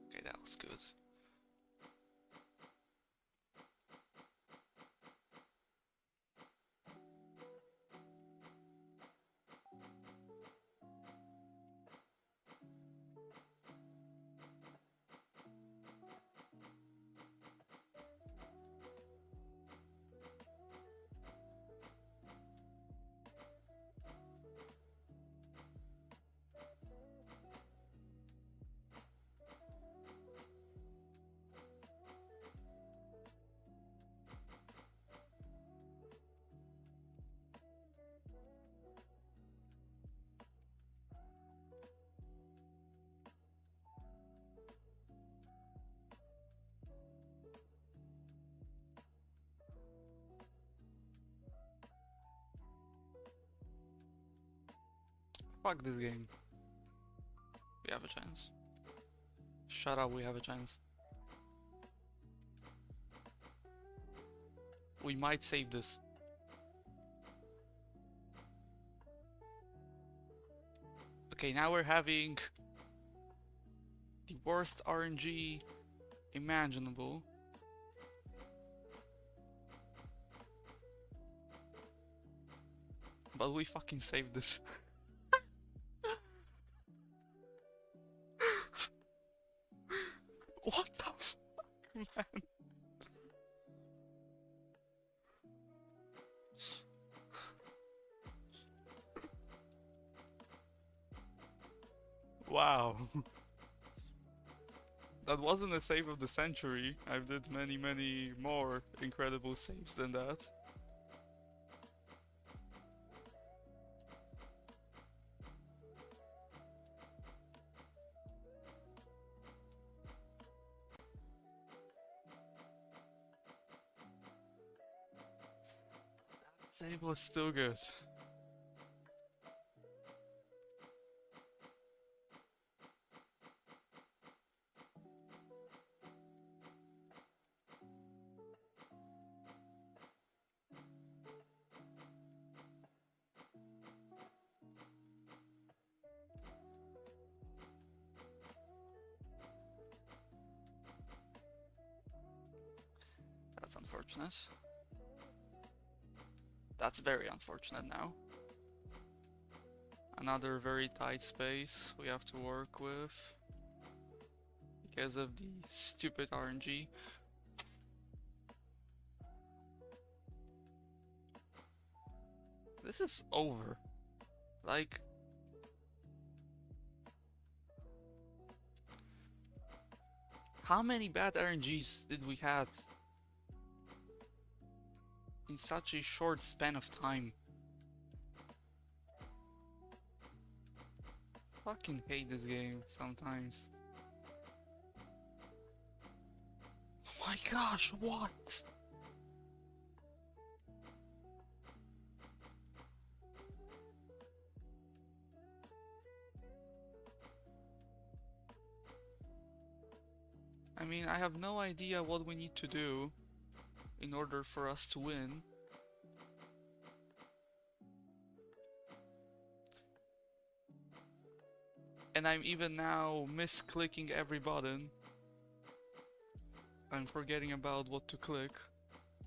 Okay, that was good. Fuck this game. We have a chance. Shut up, we have a chance. We might save this. Okay, now we're having the worst RNG imaginable. But we fucking saved this. What the fuck, man? Wow. That wasn't a save of the century. I've did many more incredible saves than that. Save was still good. That's unfortunate. That's very unfortunate now. Another very tight space we have to work with because of the stupid RNG. This is over. Like, how many bad RNGs did we have in such a short span of time? fucking hate this game sometimes. Oh my gosh, what? I mean, I have no idea what we need to do in order for us to win. And I'm even now misclicking every button. I'm forgetting about what to click.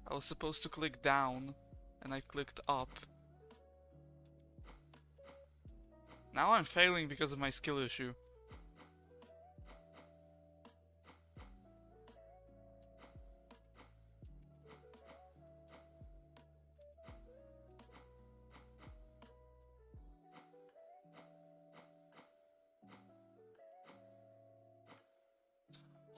I was supposed to click down, and I clicked up. Now I'm failing because of my skill issue.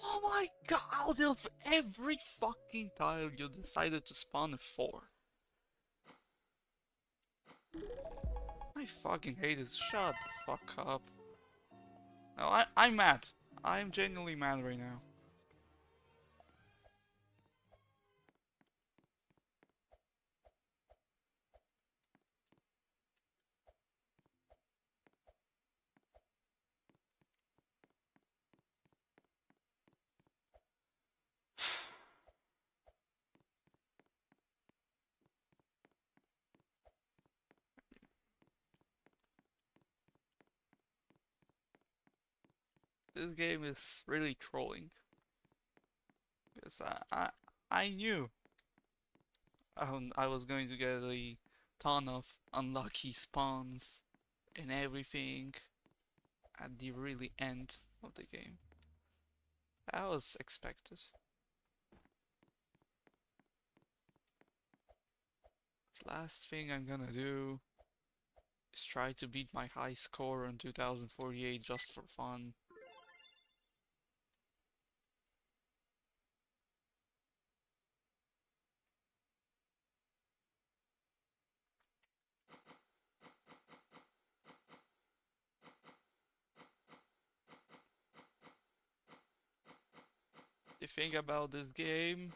Oh my god, out of every fucking tile you decided to spawn a 4. I fucking hate this. Shut the fuck up. No, I'm mad. I'm genuinely mad right now. This game is really trolling. Because I knew I was going to get a ton of unlucky spawns and everything at the really end of the game. That was expected. The last thing I'm gonna do is try to beat my high score on 2048 just for fun. The thing about this game,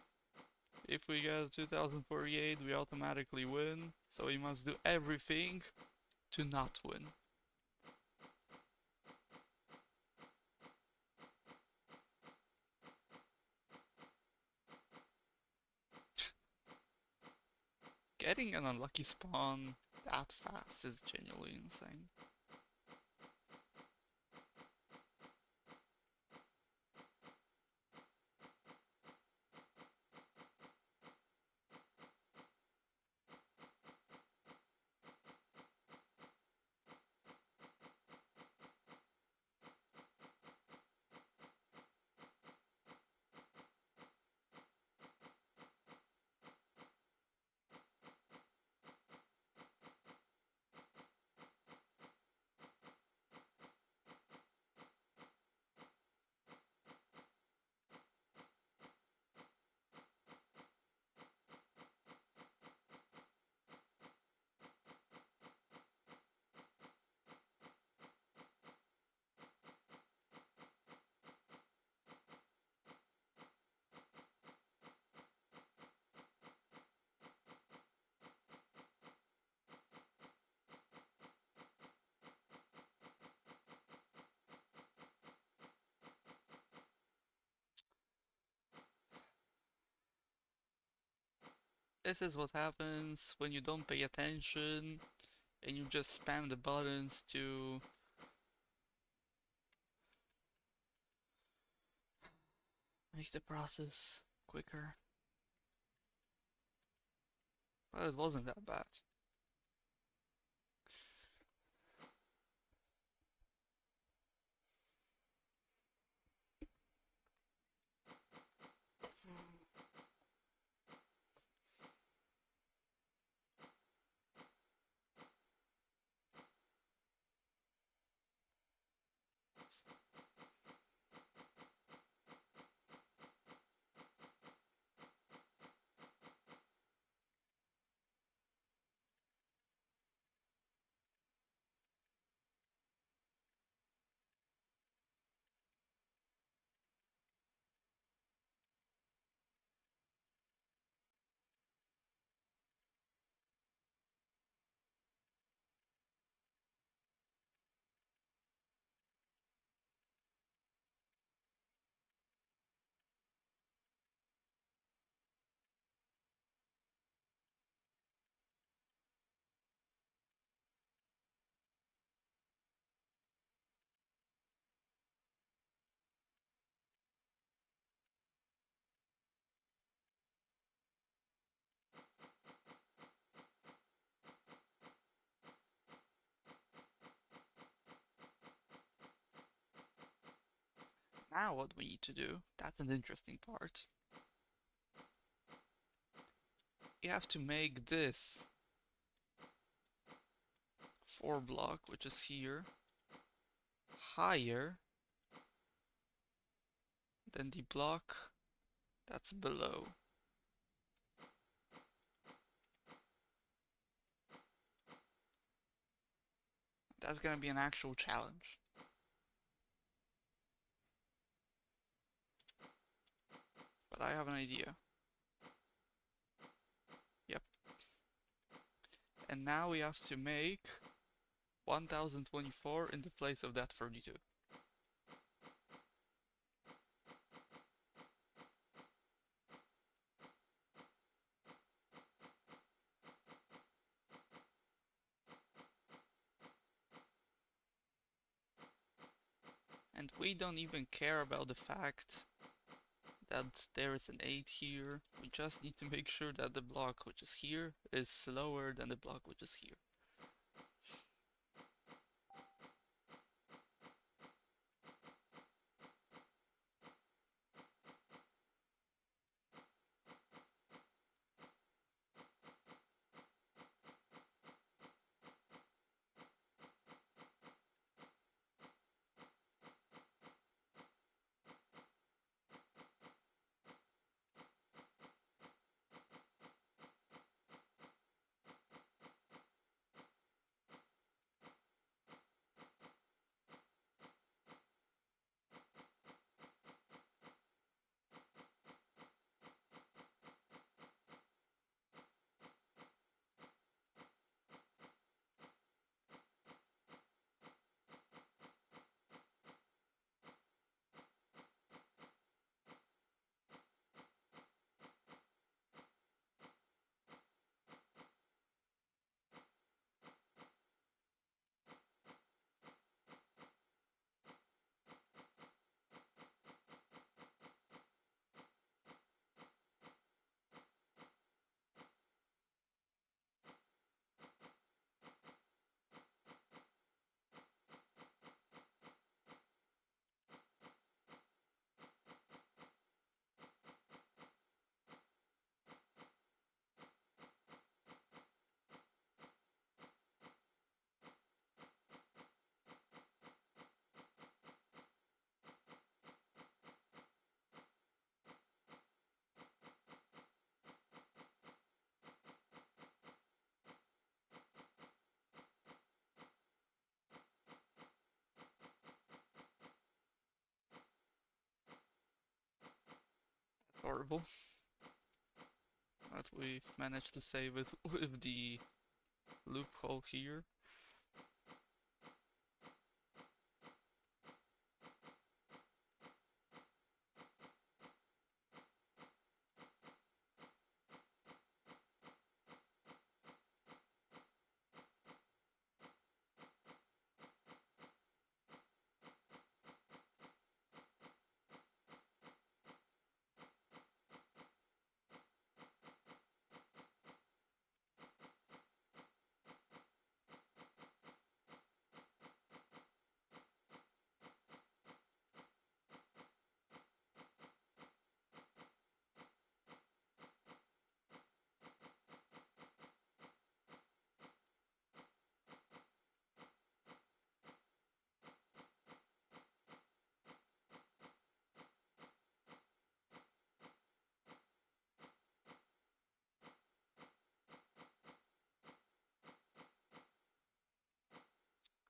if we get 2048 we automatically win, so we must do everything to not win. Getting an unlucky spawn that fast is genuinely insane. This is what happens when you don't pay attention and you just spam the buttons to make the process quicker. Well, it wasn't that bad. Now what we need to do, that's an interesting part. You have to make this 4 block, which is here, higher than the block that's below. That's gonna be an actual challenge. But I have an idea. Yep. And now we have to make 1024 in the place of that 32. And we don't even care about the fact that there is an 8 here. We just need to make sure that the block which is here is slower than the block which is here. Horrible. But we've managed to save it with the loophole here.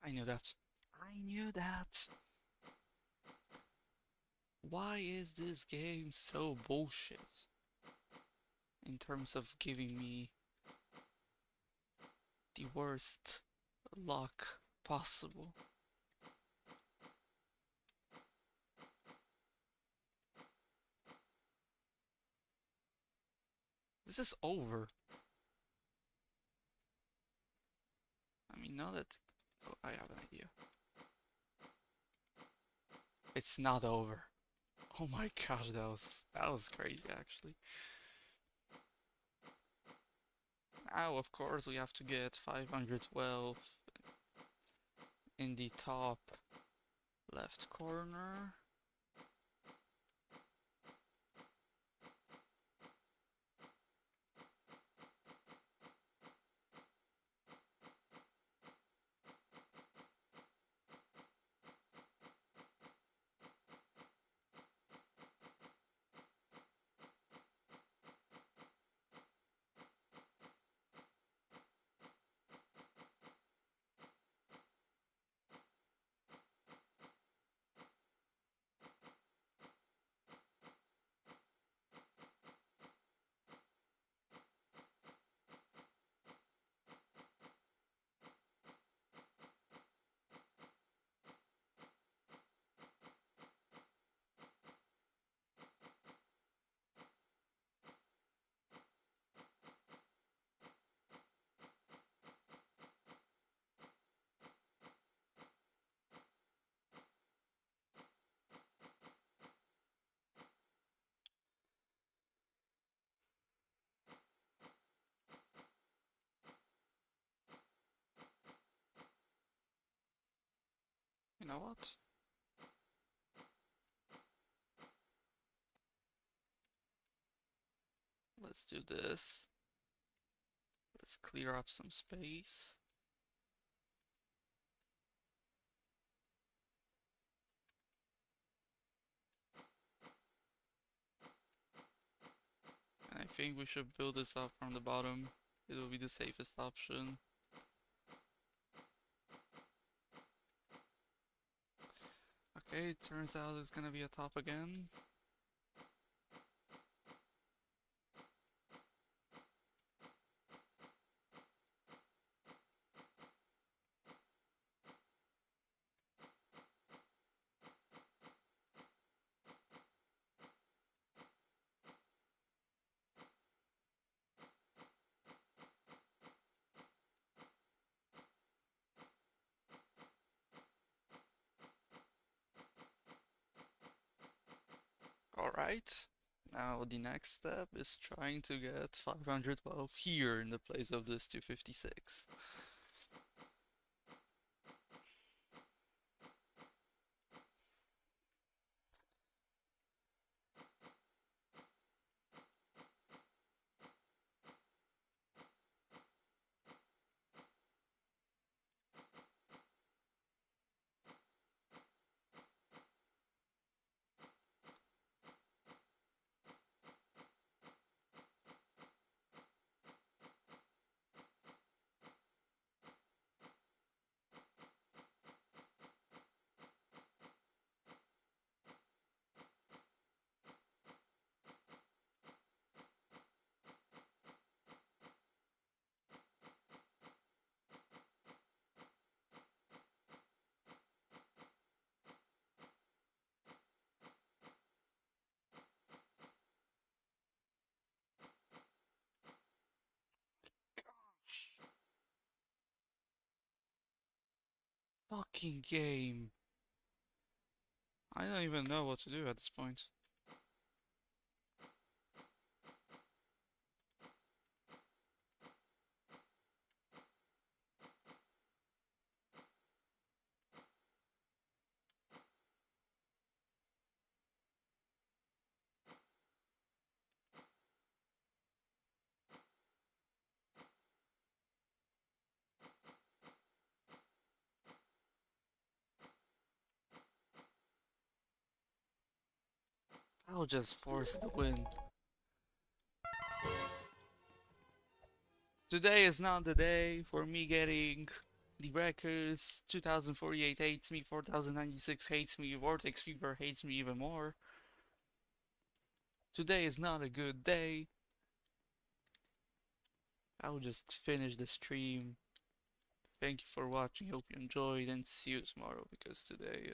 I knew that. I knew that. Why is this game so bullshit? In terms of giving me the worst luck possible. This is over. I mean, now that... Oh, I have an idea. It's not over. Oh my gosh, that was crazy actually. Now, of course, we have to get 512 in the top left corner. know what? Let's do this. Let's clear up some space. And I think we should build this up from the bottom. It will be the safest option. Okay, it turns out it's gonna be a top again. Alright, now the next step is trying to get 512 here in the place of this 256. Fucking game. I don't even know what to do at this point. I'll just force the win. Today is not the day for me getting the records. 2048 hates me, 4096 hates me, Vortex Fever hates me even more. Today is not a good day. I'll just finish the stream. Thank you for watching, hope you enjoyed, and see you tomorrow, because today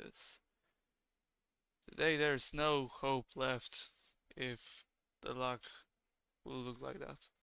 there's no hope left if the luck will look like that.